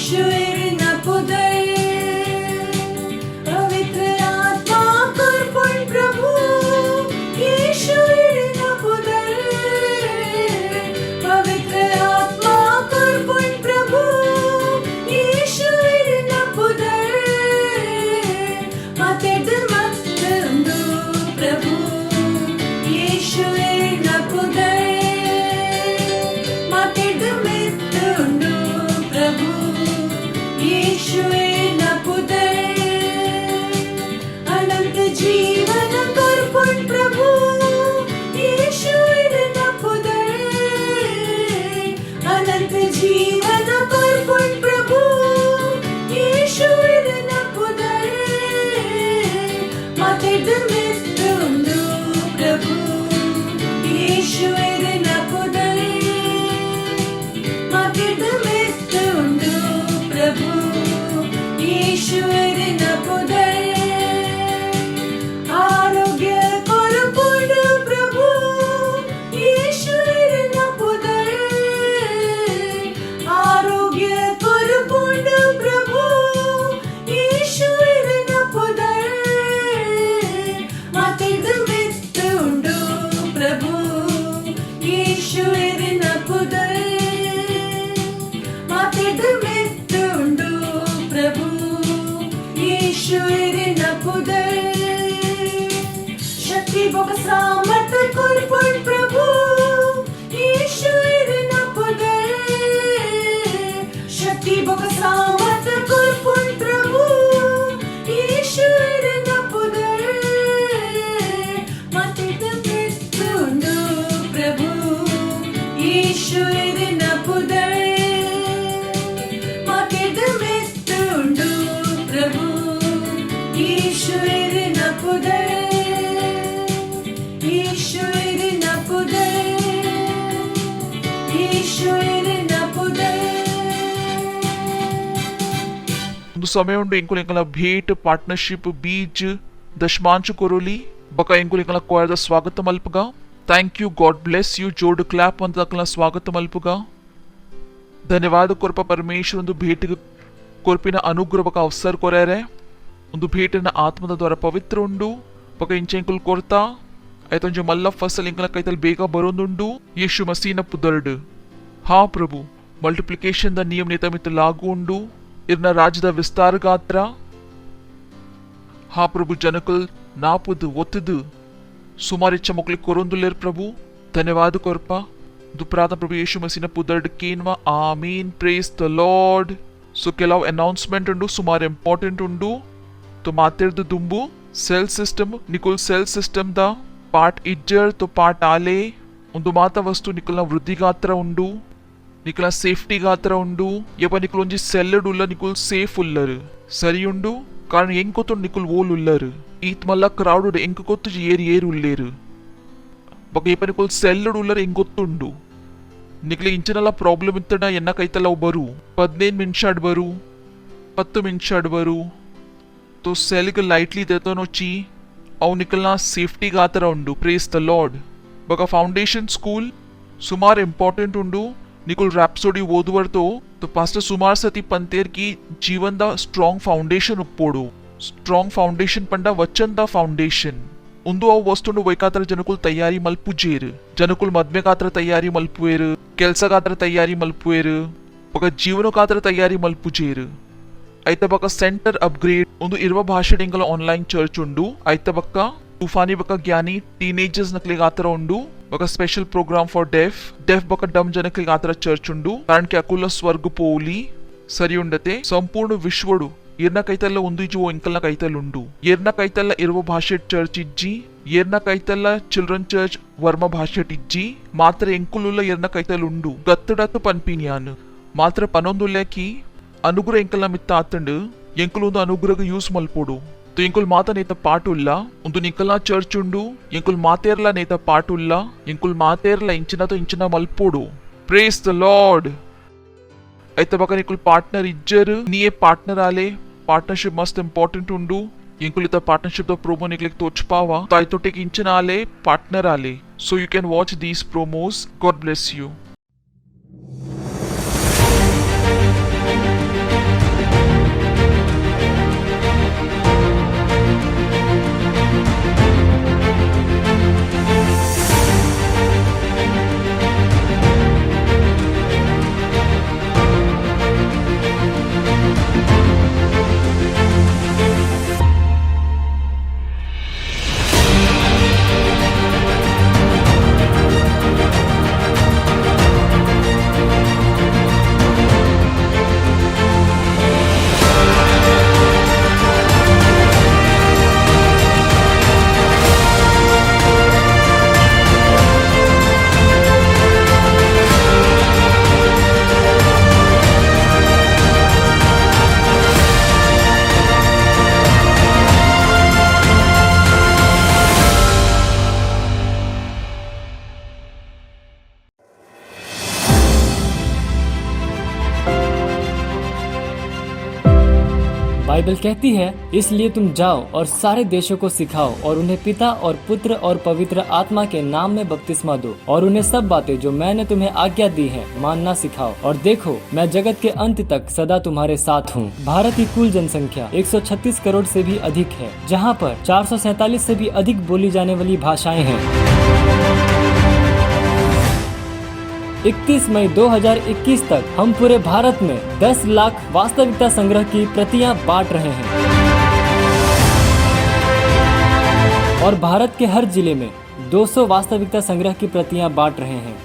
Yeshua, ಒಂದು ಸಮಯ ಉಂಡು ಎಂಕುಲು ಎಂಕಲ ಭೇಟ್ ಪಾರ್ಟ್ನರ್ಶಿಪ್ ಬೀಜ್ ದಶಮಾಂಶ ಕೊರೋಲಿ ಬಕ ಎಂಕುಲು ಎಂಕಲ ಕೊಯದ ಸ್ವಾಗತ ಮಲ್ಪಗ thank you God bless you ಜೋಡು ಕ್ಲಾಪ್ ಅಂತ ಅಕಲ ಸ್ವಾಗತ ಮಲ್ಪಗ ಧನ್ಯವಾದ ಕೊರಪ ಪರಮೇಶ್ವರ ಒಂದು ಭೇಟಿಗೆ ಕೊರಪಿನ ಅನುಗ್ರಹ ಬಕ ಅವಸರ ಕೊರ್ಯಾರೆ ಒಂದು ಭೇಟಿನ ಆತ್ಮದ ದ್ವಾರ ಪವಿತ್ರ ಉಂಡು ಬಕ ಇಂಚೆಂಕುಲ್ ಕೊರ್ತಾ ಐತೊಂಜ ಮಲ್ಲ ಫಸಲ್ ಎಂಕಲ ಕೈತಲ್ ಬೇಗ ಬರೋದುಂಡು ಯೇಶು ಮಸೀನ ಪುದರ್ಡ್ ಹಾ ಪ್ರಭು ಮಲ್ಟಿಪ್ಲಿಕೇಶನ್ ದ ನಿಯಮ ನಿತಮಿತ लागू ಉಂಡು ಇರ್ನ ರಾಜ್ಯದ ವಿಸ್ತಾರ ಗಾತ್ರ ಹಾ ಪ್ರಭು ಜನಕಲ್ ನಾಪುದು ಒತ್ತದು ಸುಮಾರಿಚ್ಚ ಮಕ್ಕಳಿಗೆ ಕೊರೊಂದುಲ್ಲೇರ್ ಪ್ರಭು ಧನ್ಯವಾದ ಕೊರ್ಪ ದುಪ್ರಾತ ಪ್ರಭು ಯೇಶು ಮಸೀನ ಪುದರ್ಡ್ ಕೇನ್ವಾ ಆಮೀನ್ ಪ್ರೇಸ್ ದ ಲಾರ್ಡ್ ಸೊ ಕೆಲವು ಅನೌನ್ಸ್ಮೆಂಟ್ ಉಂಡು ಸುಮಾರು ಇಂಪಾರ್ಟೆಂಟ್ ಉಂಡು तो मातेर्द दुंबु सेल सिस्टम निकुल सेल सिस्टम ದ ಪಾರ್ಟ್ ಇಜ್ಜರ್ तो ಪಾರ್ಟ್ ಆಲೆ ಒಂದು ಮಾತ ವಸ್ತು ನಿಕಲ್ನ ವೃದ್ಧಿ ಗಾತ್ರ ಉಂಡು ನಿಕಲ್ನ ಸೇಫ್ಟಿ ಗಾತ್ರ ಉಂಡು ಯಪ ನಿಕುಲ್ ಒಂಜಿ ಸೆಲ್ಲಡ್ ಉಲ್ಲ ನಿಕುಲ್ ಸೇಫ್ ಉಲ್ಲರ್ ಸರಿ ಉಂಡು ಕಾರಣ ಎಂಕ್ ಗೊತ್ತು ನಿಕುಲ್ ಓಲ್ ಉಲ್ಲರ್ ಈತ್ ಮಲ್ಲ ಕ್ರೌಡ್ ಎಂಕ್ ಗೊತ್ತು ಏರು ಉಲ್ಲೇರು ಬಕ ಯಪ ನಿಕುಲ್ ಸೆಲ್ಲಡ್ ಉಲ್ಲರ್ ಎಂಕ್ ಗೊತ್ತುಂಡು ನಿಕಲಿ ಇಂಚನೆಲ್ಲ ಪ್ರಾಬ್ಲಮ್ ಇತ್ತಡ ಎನ್ನ ಕೈತಲ್ಲ ಅವು ಬರು 15 ನಿಮಿಷ ಬರು 10 ನಿಮಿಷ ಬರು तो सेल के लाइटली देतो नोची अव निकलना सेफ्टी गातर उंडू प्रेस द लॉर्ड बका फाउंडेशन स्कूल सुमार इंपॉर्टेंट उंडू निकुल रैप्सोडी ओदुवर तो पास्टर सुमार सती पंतेर की जीवन दा स्ट्रॉन्ग फाउंडेशन उप्पोडू स्ट्रॉन्ग फाउंडेशन पंडा वचन दा फाउंडेशन उंदु अव वस्तुंडु वैकातर जनकुल तैयारी मल्पुजेर जनकुल मद्मे गात्र तैयारी मल्पुवेर केल्स गात्र तैयारी मल्पुवेर बका जीवन गात्र तैयारी मल्पुजेर ಐತ ಬಕ ಸೆಂಟರ್ ಅಪ್ಗ್ರೇಡ್ ಒಂದು ಇರುವ ಭಾಷೆ ಎಂಕಲ ಆನ್ಲೈನ್ ಚರ್ಚ್ ಉಂಡು ಐತ ಬಕ್ಕ ತುಫಾನಿ ಬಕ ಜ್ಞಾನಿ ಟೀನೇಜರ್ಸ್ ನಕ್ಲಿಗೆ ಆತರ ಉಂಡು ಬಕ ಸ್ಪೆಷಲ್ ಪ್ರೋಗ್ರಾಮ್ ಫಾರ್ ಡೆಫ್ ಬಕ ಡಮ್ ಜನಕ್ಲಿಗೆ ಆತರ ಚರ್ಚ್ ಉಂಡು ಕಾರಣ ಕೆ ಅಕುಲ ಸ್ವರ್ಗ ಪೋಲಿ ಸರಿ ಉಂಡತೆ ಸಂಪೂರ್ಣ ವಿಶ್ವಡು ಏರ್ನ ಕೈತಲ್ಲ ಒಂದು ಇಜು ಎಂಕಲ್ನ ಕೈತಲ್ಲ ಉಂಡು ಏರ್ನ ಕೈತಲ್ಲ ಇರುವ ಭಾಷೆ ಚರ್ಚ್ ಇಜ್ಜಿ ಏರ್ನ ಕೈತಲ್ಲ ಚಿಲ್ಡ್ರನ್ ಚರ್ಚ್ ವರ್ಮ ಭಾಷೆ ಇಜ್ಜಿ ಮಾತ್ರ ಎಂಕುಲುಲ್ಲ ಏರ್ನ ಕೈತಲ್ಲ ಉಂಡು ಗತ್ತಡತ್ತು ಪನ್ಪಿನ್ಯಾನ್ ಮಾತ್ರ ಪನೊಂದುಲ್ಲೇಕಿ ಅನುಗ್ರಹ ಎಂಕಲ್ನ ಮಿತ್ತ ಆತಂಡು ಎಂಕುಲು ಒಂದು ಅನುಗ್ರಹ ಯೂಸ್ ಮಲ್ಪೋಡು तो ಎಂಕುಲ್ ಮಾತ ನೇತ ಪಾಟುಲ್ಲ ಒಂದು ನಿಕಲ್ನ ಚರ್ಚ್ ಉಂಡು ಎಂಕುಲ್ ಮಾತೇರ್ಲ ನೇತ ಪಾಟುಲ್ಲ ಎಂಕುಲ್ ಮಾತೇರ್ಲ ಇಂಚಿನ ಮಲ್ಪೋಡು ಪ್ರೇಸ್ ದ ಲಾರ್ಡ್ ಐತ ಬಕ ನಿಕುಲ್ ಪಾರ್ಟ್ನರ್ ಇಜ್ಜರ್ ನೀಯೇ ಪಾರ್ಟ್ನರ್ ಆಲೆ ಪಾರ್ಟ್ನರ್ಶಿಪ್ ಮಸ್ತ್ ಇಂಪಾರ್ಟೆಂಟ್ ಉಂಡು ಎಂಕುಲ್ ಇತ ಪಾರ್ಟ್ನರ್ಶಿಪ್ ದ ಪ್ರೋಮೋ ನಿಕ್ಲಿಕ್ ತೋಚ್ಪಾವ ತಾಯ್ತೊಟ್ಟಿಗೆ ಇಂಚಿನ ಆಲೆ ಪಾರ್ಟ್ನರ್ ಆಲೆ so you can watch these promos God bless you Bible कहती है इसलिए तुम जाओ और सारे देशों को सिखाओ और उन्हें पिता और पुत्र और पवित्र आत्मा के नाम में बपतिस्मा दो और उन्हें सब बातें जो मैंने तुम्हें आज्ञा दी है मानना सिखाओ और देखो मैं जगत के अंत तक सदा तुम्हारे साथ हूँ। भारत की कुल जनसंख्या 136 करोड़ से भी अधिक है, जहाँ पर 447 से भी अधिक बोली जाने वाली भाषाएं हैं। 31 मई 2021 तक हम पूरे भारत में 10 लाख वास्तविकता संग्रह की प्रतियां बांट रहे हैं और भारत के हर जिले में 200 वास्तविकता संग्रह की प्रतियां बांट रहे हैं।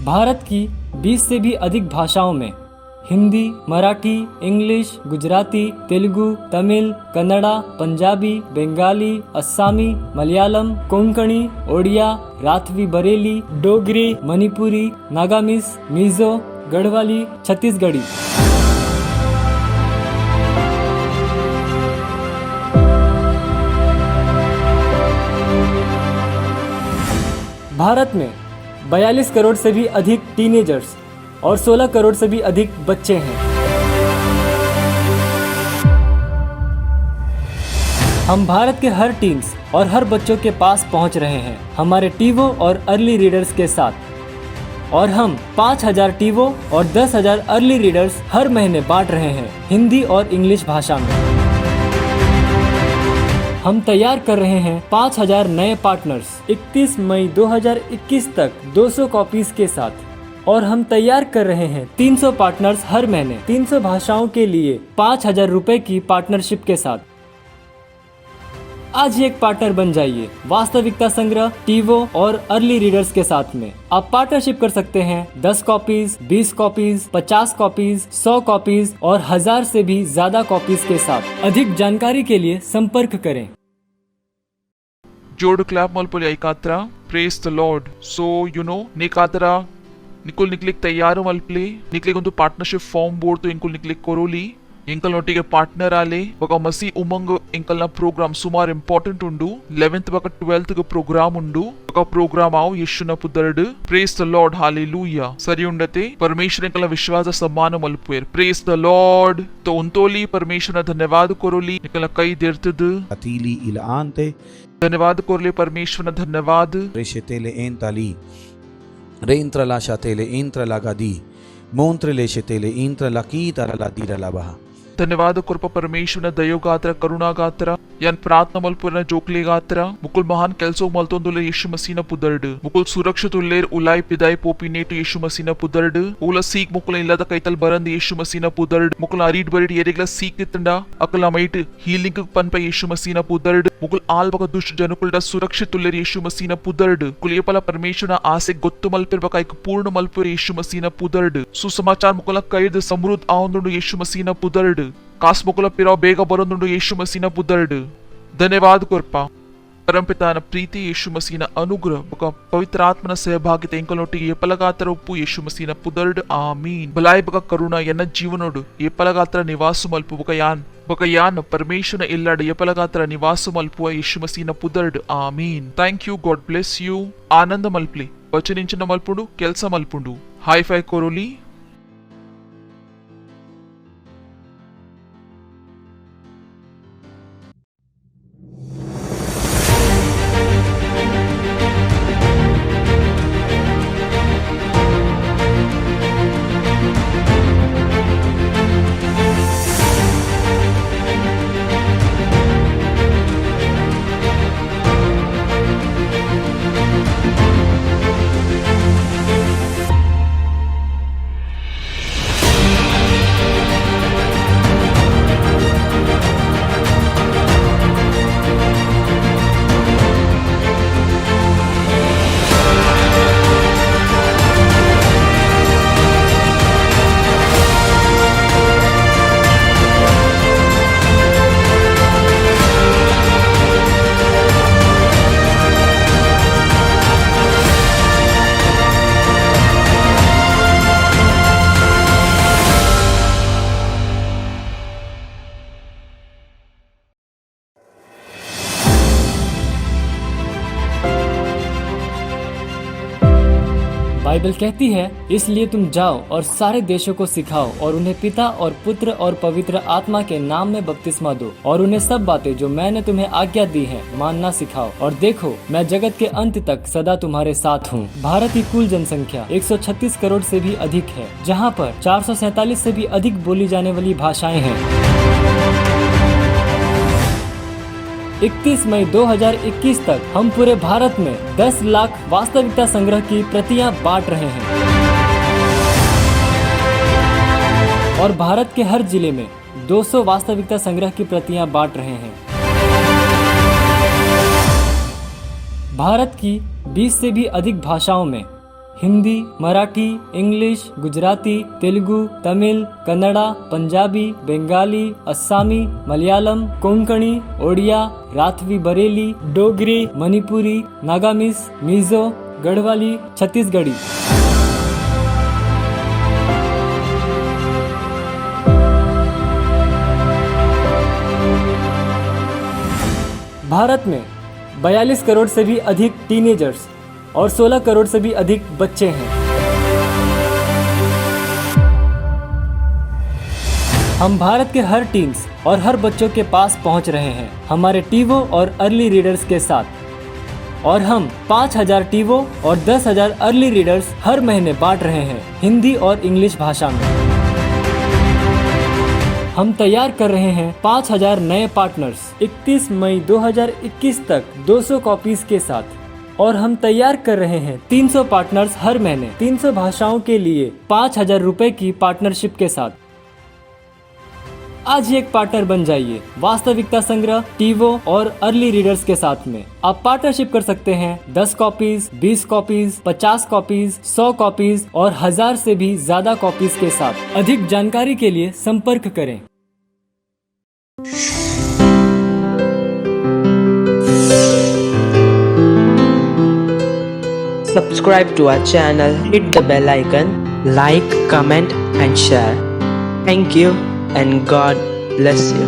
भारत की 20 से भी अधिक भाषाओं में हिंदी, मराठी, इंग्लिश, गुजराती, तेलुगु, तमिल, कन्नड़ा, पंजाबी, बंगाली, अस्सामी, मलयालम, कोंकणी, ओडिया, राथवी बरेली, डोगरी, मणिपुरी, नागामीज, मिजो, गढ़वाली, छत्तीसगढ़ी। भारत में 42 करोड़ से भी अधिक टीनेजर्स और 16 करोड़ से भी अधिक बच्चे हैं। हम भारत के हर टीम्स और हर बच्चों के पास पहुंच रहे हैं हमारे टीवो और अर्ली रीडर्स के साथ, और हम 5000 टीवो और 10,000 अर्ली रीडर्स हर महीने बांट रहे हैं हिंदी और इंग्लिश भाषा में। हम तैयार कर रहे हैं 5000 नए पार्टनर्स 31 मई 2021 तक 200 कॉपीज के साथ, और हम तैयार कर रहे हैं 300 पार्टनर्स हर महीने 300 भाषाओं के लिए 5000 रुपए की पार्टनरशिप के साथ। आज ही एक पार्टनर बन जाइए वास्तविकता संग्रह, टीवो और अर्ली रीडर्स के साथ में। आप पार्टनरशिप कर सकते हैं 10 कॉपीज, 20 कॉपीज, 50 कॉपीज, 100 कॉपीज और 1000 से भी ज्यादा कॉपीज के साथ। अधिक जानकारी के लिए संपर्क करें। ಜೋಡು ಕ್ಲಾಪ್ ಮಲ್ಪೊಲಿ ಐಕಾತ್ರ ಪ್ರೇಸ್ ದ ಲಾರ್ಡ್. ಸೊ ನೇಕಾತರ ನಿಕುಲ್ ನಿಕ್ಲಿಕ್ ತಯಾರು ಮಲ್ಪಲಿ ನಿಕ್ಲಿಕ್ ಒಂದು ಪಾರ್ಟ್ನರ್ಶಿಪ್ ಫಾರ್ಮ್ ಬೋರ್ಡ್ ಇಂಕುಲ್ ನಿಕ್ಲಿಕ್ ಕೊರೋಲಿ ಎಂಕಲ್ ನೊಟ್ಟಿಗೆ ಪಾರ್ಟ್ನರ್ ಆಲೆ ఒక మసి ఉమంగ్ ఎంకల్న ప్రోగ్రామ్ సుమార్ ఇంపార్టెంట్ ఉండు 11th బక 12th కు ప్రోగ్రామ్ ఉండు ఒక ప్రోగ్రామ్ ఆవు యెషున పుదర్డ్ ప్రేస్ ద లార్డ్ हालेलुया సరి ఉండతే परमेश्वर ఎంకల విశ్వాస సమ్మాన మల్పుయర్ ప్రేస్ ద లార్డ్ तो उंतोली परमेश्वर धन्यवाद कोरोली निकल कई देरतद Atili ilaante, धन्यवाद कोरले परमेश्वर धन्यवाद reshetele entali, reintra la shatele intra la gadi, montre le shetele intra la kita la dira la baha. धन्यवाद कृपा परमेश्वर दयोगात्र करुणागात्र यान प्रार्थना मलपुर जोकलेगात्र मुकुल महान केल्सो मलतोंदुले यीशु मसीह न पुदर्ड मुकुल सुरक्षित उल्लेर उलाई पिदाई पोपिनेटु यीशु मसीह न पुदर्ड उला सीक मुकुल इल्लाद कैतल बरंद यीशु मसीह न पुदर्ड मुकुल अरीड बरीड येरेगला सीक नितंडा अकलामैट हीलिंग पन पे यीशु मसीह न पुदर्ड मुकुल आल बक दुष्ट जनकुलड सुरक्षित उल्लेर यीशु मसीह न पुदर्ड कुलियपला परमेश्वर आसे गोत्तु मलपिर बक एक पूर्ण मलपुर यीशु मसीह न पुदर्ड सुसमाचार मुकुल कैद समृद्ध आउंदुंडु यीशु मसीह न पुदर्ड कास मुकुल पिराव ಬೇಗ ಬರೋದುಂಡು ಯೇಸು ಮಸೀನ ಪುದರ್ಡ್ ಧನ್ಯವಾದ ಕೊರ್ಪಾ परमपिता प्रीति यीशु मसीह अनुग्रह ఒక पवित्र आत्मನ सहभागिता ಎಂಕಲೊಟ್ಟಿಗೆ ಏಪಲಗಾತ್ರ ಉಪ್ಪು ಯೇಸು ಮಸೀನ ಪುದರ್ಡ್ ಆಮೀನ್ ಬಲಾಯ್ ಬಕ ಕರುಣ ಎನ್ನ ಜೀವನೋಡು ಏಪಲಗಾತ್ರ ನಿವಾಸ ಮಲ್ಪು ಬಕ ಯಾನ್ परमेश्वर ಇಲ್ಲಡ ಏಪಲಗಾತ್ರ ನಿವಾಸ ಮಲ್ಪುವ ಯೇಸು ಮಸೀನ ಪುದರ್ಡ್ ಆಮೀನ್ thank you God bless you ಆನಂದ ಮಲ್ಪ್ಲಿ ವಚನಿಂచిన ಮಲ್ಪುಂಡು ಕೆಲಸ ಮಲ್ಪುಂಡು ಹೈ ಫೈ ಕೊರೋಲಿ बाइबल कहती है, इसलिए तुम जाओ और सारे देशों को सिखाओ और उन्हें पिता और पुत्र और पवित्र आत्मा के नाम में बपतिस्मा दो और उन्हें सब बातें जो मैंने तुम्हें आज्ञा दी है मानना सिखाओ, और देखो मैं जगत के अंत तक सदा तुम्हारे साथ हूँ। भारत की कुल जनसंख्या 136 करोड़ से भी अधिक है, जहाँ पर 447 से भी अधिक बोली जाने वाली भाषाएं हैं। 31 मई 2021 तक हम पूरे भारत में 10 लाख वास्तविकता संग्रह की प्रतियां बांट रहे हैं और भारत के हर जिले में 200 वास्तविकता संग्रह की प्रतियां बांट रहे हैं। भारत की 20 से भी अधिक भाषाओं में हिंदी, मराठी, इंग्लिश, गुजराती, तेलुगु, तमिल, कन्नड़ा, पंजाबी, बंगाली, अस्सामी, मलयालम, कोंकणी, ओडिया, राथवी बरेली, डोगरी, मणिपुरी, नागामीज, मिजो, गढ़वाली, छत्तीसगढ़ी। भारत में 42 करोड़ से भी अधिक टीनेजर्स और 16 करोड़ से भी अधिक बच्चे हैं। हम भारत के हर टीम्स और हर बच्चों के पास पहुंच रहे हैं हमारे टीवो और अर्ली रीडर्स के साथ। और हम 5000 टीवो और 10,000 अर्ली रीडर्स हर महीने बांट रहे हैं हिंदी और इंग्लिश भाषा में। हम तैयार कर रहे हैं 5000 नए पार्टनर्स 31 मई 2021 तक 200 कॉपीज के साथ। और हम तैयार कर रहे हैं 300 पार्टनर्स हर महीने 300 भाषाओं के लिए 5000 रुपए की पार्टनरशिप के साथ। आज ही एक पार्टनर बन जाइए वास्तविकता संग्रह, टीवो और अर्ली रीडर्स के साथ में। आप पार्टनरशिप कर सकते हैं 10 कॉपीज, 20 कॉपीज, 50 कॉपीज, 100 कॉपीज और 1000 से भी ज्यादा कॉपीज के साथ। अधिक जानकारी के लिए संपर्क करें। Subscribe to our channel, hit the bell icon, like, comment and share. Thank you and God bless you.